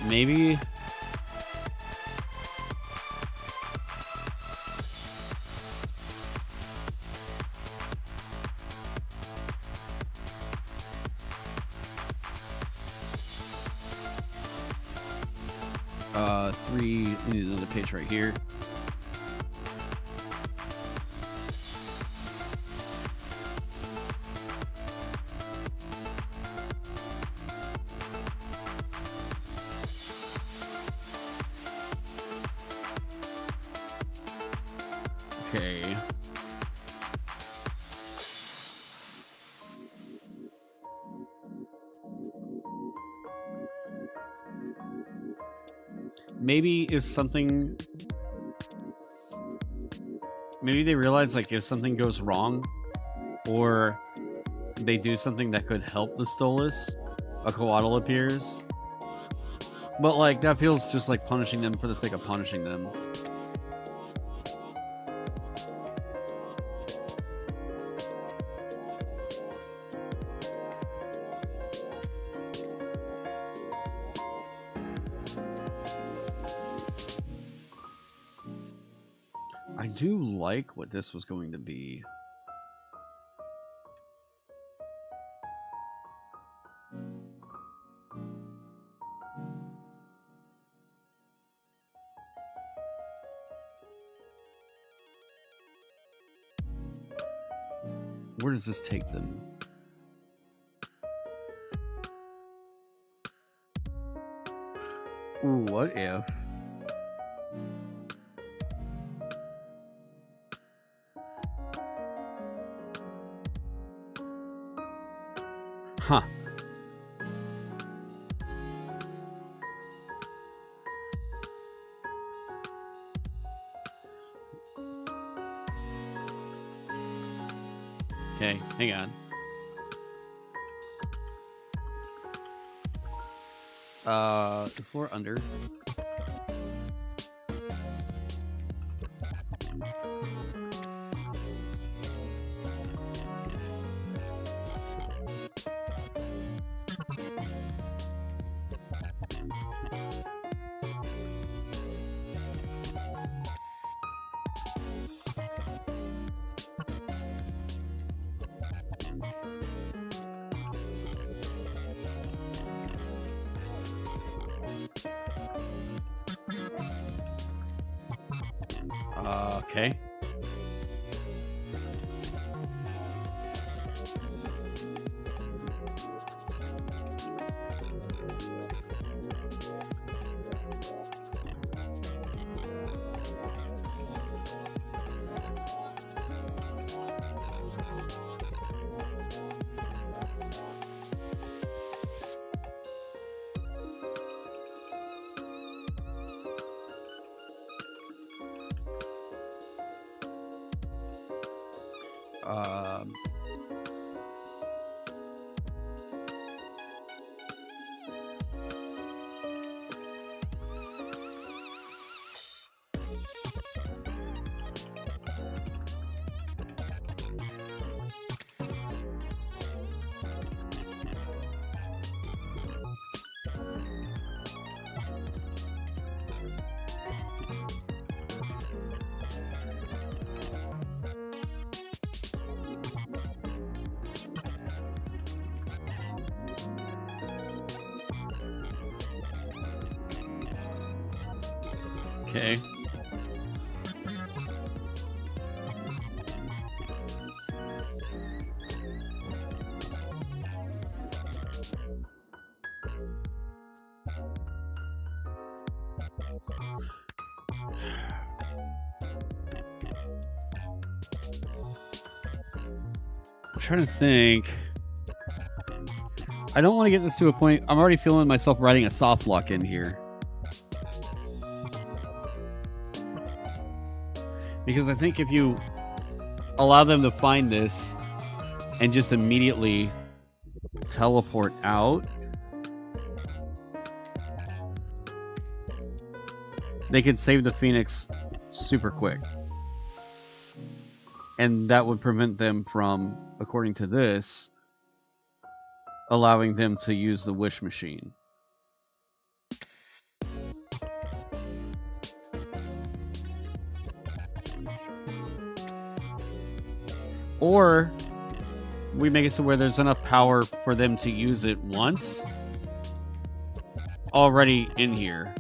Maybe. Three. We need another page right here. Okay. Maybe if something... Maybe they realize, like, if something goes wrong, or they do something that could help the Stolas, a coatl appears. But, like, that feels just like punishing them for the sake of punishing them. I do like what this was going to be. Where does this take them? Ooh, what if? Huh. Okay, hang on. The floor under. Okay. Okay. I'm trying to think. I don't want to get this to a point. I'm already feeling myself writing a soft lock in here. Because I think if you allow them to find this and just immediately teleport out, they could save the Phoenix super quick. And that would prevent them from, according to this, allowing them to use the wish machine. Or we make it to where there's enough power for them to use it once already in here.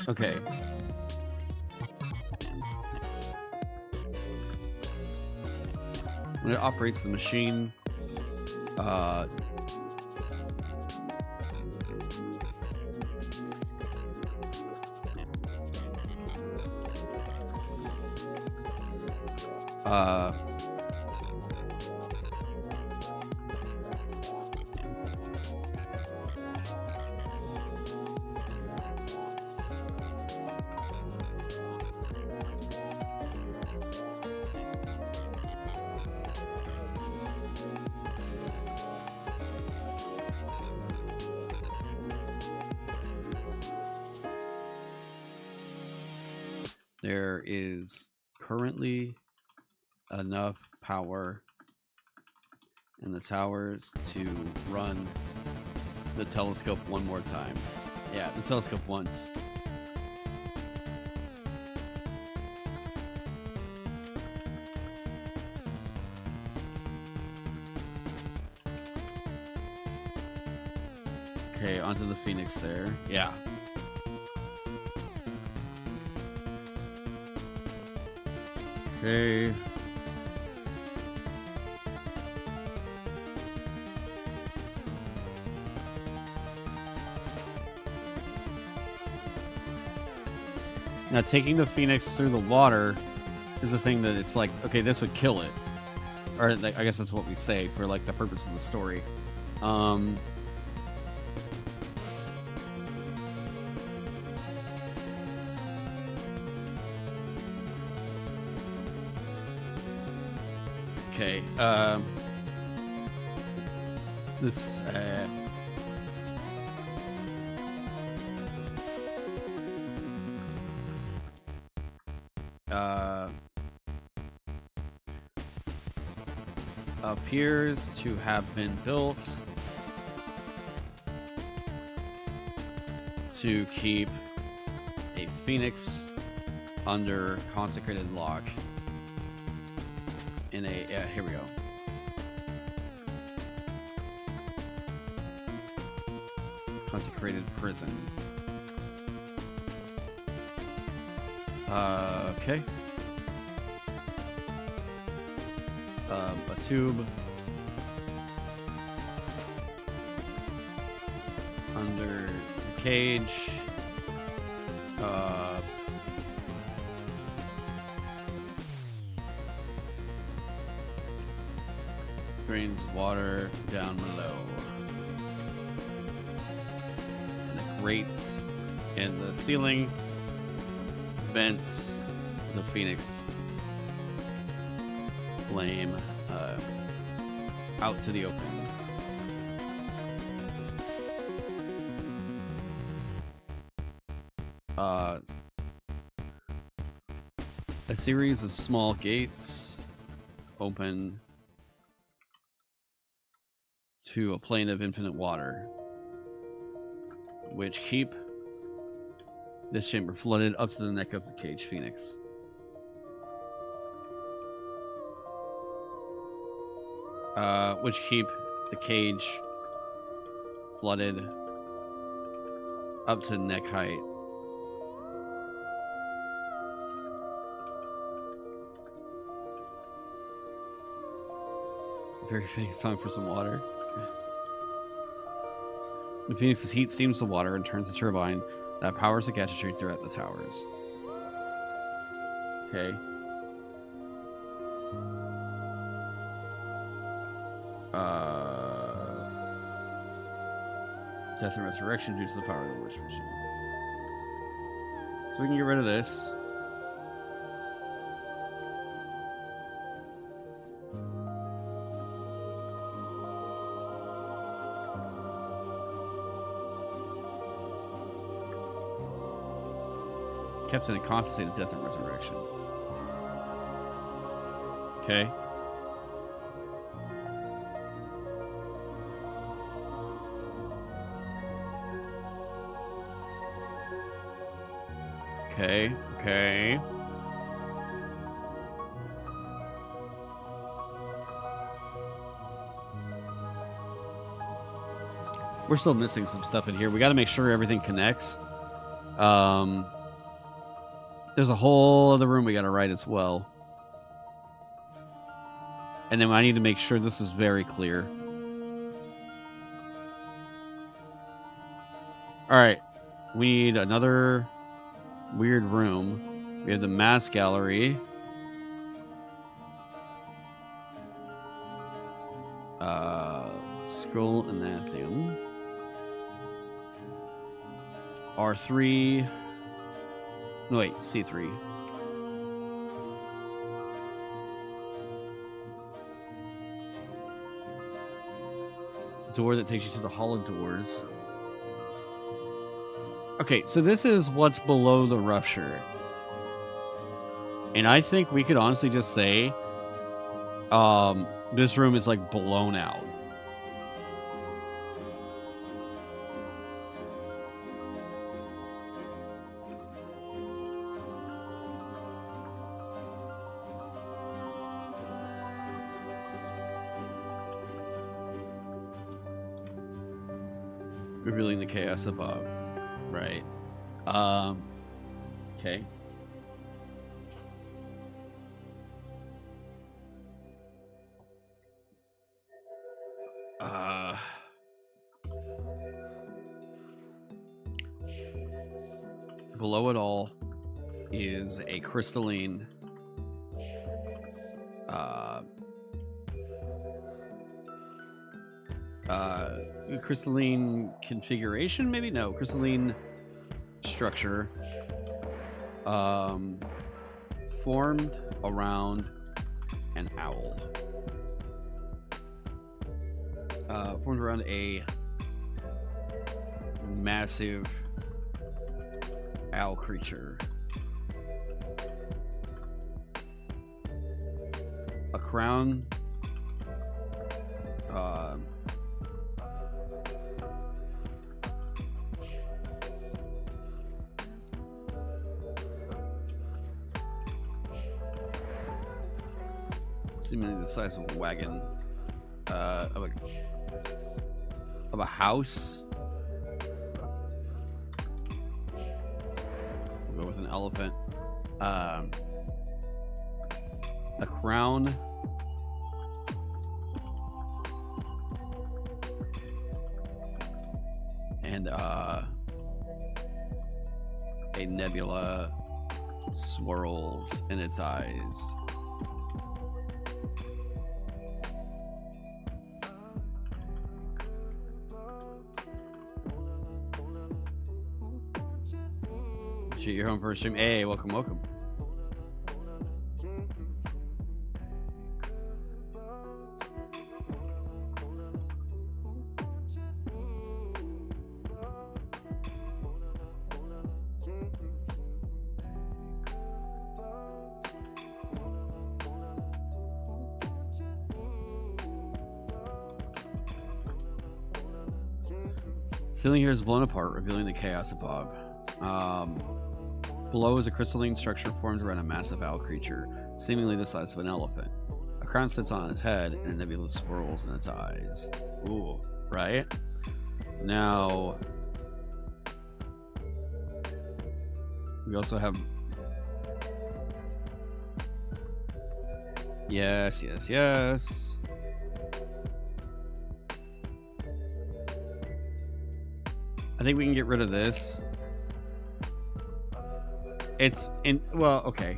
Okay. When it operates the machine, there is currently enough power in the towers to run the telescope one more time. Yeah, the telescope once. Okay, onto the Phoenix there. Yeah. Okay. Now, taking the Phoenix through the water is a thing that it's like, okay, this would kill it. Or I guess that's what we say for like the purpose of the story. Okay, this, appears to have been built to keep a Phoenix under consecrated lock. In a, here we go. Consecrated prison. Okay. A tube. Under the cage. drains water down below. And the grates in the ceiling vents the phoenix flame out to the open. A series of small gates open to a plane of infinite water, which keep this chamber flooded up to the neck of the caged phoenix. Which keep the cage flooded up to neck height. Very fitting song for some water. The phoenix's heat steams the water and turns the turbine that powers the gadgetry throughout the towers. Okay. Death and resurrection due to the power of the wish machine. So we can get rid of this. Kept in a constant state of death and resurrection. Okay. Okay, okay. We're still missing some stuff in here. We got to make sure everything connects. There's a whole other room we got to write as well. And then I need to make sure this is very clear. Alright. We need another weird room. We have the mass gallery. Scroll anathema. R3. No, wait, C3. Door that takes you to the Hall of Doors. Okay, so this is what's below the rupture. And I think we could honestly just say this room is like blown out. Revealing the chaos above. Right. Okay. Below it all is a crystalline crystalline configuration, maybe? No, crystalline structure formed around an owl. Formed around a massive owl creature. A crown seemingly the size of a wagon, of a house. We'll go with an elephant. A crown. And a nebula swirls in its eyes. Appreciate your home first stream. Hey, welcome, welcome. Ceiling here is blown apart, revealing the chaos above. Below is a crystalline structure formed around a massive owl creature, seemingly the size of an elephant. A crown sits on its head, and a nebula swirls in its eyes. Ooh, right? Now, we also have... Yes, yes, yes. I think we can get rid of this. It's in... Well, okay.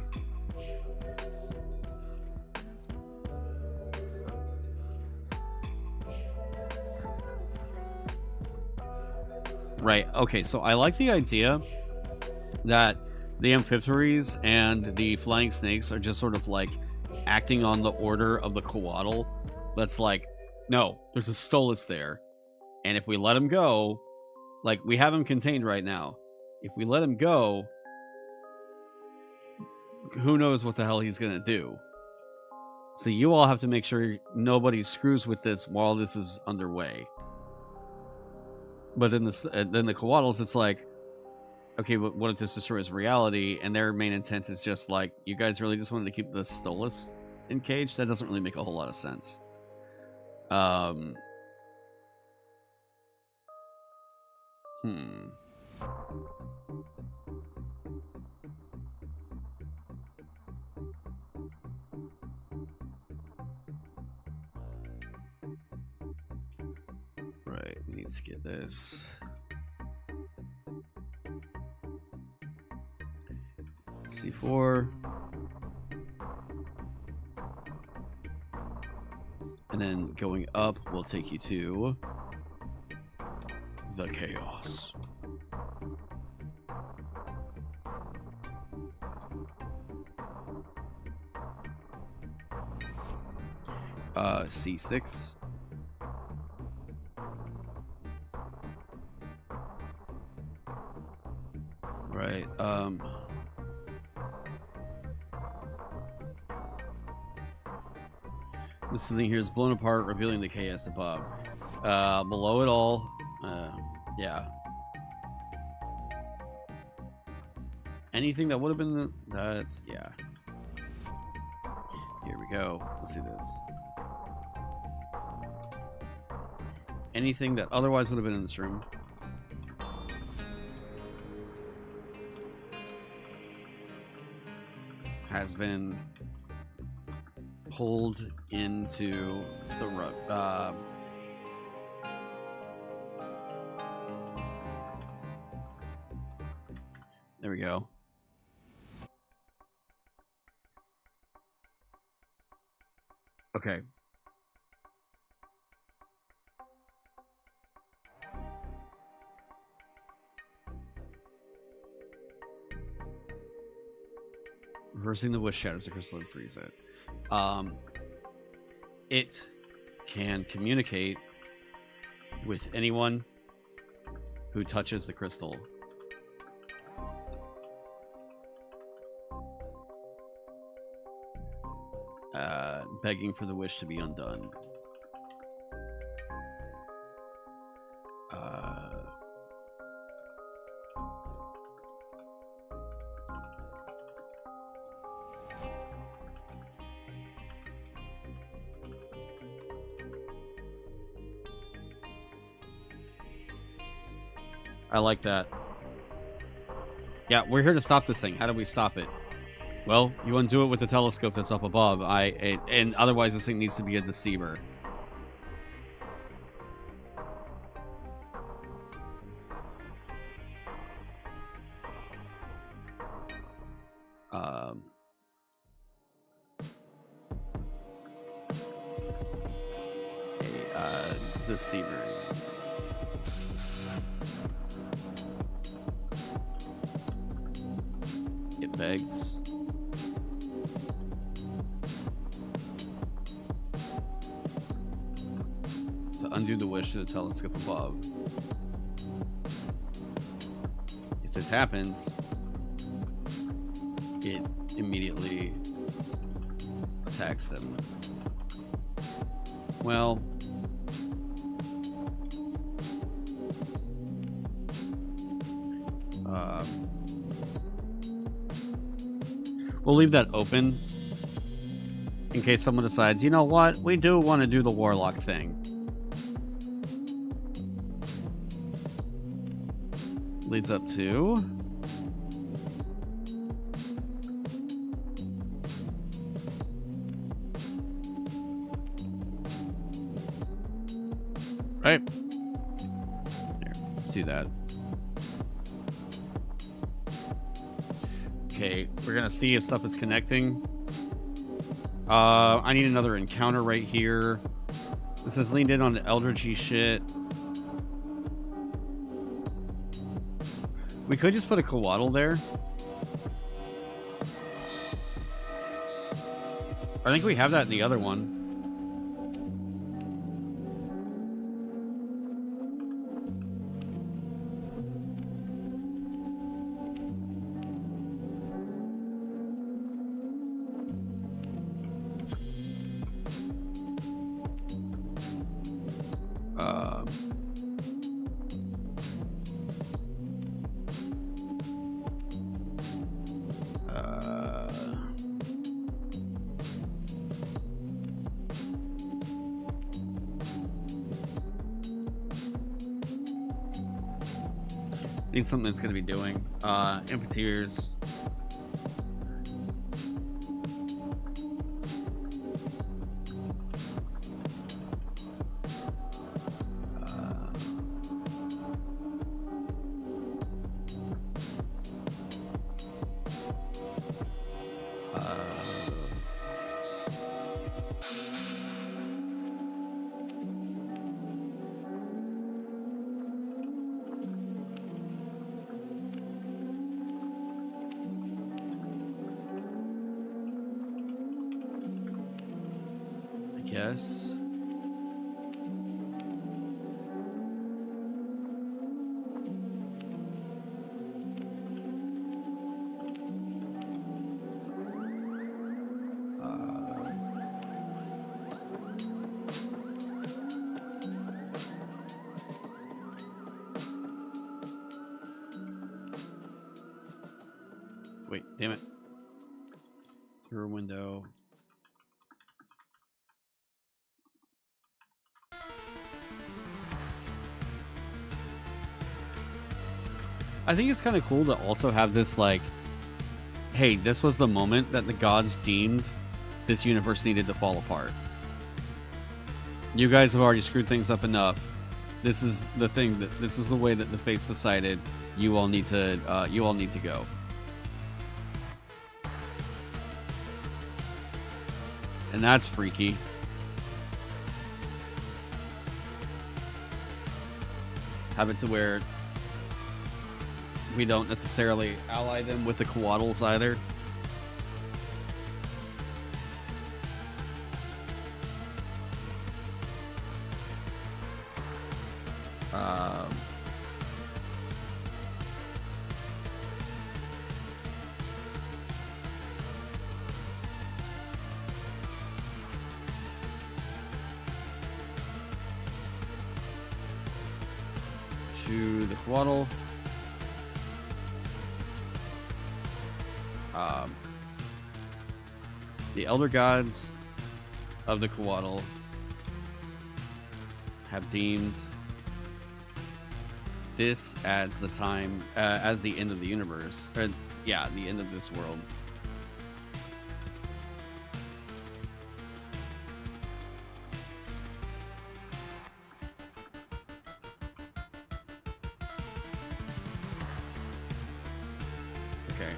Right, okay, so I like the idea that the amphitheries and the flying snakes are just sort of like acting on the order of the coatl. That's like, no, there's a Stolas there. And if we let him go... Like, we have him contained right now. If we let him go, who knows what the hell he's going to do. So you all have to make sure nobody screws with this while this is underway. But then the coatls, it's like, okay, but what if this destroys reality? And their main intent is just like, you guys really just wanted to keep the Stolas encaged? That doesn't really make a whole lot of sense. Right, we need to get this. C4. And then going up will take you to the chaos. C6. Right, this thing here is blown apart, revealing the chaos above. Below it all, yeah. Anything that would have been the... That's... yeah. Here we go. Let's do this. Anything that otherwise would have been in this room. Has been pulled into the rug. There we go. Okay. Reversing the wish shatters the crystal and frees it. It can communicate with anyone who touches the crystal. Begging for the wish to be undone. I like that. Yeah, we're here to stop this thing. How do we stop it? Well, you undo it with the telescope that's up above. And otherwise this thing needs to be a deceiver. Deceiver. begs. To undo the wish to the telescope above. If this happens, it immediately attacks them. Well, we'll leave that open in case someone decides, you know what, we do want to do the warlock thing. Leads up to... right? Here, see that. Okay, we're gonna see if stuff is connecting. I need another encounter right here. This has leaned in on the eldritchy shit. We could just put a coatl there. I think we have that in the other one. Need something that's going to be doing. Impeteers. Yes. Wait, damn it. Through a window. I think it's kind of cool to also have this, like, hey, this was the moment that the gods deemed this universe needed to fall apart. You guys have already screwed things up enough. This is the thing this is the way that the fates decided you all need to go. And that's freaky. Have it to where we don't necessarily ally them with the coatls either. To the coatl. The elder gods of the coatl have deemed this as the time, as the end of the universe. Yeah, the end of this world. Okay.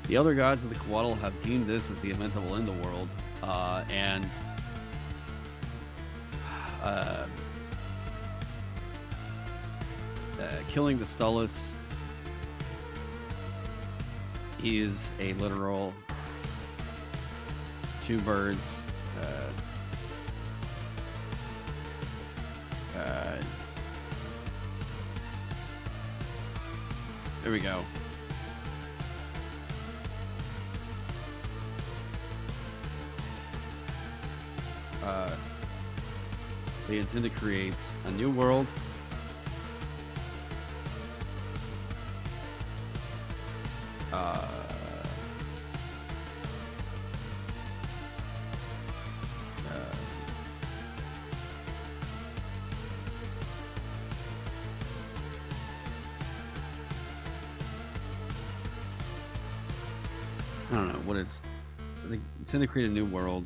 The elder gods of the coatl have deemed this as the event that will end the world, and killing the Stullus is a literal two birds. There we go. They intend to create a new world. I don't know what is. They intend to create a new world.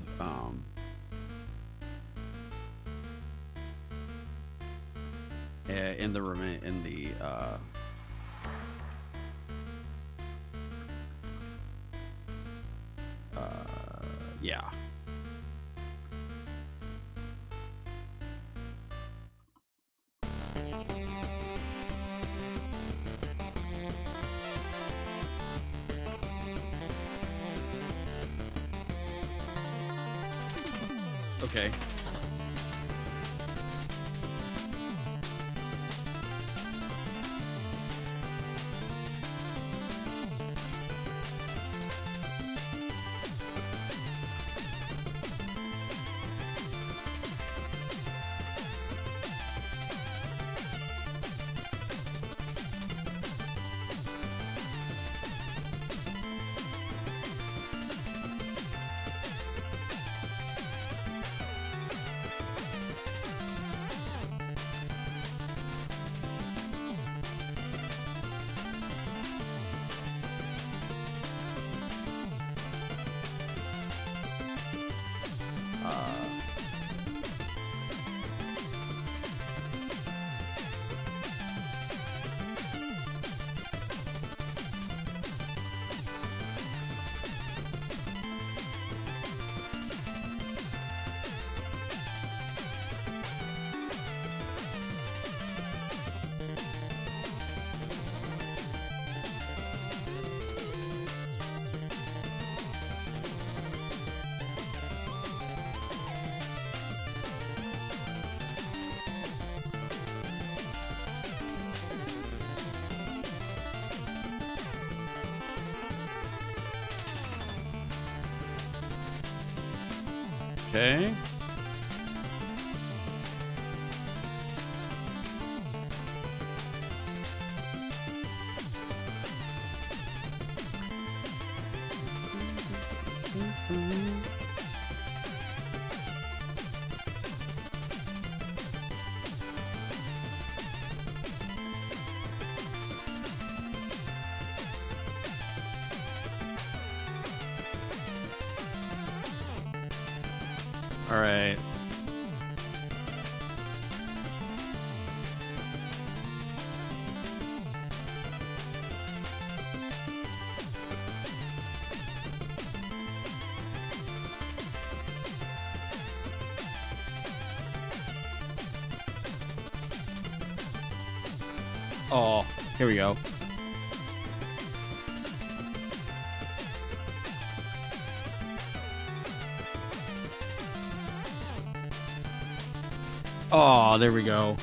Yeah. Okay. Okay. All right. Oh, here we go. Oh, there we go.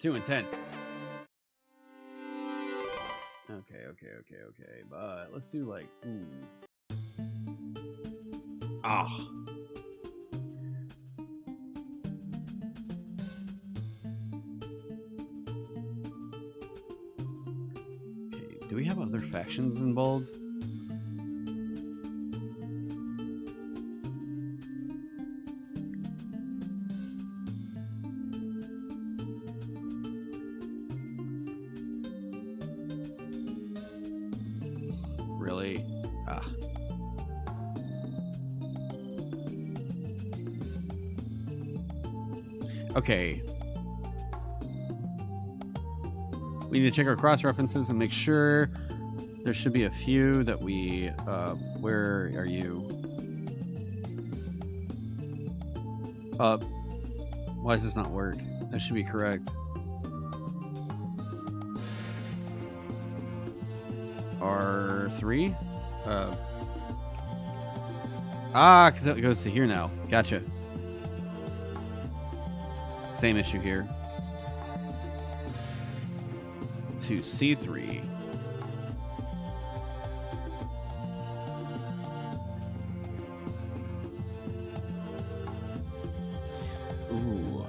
too intense. Okay. But let's do like, Ah. Okay, do we have other factions involved? Really? Ah. Okay. We need to check our cross references and make sure. There should be a few that we. Where are you? Why does this not work? That should be correct. R3? Because it goes to here now. Gotcha. Same issue here. To C3. Ooh.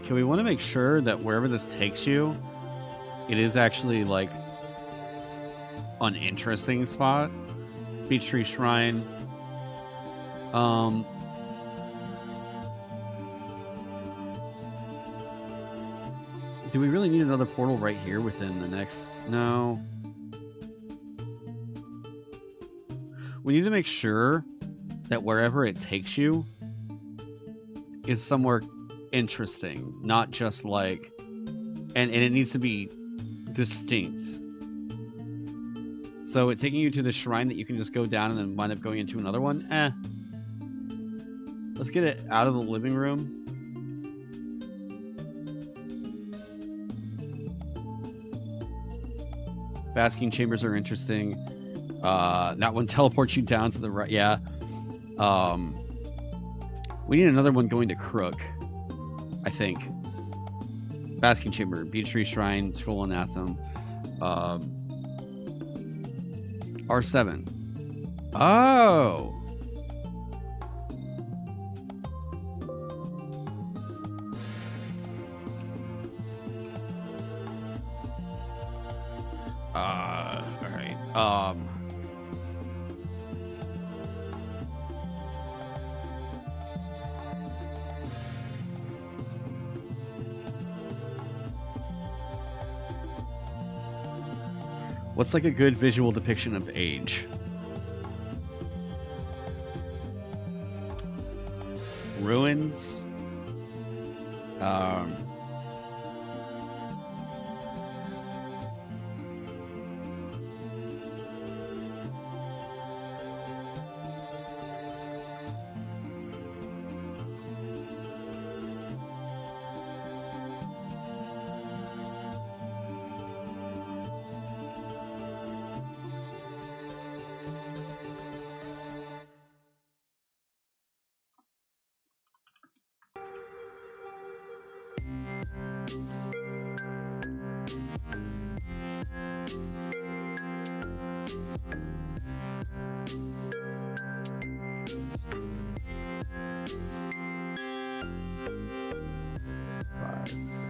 Okay, we want to make sure that wherever this takes you, it is actually like an interesting spot. Beech Tree Shrine. Do we really need another portal right here within the next? No. We need to make sure that wherever it takes you is somewhere interesting, not just like, and it needs to be distinct. So it taking you to the shrine that you can just go down and then wind up going into another one? Let's get it out of the living room. Basking chambers are interesting. That one teleports you down to the right. Yeah. We need another one going to Crook, I think. Basking chamber, Beech Tree Shrine, Skull and Atham. R7. Oh. All right. What's like a good visual depiction of age? Ruins.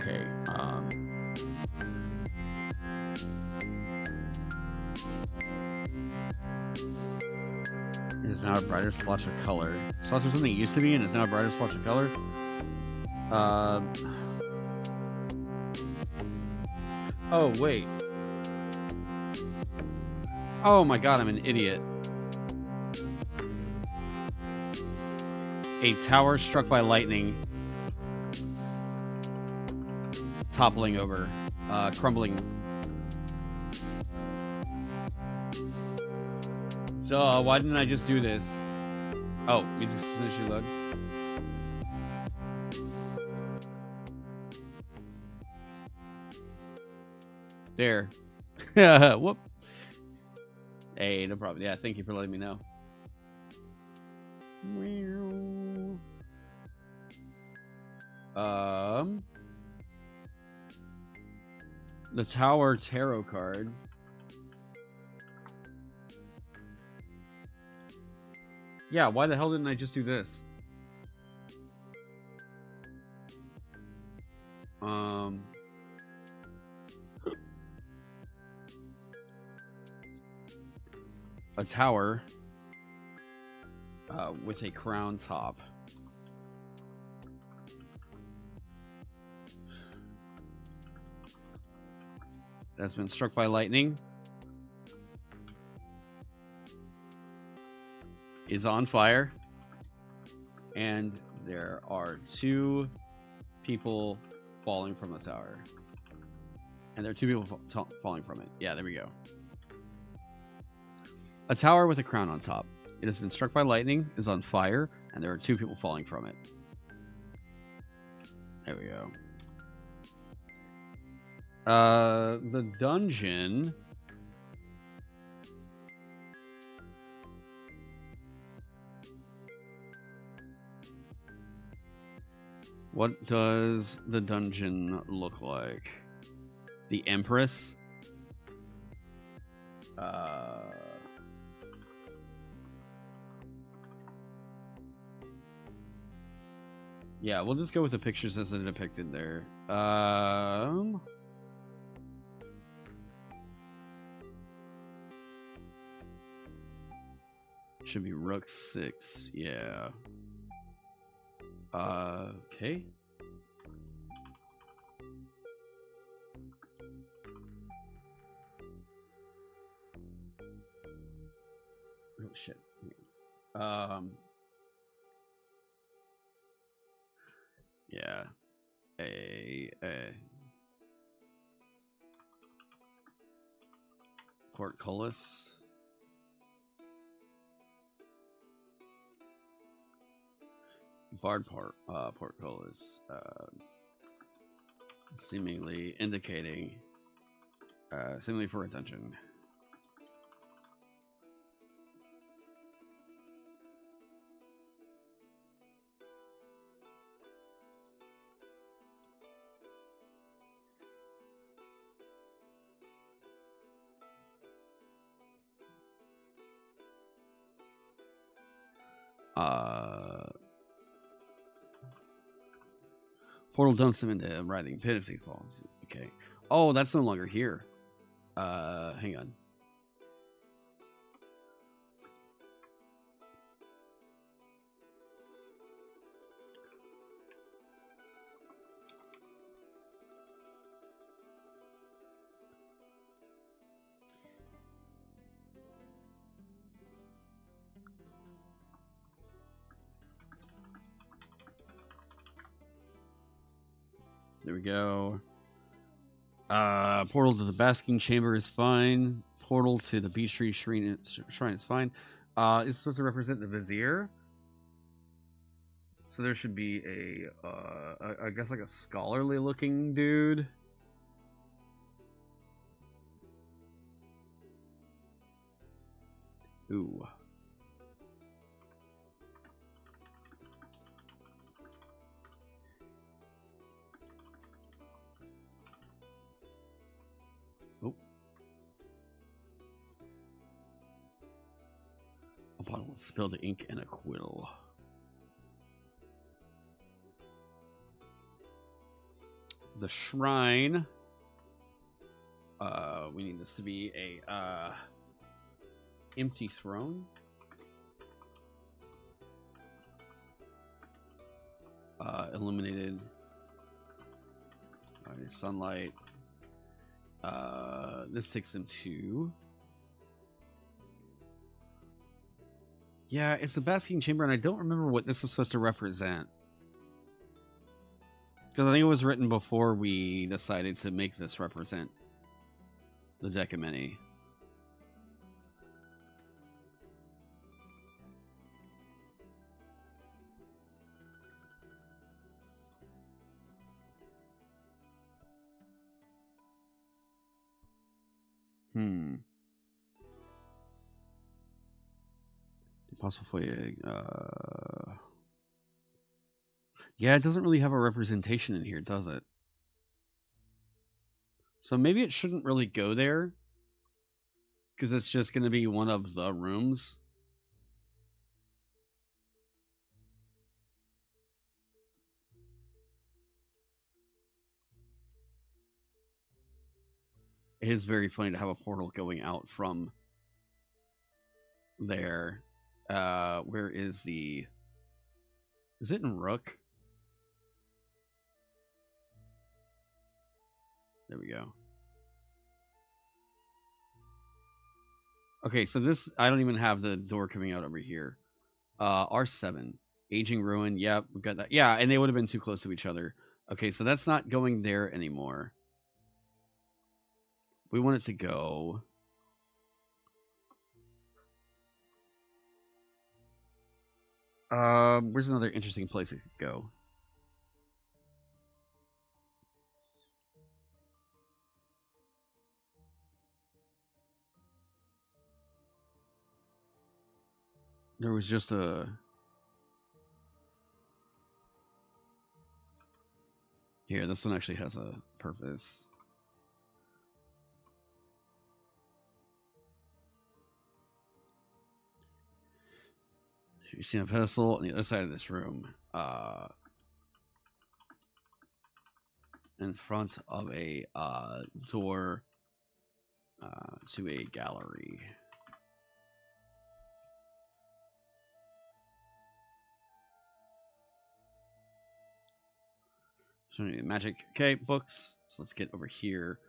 Okay. It is now a brighter splotch of color. So that's something it used to be, and it's now a brighter splotch of color. Oh, wait. Oh my god, I'm an idiot. A tower struck by lightning. Toppling over. Crumbling. Duh, why didn't I just do this? Oh, music issue load. There. Whoop. Hey, no problem. Yeah, thank you for letting me know. The Tower Tarot card. Yeah, why the hell didn't I just do this? A tower with a crown top. That's been struck by lightning. Is on fire. And there are 2 people falling from the tower. And there are 2 people falling from it. Yeah, there we go. A tower with a crown on top. It has been struck by lightning, is on fire, and there are 2 people falling from it. There we go. The dungeon. What does the dungeon look like? The Empress. Yeah, we'll just go with the pictures as they're depicted there. Should be Rook 6, yeah. Okay. Oh shit. Yeah. A portcullis. Bard portcullis. Seemingly indicating seemingly for a dungeon. Portal dumps him into a writhing pit if he falls. Okay. Oh, that's no longer here. Hang on. There we go. Portal to the basking chamber is fine. Portal to the beach tree shrine is fine. It's supposed to represent the vizier. So there should be I guess like a scholarly looking dude. Ooh. A bottle of spilled ink and a quill. The shrine. We need this to be a empty throne. Illuminated by sunlight. This takes them to. Yeah, it's a basking chamber, and I don't remember what this is supposed to represent. Because I think it was written before we decided to make this represent the deck of many. Possible foyer. Yeah, it doesn't really have a representation in here, does it? So maybe it shouldn't really go there, because it's just going to be one of the rooms. It is very funny to have a portal going out from there. Where is the... Is it in Rook? There we go. Okay, so this... I don't even have the door coming out over here. R7. Aging Ruin. Yep, we've got that. Yeah, and they would have been too close to each other. Okay, so that's not going there anymore. We want it to go... where's another interesting place it could go? There was just a... Here, this one actually has a purpose. You see a pedestal on the other side of this room, in front of a door to a gallery. So magic, okay, books. So let's get over here.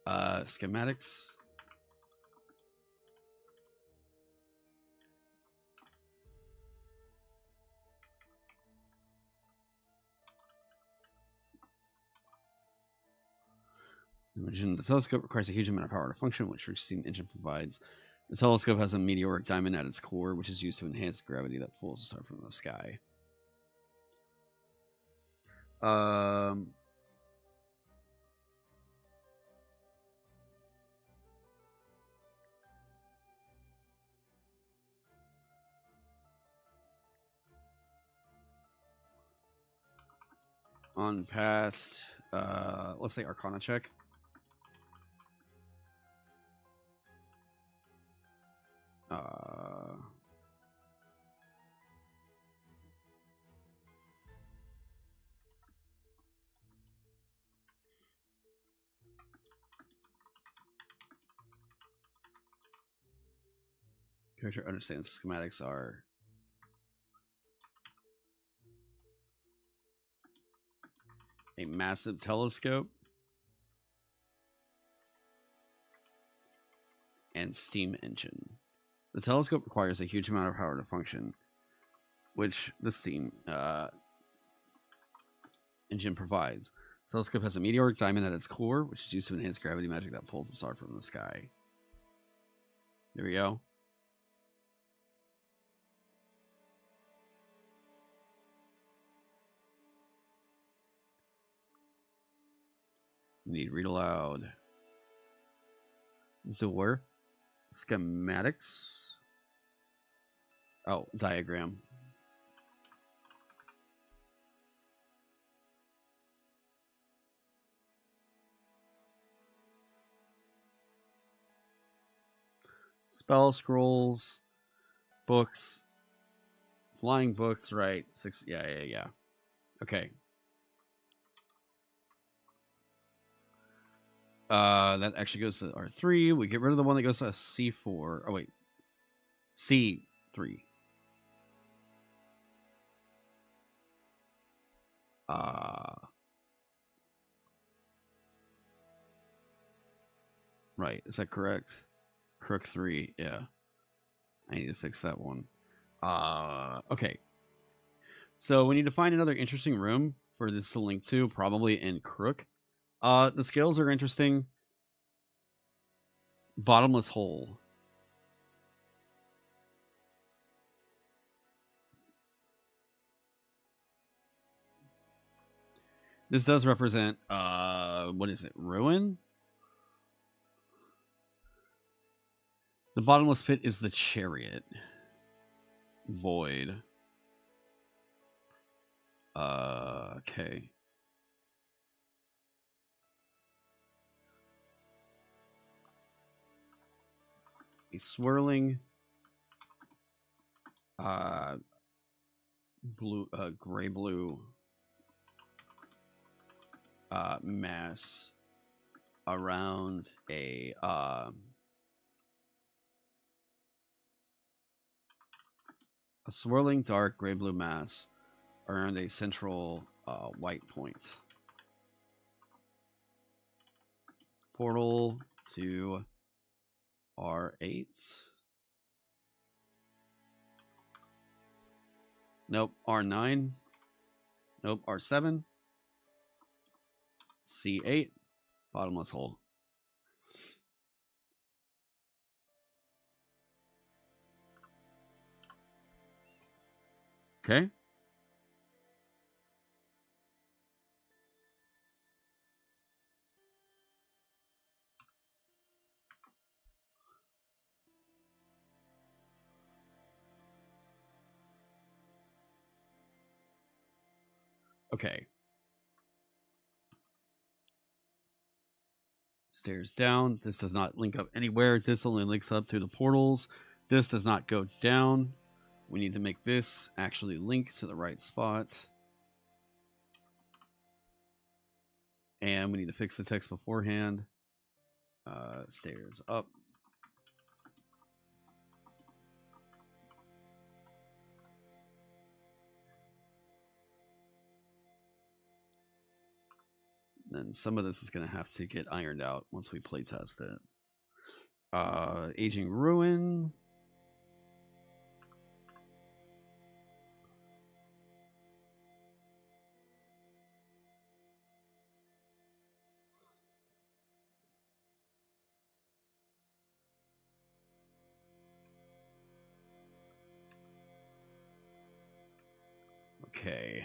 Schematics. Imagine the telescope requires a huge amount of power to function, which Rook's steam engine provides. The telescope has a meteoric diamond at its core, which is used to enhance gravity that pulls a star from the sky. On past, let's say Arcana check. Character understands schematics are a massive telescope and steam engine. The telescope requires a huge amount of power to function, which the steam engine provides. The telescope has a meteoric diamond at its core, which is used to enhance gravity magic that pulls a star from the sky. There we go. Need read aloud. Door. Schematics. Oh, diagram. Spell scrolls. Books. Flying books, right. 6. Yeah. Okay. That actually goes to R3. We get rid of the one that goes to C4. Oh, wait. C3. Right. Is that correct? Crook 3. Yeah. I need to fix that one. Okay. So we need to find another interesting room for this to link to, probably in Crook. The scales are interesting. Bottomless hole. This does represent, what is it? Ruin? The bottomless pit is the chariot. void. Okay. A swirling blue gray blue mass around a swirling dark gray blue mass around a central white point. Portal to R8. Nope. R9. Nope. R7. C8. Bottomless hole. Okay. Okay. Stairs down. This does not link up anywhere. This only links up through the portals. This does not go down. We need to make this actually link to the right spot. And we need to fix the text beforehand. Stairs up. Then some of this is going to have to get ironed out once we playtest it. Aging Ruin. Okay.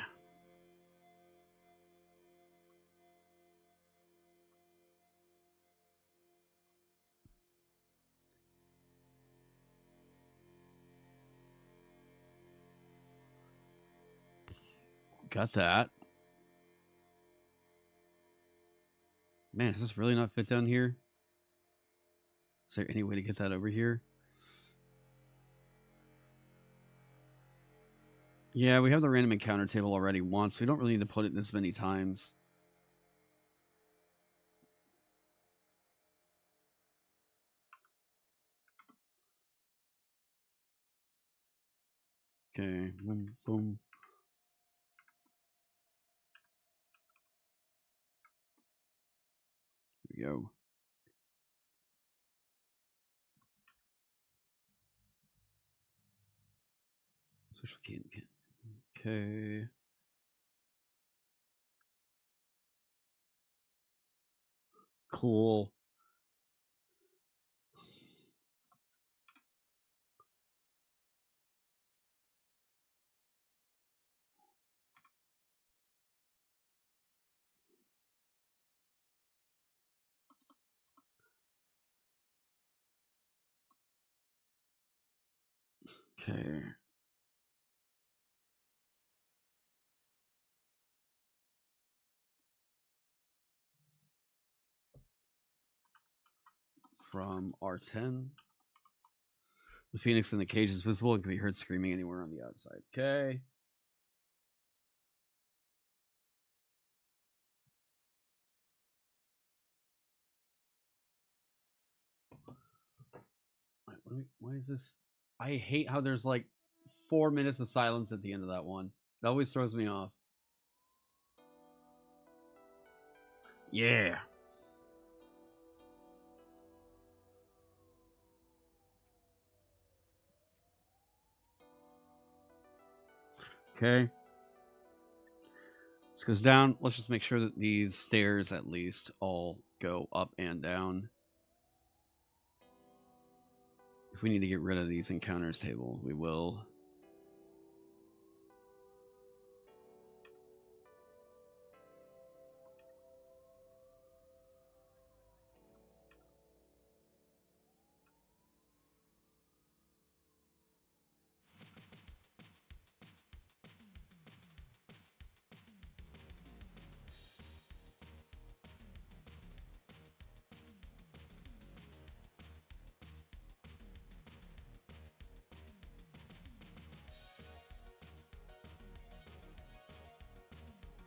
Got that. Man, does this really not fit down here? Is there any way to get that over here? Yeah, we have the random encounter table already once. We don't really need to put it this many times. Okay, boom, boom. Here we go. Special key. Okay. Cool. Okay. From R10. The phoenix in the cage is visible and can be heard screaming anywhere on the outside. Okay. Why is this? I hate how there's like 4 minutes of silence at the end of that one. That always throws me off. Yeah. Okay. This goes down. Let's just make sure that these stairs at least all go up and down. If we need to get rid of these encounters table, we will.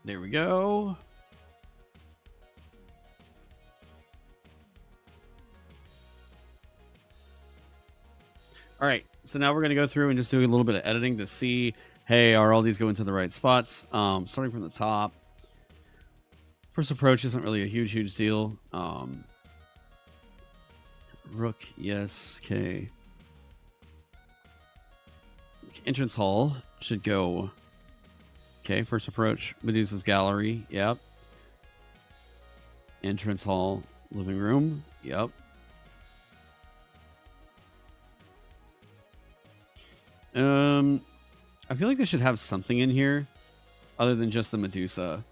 There we go. All right, so now we're going to go through and just do a little bit of editing to see, hey, are all these going to the right spots? Starting from the top. First approach isn't really a huge deal. Rook, yes, okay. Entrance hall should go. Okay, first approach, Medusa's gallery, yep. Entrance hall, living room, yep. I feel like they should have something in here other than just the Medusa.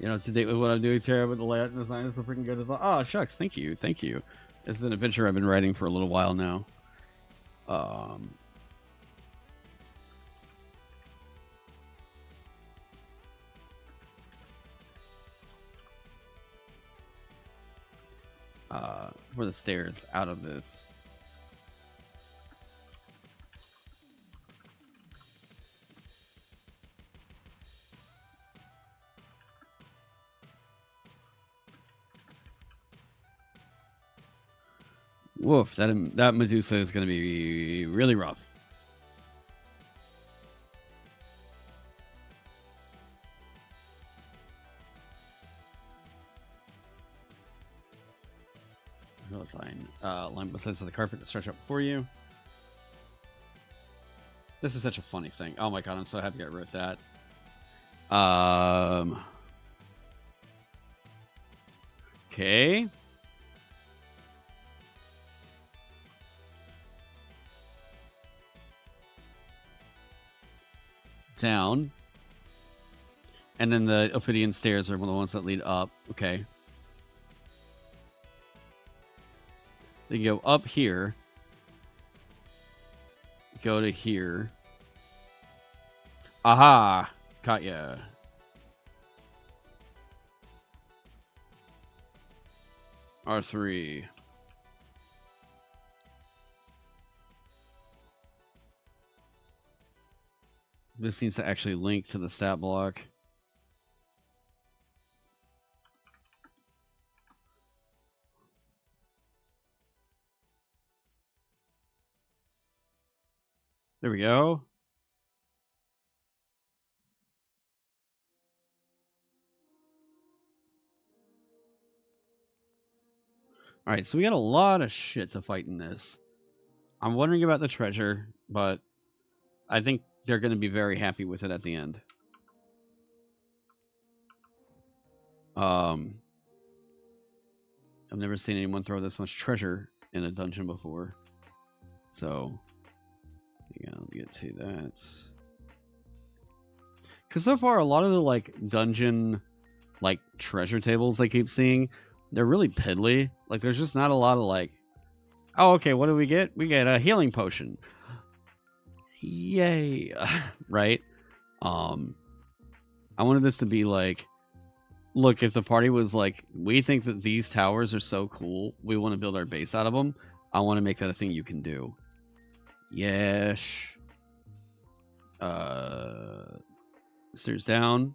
You know, to date with what I'm doing, Tara, with the layout and design is so freaking good. It's like, oh, shucks, thank you. This is an adventure I've been writing for a little while now. For the stairs out of this. Woof, that Medusa is going to be really rough. Line both sides of the carpet to stretch out before you. This is such a funny thing. Oh my god, I'm so happy I wrote that. Okay. Down. And then the Ophidian stairs are one of the ones that lead up. Okay. They go up here. Go to here. Aha! Caught ya. R3. This needs to actually link to the stat block. There we go. All right, so we got a lot of shit to fight in this. I'm wondering about the treasure, but I think they're going to be very happy with it at the end. I've never seen anyone throw this much treasure in a dungeon before. So, yeah, let me get to that. Because so far, a lot of the, like, dungeon, like, treasure tables I keep seeing, they're really piddly. Like, there's just not a lot of, like, oh, okay, what do we get? We get a healing potion. Yay. Right? I wanted this to be like, look, if the party was like, we think that these towers are so cool, we want to build our base out of them, I want to make that a thing you can do. Yes. Stairs down.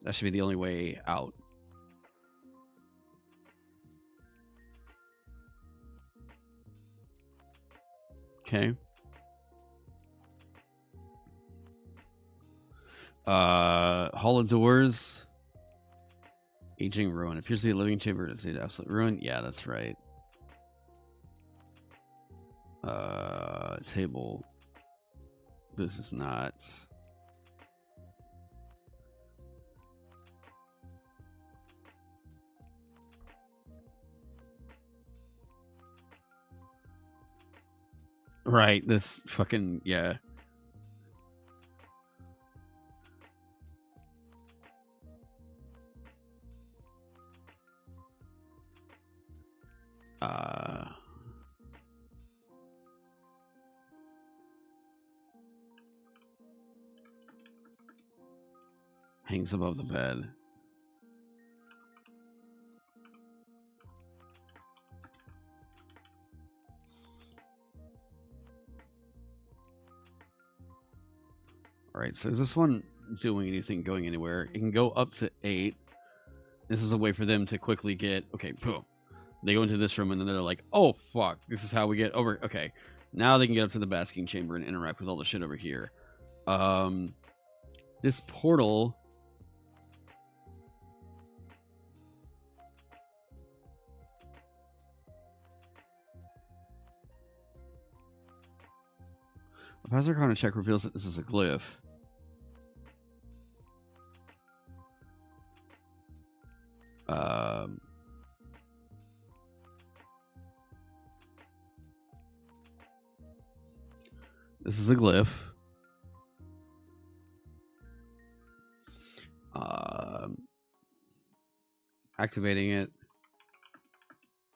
That should be the only way out. Okay. Hall of Doors. Aging ruin. Appears to be a living chamber. Is it absolute ruin? Yeah, that's right. Table. This is not. Right, this fucking, yeah. Hangs above the bed. Alright, so is this one doing anything, going anywhere? It can go up to 8. This is a way for them to quickly get... Okay, boom. They go into this room and then they're like, oh, fuck. This is how we get over... Okay. Now they can get up to the basking chamber and interact with all the shit over here. This portal... A pass arcana check reveals that this is a glyph. This is a glyph. Activating it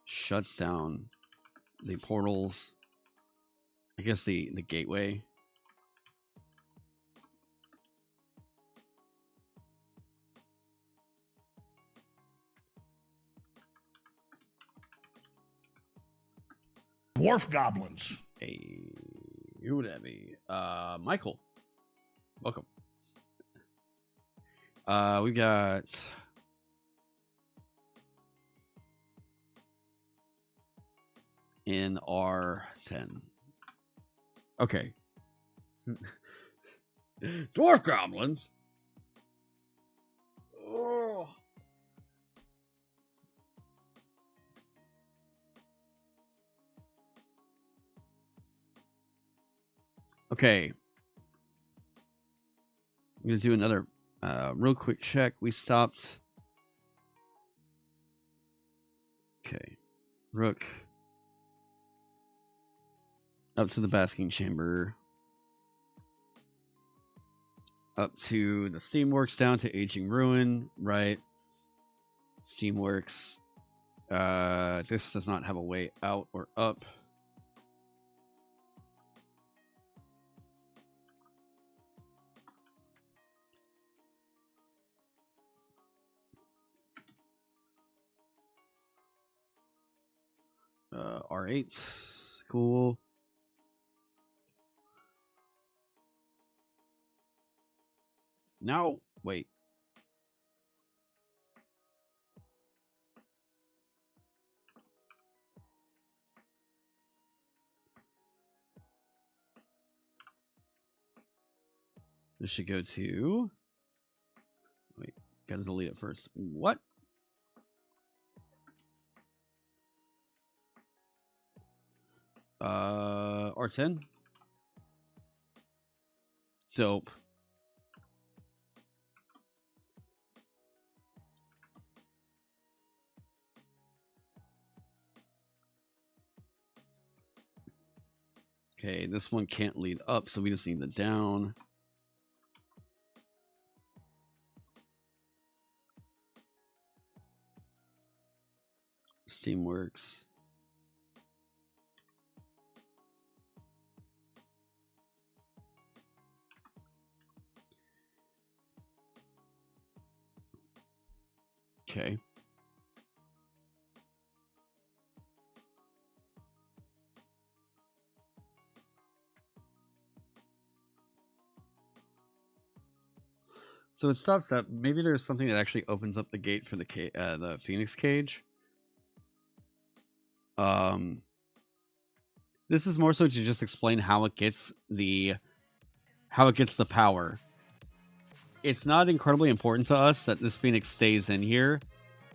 shuts down the portals. I guess the gateway. Dwarf goblins. Hey, who would that be? Michael. Welcome. We got in R10. Okay. Dwarf goblins. Oh. Okay. I'm going to do another real quick check. We stopped. Okay. Rook. Up to the basking chamber. Up to the Steamworks, down to Aging Ruin, right? Steamworks. This does not have a way out or up. R8. Cool. Now, wait. This should go to... Wait, gotta delete it first. What? R10? Dope. Okay, this one can't lead up, so we just need the down. Steamworks. Okay. So it stops that. Maybe there's something that actually opens up the gate for the Phoenix cage. This is more so to just explain how it gets the power. It's not incredibly important to us that this Phoenix stays in here,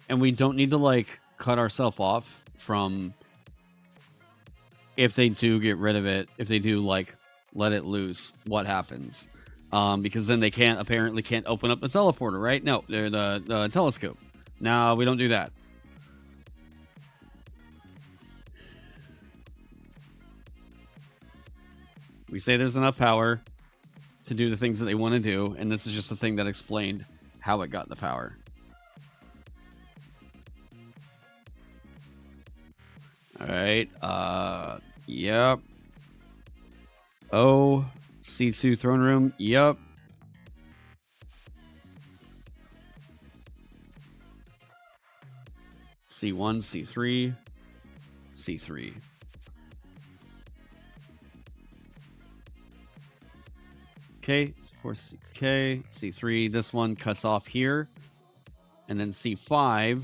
and we don't need to like cut ourselves off from if they do get rid of it, if they do like let it loose, what happens? Because then they apparently can't open up the teleporter, right? No, the telescope. No, we don't do that. We say there's enough power to do the things that they want to do, and this is just a thing that explained how it got the power. Alright, yep. Oh, C2 throne room, yep. C1, C3, C3. Okay, okay, C3. This one cuts off here. And then C5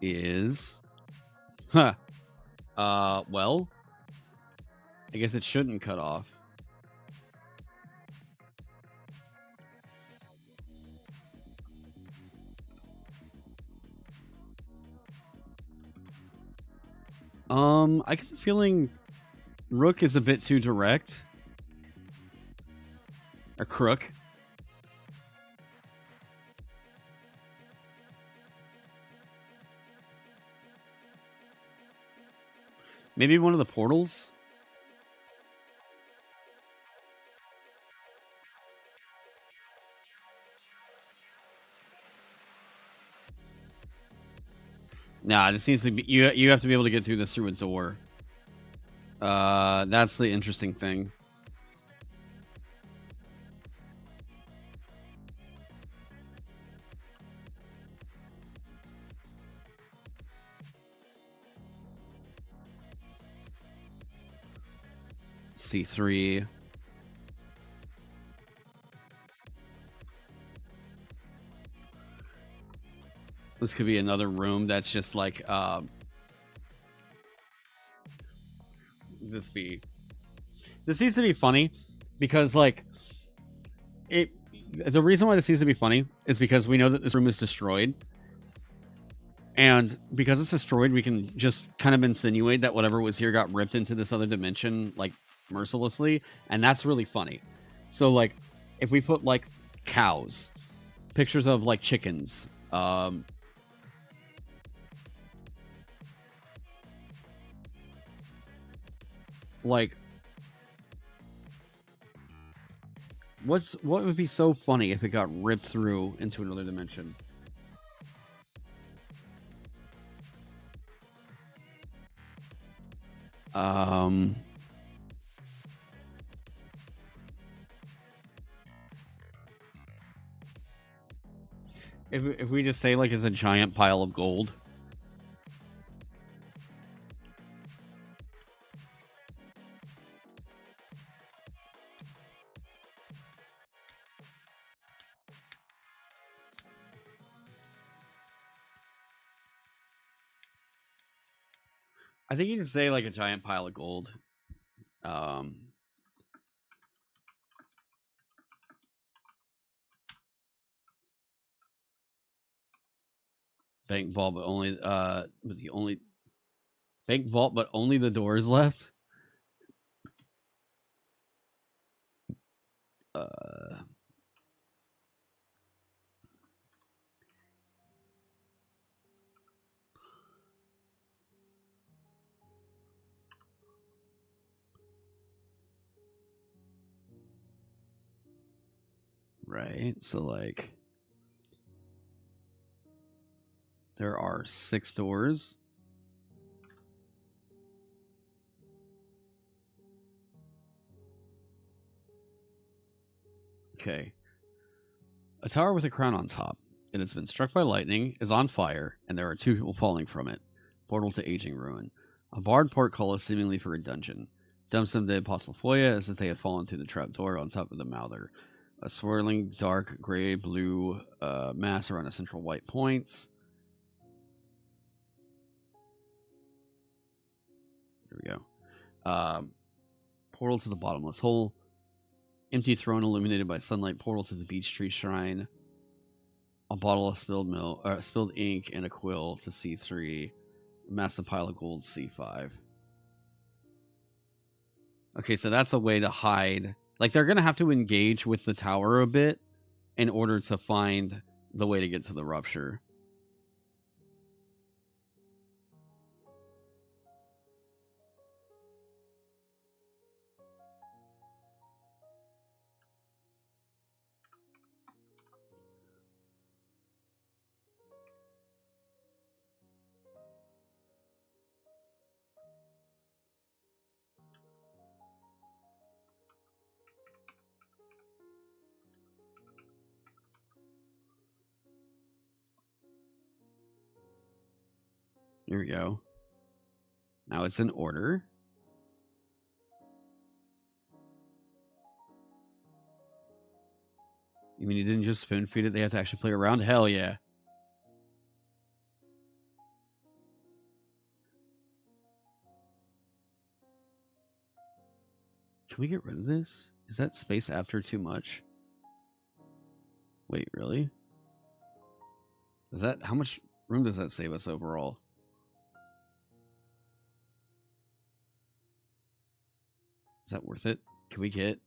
is... Huh. Well, I guess it shouldn't cut off. I get the feeling Rook is a bit too direct. Or Crook. Maybe one of the portals? Nah, this needs to be... You have to be able to get through this through a door. That's the interesting thing. C3. This could be another room that's just like this needs to be funny because like the reason why this needs to be funny is because we know that this room is destroyed. And because it's destroyed, we can just kind of insinuate that whatever was here got ripped into this other dimension, like, mercilessly. And that's really funny. So, like, if we put, like, cows, pictures of, like, chickens, like, what would be so funny if it got ripped through into another dimension? If we just say like it's a giant pile of gold. I think you can say like a giant pile of gold. Bank vault, but only bank vault, but only the doors left. Right, so like there are 6 doors. Okay. A tower with a crown on top. It has been struck by lightning, is on fire, and there are 2 people falling from it. Portal to aging ruin. A barred portcullis seemingly for a dungeon. Dumps them to Apostle Foya as if they had fallen through the trapdoor on top of the Mouther. A swirling dark gray-blue mass around a central white point. There we go. Portal to the bottomless hole. Empty throne illuminated by sunlight. Portal to the beech tree shrine. A bottle of spilled ink and a quill to C3. A massive pile of gold C5. Okay, so that's a way to hide. Like, they're going to have to engage with the tower a bit in order to find the way to get to the rupture. Here we go. Now it's in order. You mean you didn't just spoon feed it? They have to actually play around? Hell yeah. Can we get rid of this? Is that space after too much? Wait, really? Is that, how much room does that save us overall? Is that worth it? Can we get,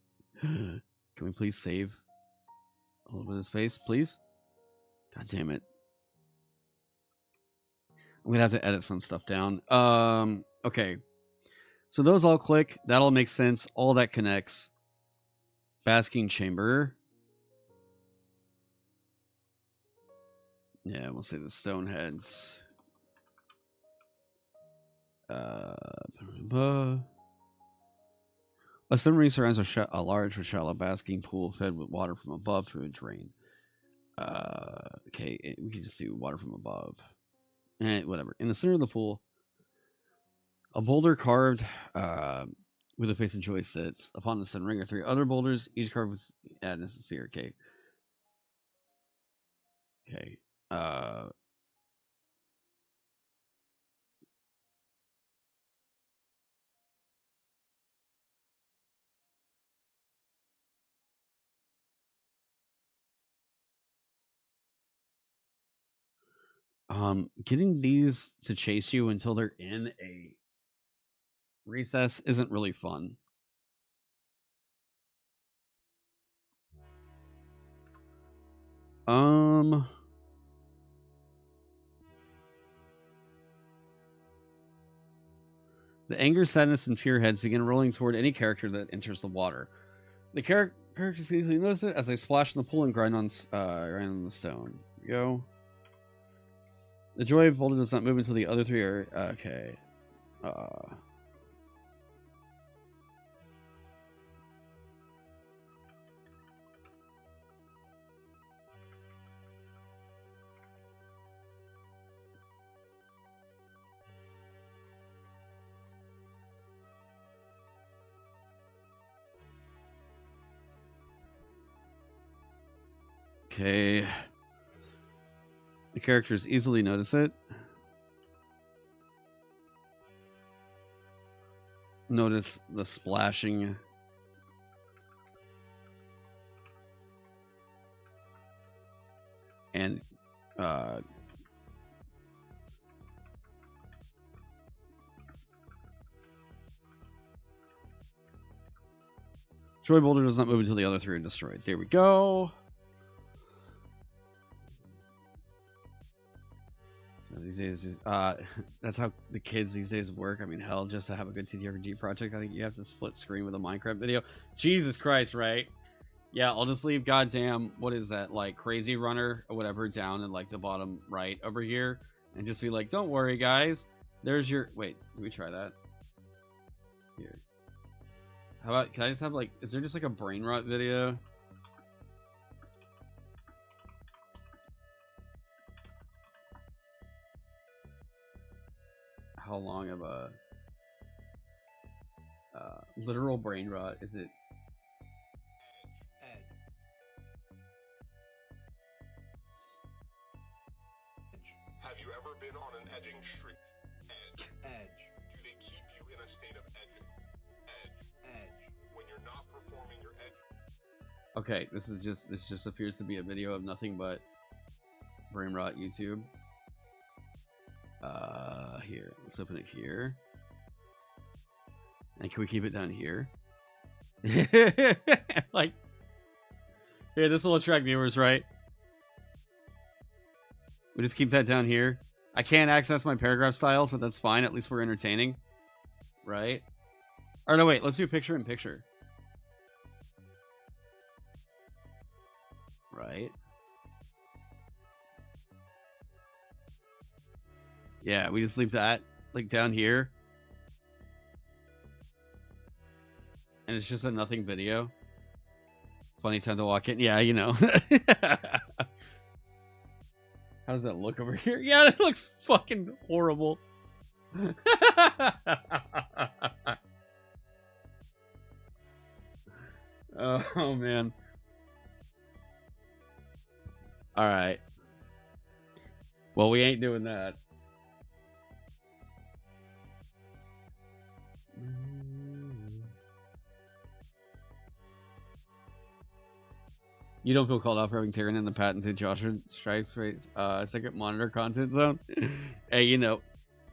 can we please save a little bit of space, please? God damn it. I'm gonna have to edit some stuff down. Okay. So those all click. That all makes sense. All that connects. Basking chamber. Yeah, we'll say the stone heads. A stone ring surrounds a large but shallow basking pool fed with water from above through a drain. Okay, we can just do water from above. Whatever. In the center of the pool, a boulder carved with a face of joy sits. Upon the stone ring are 3 other boulders, each carved with sadness and fear. Okay. Okay. Getting these to chase you until they're in a recess isn't really fun. The anger, sadness, and fear heads begin rolling toward any character that enters the water. The characters easily notice it as they splash in the pool and grind on the stone. Here we go. The joy of Volta does not move until the other 3 are okay. Okay. The characters easily notice it. Notice the splashing. And Joy Boulder does not move until the other 3 are destroyed. There we go. These days, that's how the kids these days work. I mean, hell, just to have a good TTRPG project, I think you have to split screen with a Minecraft video. Jesus Christ, right? Yeah, I'll just leave goddamn, what is that, like, Crazy Runner or whatever down in, like, the bottom right over here. And just be like, don't worry, guys. There's your... Wait, can we try that? Here. How about, can I just have, like, is there just, like, a brain rot video? How long of a literal brain rot is it? Have you ever been on an edging street? Edge. Do they keep you in a state of edging? Edge. When you're not performing your edge. Okay, this just appears to be a video of nothing but brain rot YouTube. Here, let's open it here. And can we keep it down here? Like, here, this will attract viewers, right? We just keep that down here. I can't access my paragraph styles, but that's fine. At least we're entertaining, right? Or no, wait, let's do picture in picture. Right? Yeah, we just leave that like down here. And it's just a nothing video. Funny time to walk in. Yeah, you know. How does that look over here? Yeah, that looks fucking horrible. Oh man. All right. Well, we ain't doing that. You don't feel called out for having Taron in the patented Joshua Stripes second monitor content zone? Hey, you know.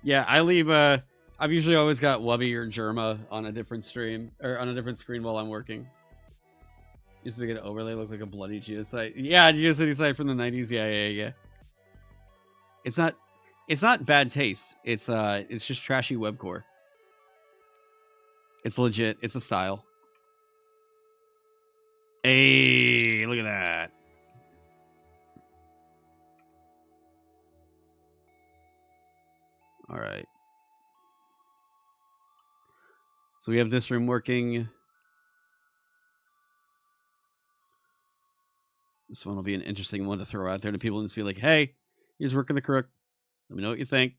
Yeah, I leave I've usually always got Wubby or Germa on a different stream or on a different screen while I'm working. Used to make an overlay look like a bloody geosite. Yeah, geocity site from the 90s. Yeah. It's not bad taste. It's just trashy webcore. It's legit. It's a style. Hey, look at that. All right. So we have this room working. This one will be an interesting one to throw out there to people and just be like, hey, here's working the Crook. Let me know what you think.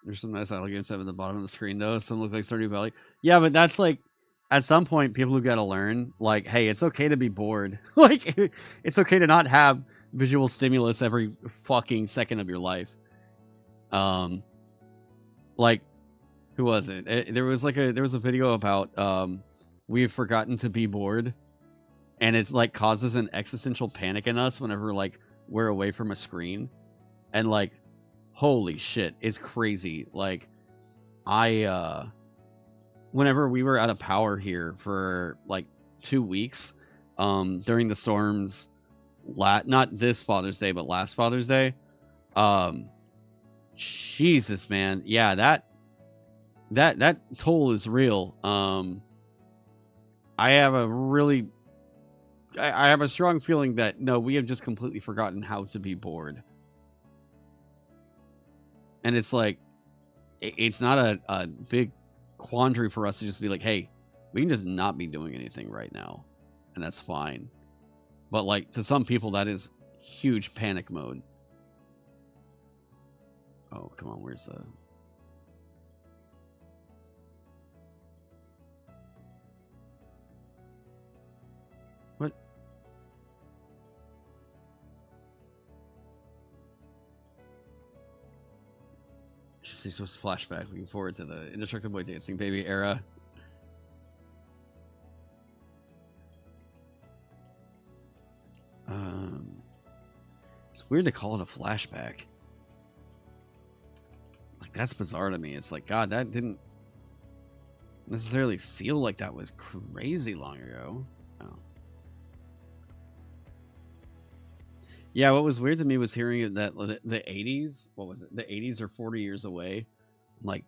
There's some nice idle games at the bottom of the screen, though. Some look like Stardew Valley. Yeah, but that's like, at some point, people have got to learn, like, hey, it's okay to be bored. Like, it's okay to not have visual stimulus every fucking second of your life. Like, who was it? There was a video about we've forgotten to be bored, and it's like causes an existential panic in us whenever like we're away from a screen, and like, holy shit, it's crazy. Like, whenever we were out of power here for like 2 weeks, during the storms, not this Father's Day, but last Father's Day, Jesus, man, yeah, that toll is real. I have a strong feeling that no, we have just completely forgotten how to be bored. And it's like, it's not a big quandary for us to just be like, hey, we can just not be doing anything right now, and that's fine. But like, to some people, that is huge panic mode. Oh, come on, where's the... What? Just this was flashback. Looking forward to the Indestructoboy Dancing Baby era. It's weird to call it a flashback. Like, that's bizarre to me. It's like, God, that didn't necessarily feel like that was crazy long ago. Oh. Yeah, what was weird to me was hearing that the 80s, what was it? The 80s are 40 years away. I'm like,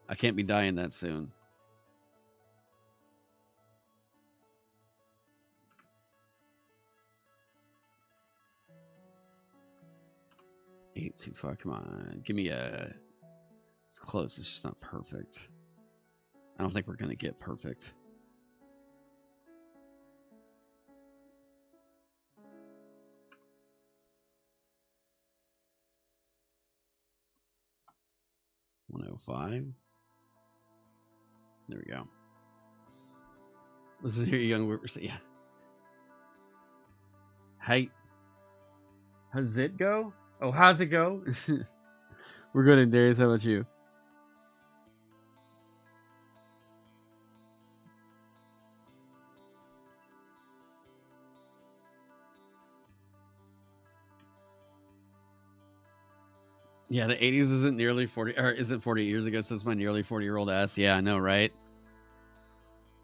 I can't be dying that soon. Ain't too far. Come on, give me a. It's close. It's just not perfect. I don't think we're gonna get perfect. $105. There we go. Listen here, young whippers. Yeah. Hey, how's it go? Oh, how's it go? We're good in Darius. How about you? Yeah, the 80s isn't nearly 40, or isn't 40 years ago since my nearly 40-year-old ass. Yeah, I know, right?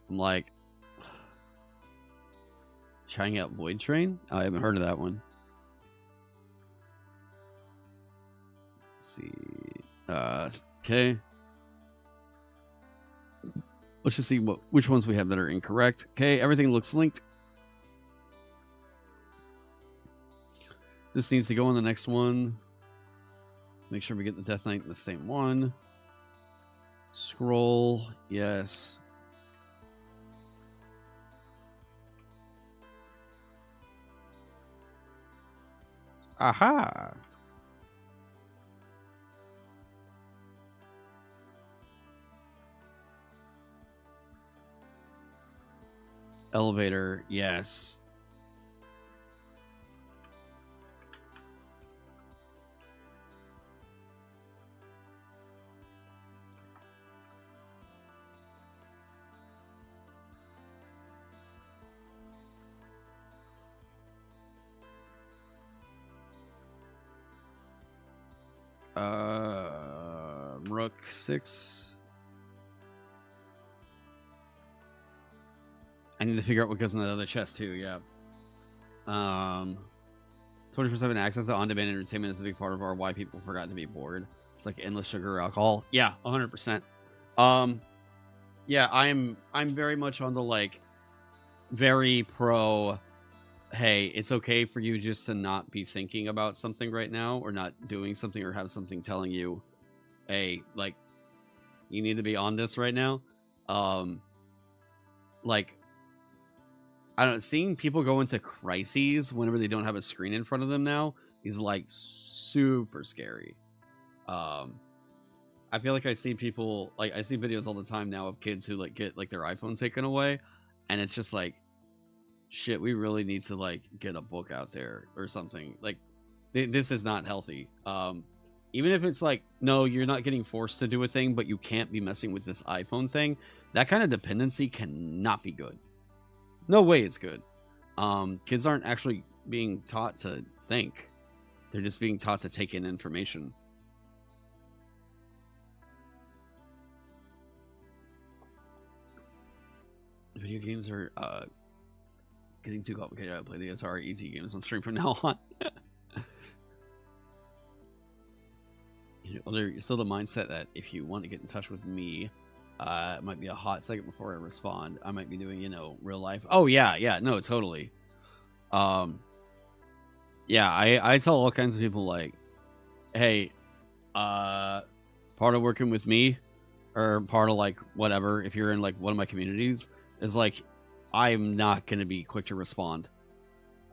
I'm like, trying out Void Train? Oh, I haven't heard of that one. Let's see. Okay. Let's just see which ones we have that are incorrect. Okay, everything looks linked. This needs to go on the next one. Make sure we get the Death Knight in the same one. Scroll, yes. Aha! Elevator, yes. Rook 6. I need to figure out what goes in that other chest too, yeah. 24/7 access to on-demand entertainment is a big part of our why people forgot to be bored. It's like endless sugar or alcohol. Yeah, 100%. Yeah, I'm very much on the like very pro. Hey, it's okay for you just to not be thinking about something right now, or not doing something, or have something telling you, hey, like, you need to be on this right now. Like, I don't know, seeing people go into crises whenever they don't have a screen in front of them now is like super scary. I feel like I see people, like, I see videos all the time now of kids who like get like their iPhone taken away, and it's just like, shit, we really need to like get a book out there or something. Like, this is not healthy. Even if it's like, no, you're not getting forced to do a thing, but you can't be messing with this iPhone thing. That kind of dependency cannot be good. No way it's good. Kids aren't actually being taught to think. They're just being taught to take in information. Video games are getting too complicated. I play the Atari ET games on stream from now on. There's still the mindset that if you want to get in touch with me, it might be a hot second before I respond. I might be doing, real life. Oh yeah, no, totally. Yeah, I tell all kinds of people like, hey, part of working with me, or part of like whatever, if you're in like one of my communities, is like, I'm not gonna be quick to respond.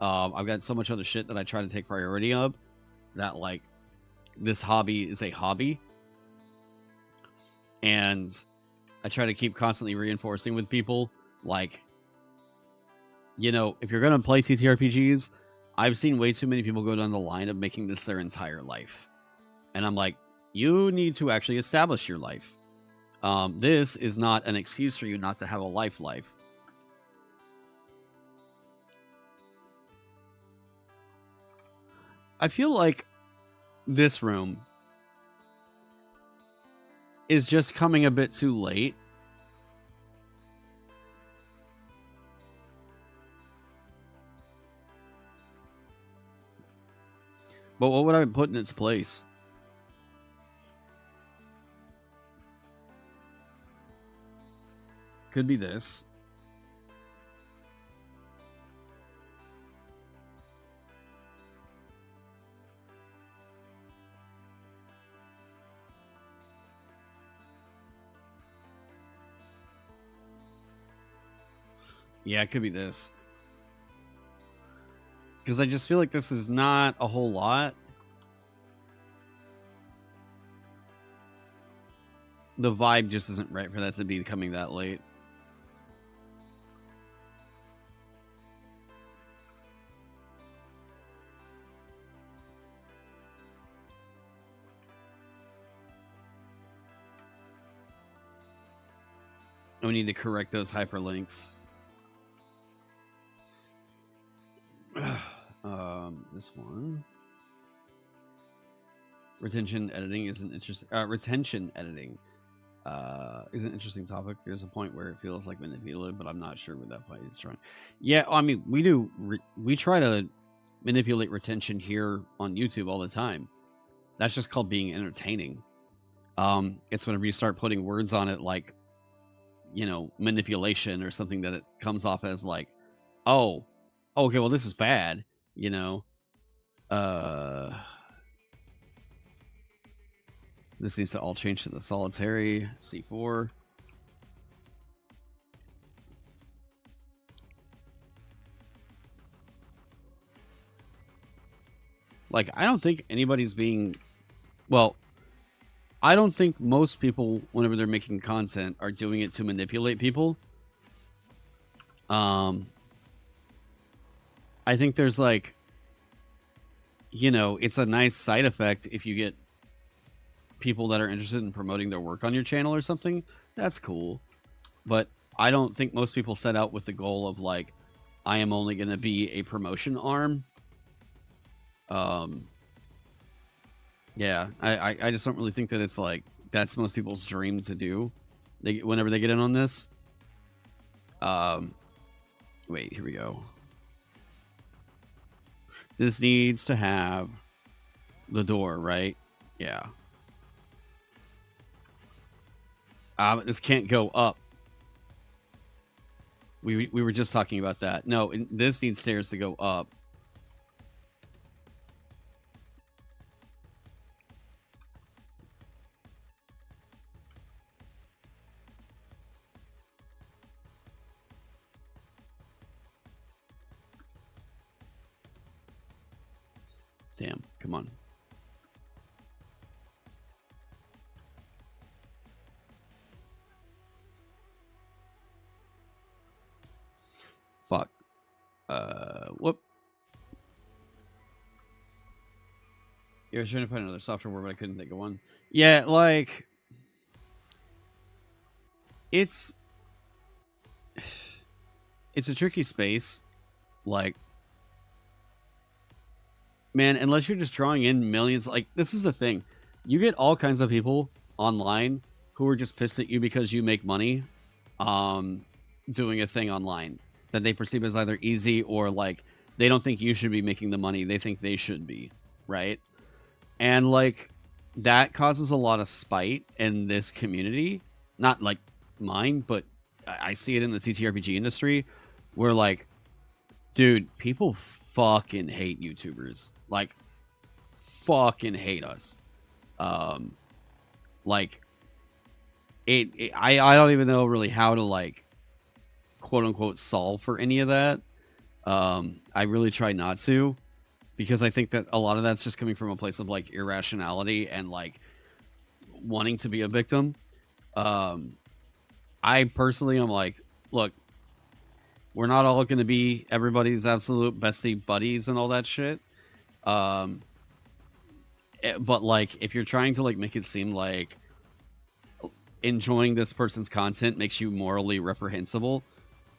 I've got so much other shit that I try to take priority of, that like, this hobby is a hobby, and I try to keep constantly reinforcing with people, like, if you're gonna play TTRPGs, I've seen way too many people go down the line of making this their entire life, and I'm like, you need to actually establish your life. This is not an excuse for you not to have a life. I feel like this room is just coming a bit too late. But what would I put in its place? Could be this. Yeah, it could be this. Because I just feel like this is not a whole lot. The vibe just isn't right for that to be coming that late. We need to correct those hyperlinks. This one. Retention editing is an interesting. Retention editing is an interesting topic. There's a point where it feels like manipulative, but I'm not sure where that fight is trying. Yeah, I mean, we try to manipulate retention here on YouTube all the time. That's just called being entertaining. It's whenever you start putting words on it, like, manipulation or something, that it comes off as like, oh, okay, well, this is bad, This needs to all change to the solitary C4. Like, I don't think anybody's being... Well, I don't think most people, whenever they're making content, are doing it to manipulate people. I think there's, like... You know, it's a nice side effect if you get people that are interested in promoting their work on your channel or something. That's cool. But I don't think most people set out with the goal of, like, I am only going to be a promotion arm. Yeah, I just don't really think that it's, like, that's most people's dream to do. Whenever they get in on this. Wait, here we go. This needs to have the door, right? Yeah. But this can't go up. We were just talking about that. No, this needs stairs to go up. Damn, come on. Fuck. Whoop. Yeah, I was trying to find another software word, but I couldn't think of one. Yeah, like... It's a tricky space. Like... Man, unless you're just drawing in millions, like, this is the thing. You get all kinds of people online who are just pissed at you because you make money doing a thing online that they perceive as either easy or, like, they don't think you should be making the money. They think they should be, right? And, like, that causes a lot of spite in this community. Not, like, mine, but I see it in the TTRPG industry where, like, dude, people fucking hate YouTubers. Like, fucking hate us. Like, I don't even know really how to, like, quote unquote solve for any of that. I really try not to, because I think that a lot of that's just coming from a place of, like, irrationality and, like, wanting to be a victim. I personally am like, look, we're not all going to be everybody's absolute bestie buddies and all that shit. But, like, if you're trying to, like, make it seem like enjoying this person's content makes you morally reprehensible,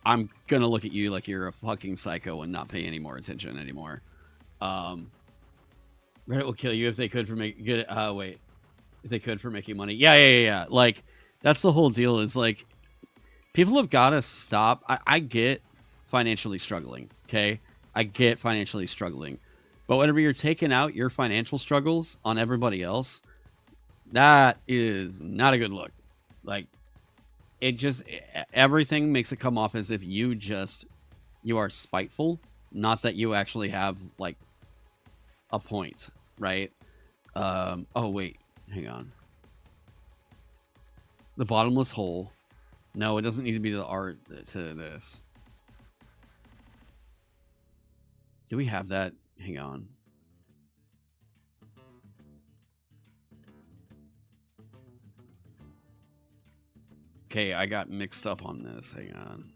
I'm going to look at you like you're a fucking psycho and not pay any more attention anymore. Reddit will kill you if they could for making good. Wait, if they could for making money. Yeah. Like, that's the whole deal. Is like, people have got to stop. I get financially struggling. Okay, I get financially struggling, but whenever you're taking out your financial struggles on everybody else, that is not a good look. Like, it just, everything makes it come off as if you are spiteful, not that you actually have, like, a point, right? Oh wait, hang on. The bottomless hole. No, it doesn't need to be the art to this. Do we have that? Hang on. Okay, I got mixed up on this. Hang on.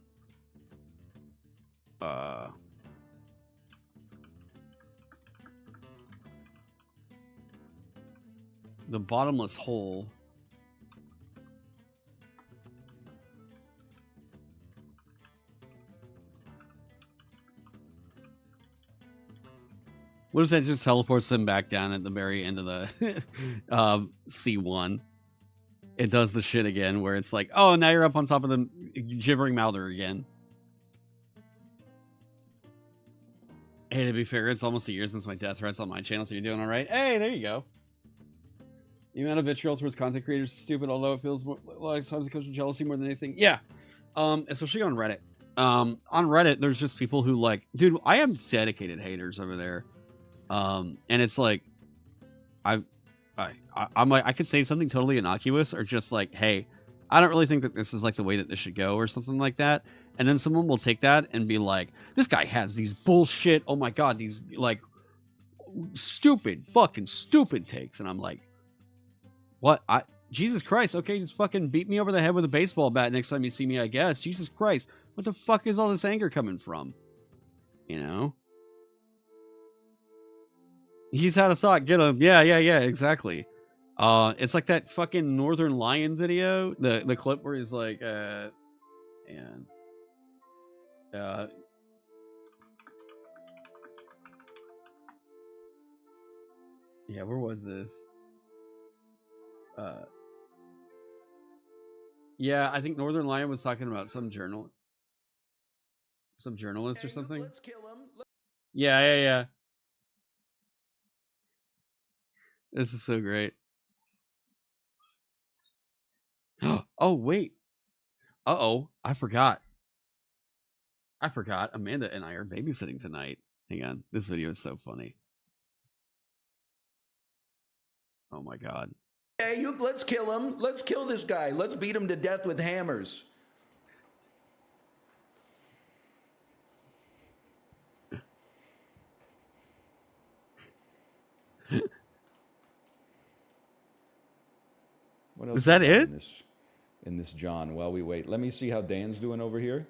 The bottomless hole. What if that just teleports them back down at the very end of the C1? It does the shit again where it's like, oh, now you're up on top of the gibbering mouther again. Hey, to be fair, it's almost a year since my death threats on my channel, so you're doing all right. Hey, there you go. The amount of vitriol towards content creators is stupid, although it feels more, like sometimes it comes from jealousy more than anything. Yeah, especially on Reddit. On Reddit, there's just people who, like, dude, I have dedicated haters over there. And it's like, I'm like, I could say something totally innocuous or just like, hey, I don't really think that this is like the way that this should go or something like that. And then someone will take that and be like, this guy has these bullshit, oh my God, these like fucking stupid takes. And I'm like, what? Jesus Christ, okay, just fucking beat me over the head with a baseball bat next time you see me, I guess. Jesus Christ, what the fuck is all this anger coming from? You know? He's had a thought, get him. Yeah, exactly. It's like that fucking Northern Lion video, the clip where he's like, yeah, where was this? Yeah, I think Northern Lion was talking about some journalist or something. Let's kill him. Yeah. This is so great. Oh, wait. Uh-oh, I forgot. Amanda and I are babysitting tonight. Hang on. This video is so funny. Oh my God. Hey, let's kill him. Let's kill this guy. Let's beat him to death with hammers. What else is that it? In this John, while we wait. Let me see how Dan's doing over here.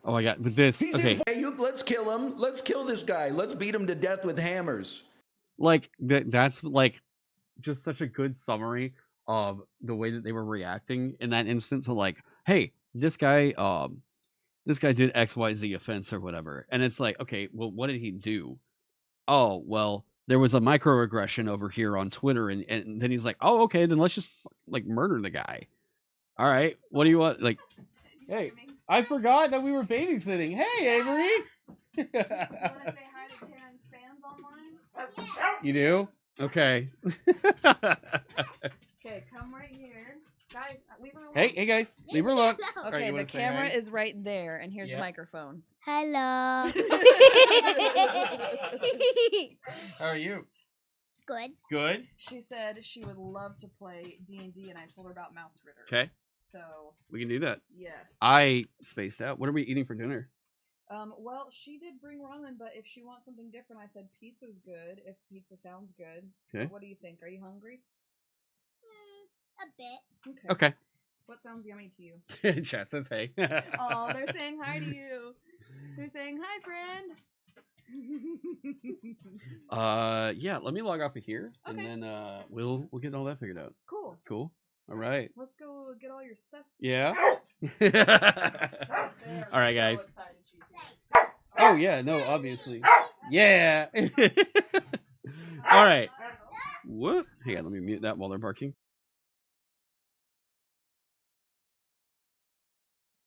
Oh my God, with this, okay. Hey, let's kill him. Let's kill this guy. Let's beat him to death with hammers. Like, that's like just such a good summary of the way that they were reacting in that instance. So like, hey, this guy did XYZ offense or whatever. And it's like, okay, well, what did he do? Oh, well, there was a microaggression over here on Twitter. And then he's like, oh, okay, then let's just like murder the guy. All right, what do you want? Like, hey, I forgot that we were babysitting. Hey, Avery. You want to say hi to Taron's fans online? You do? Okay. Okay, come right here. Guys, leave her alone. Hey guys, leave her alone. Okay, Alright, you the wanna say camera hi? is right there, and here's Yeah. the microphone. Hello. How are you? Good. Good. She said she would love to play D&D, and I told her about Mouse Ritter. Okay, So, we can do that. yes. I spaced out. What are we eating for dinner? Well, she did bring ramen, but if she wants something different, I said pizza's good, if pizza sounds good. Okay. What do you think? Are you hungry? A bit. Okay. Okay. What sounds yummy to you? Chat says hey. Oh, they're saying hi to you. They're saying hi, friend. Yeah, let me log off of here, and Okay. then we'll get all that figured out. Cool. Cool. All right. Let's go get all your stuff. Yeah. They are All right, so guys. excited she's here. Oh yeah, no, obviously. Yeah. All right. What? Hang on, let me mute that while they're barking.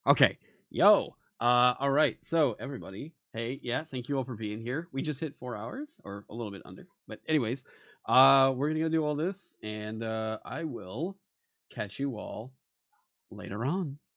Okay. Yo. All right. So everybody, hey, yeah, thank you all for being here. We just hit 4 hours, or a little bit under. But anyways, we're gonna go do all this, and I will catch you all later on.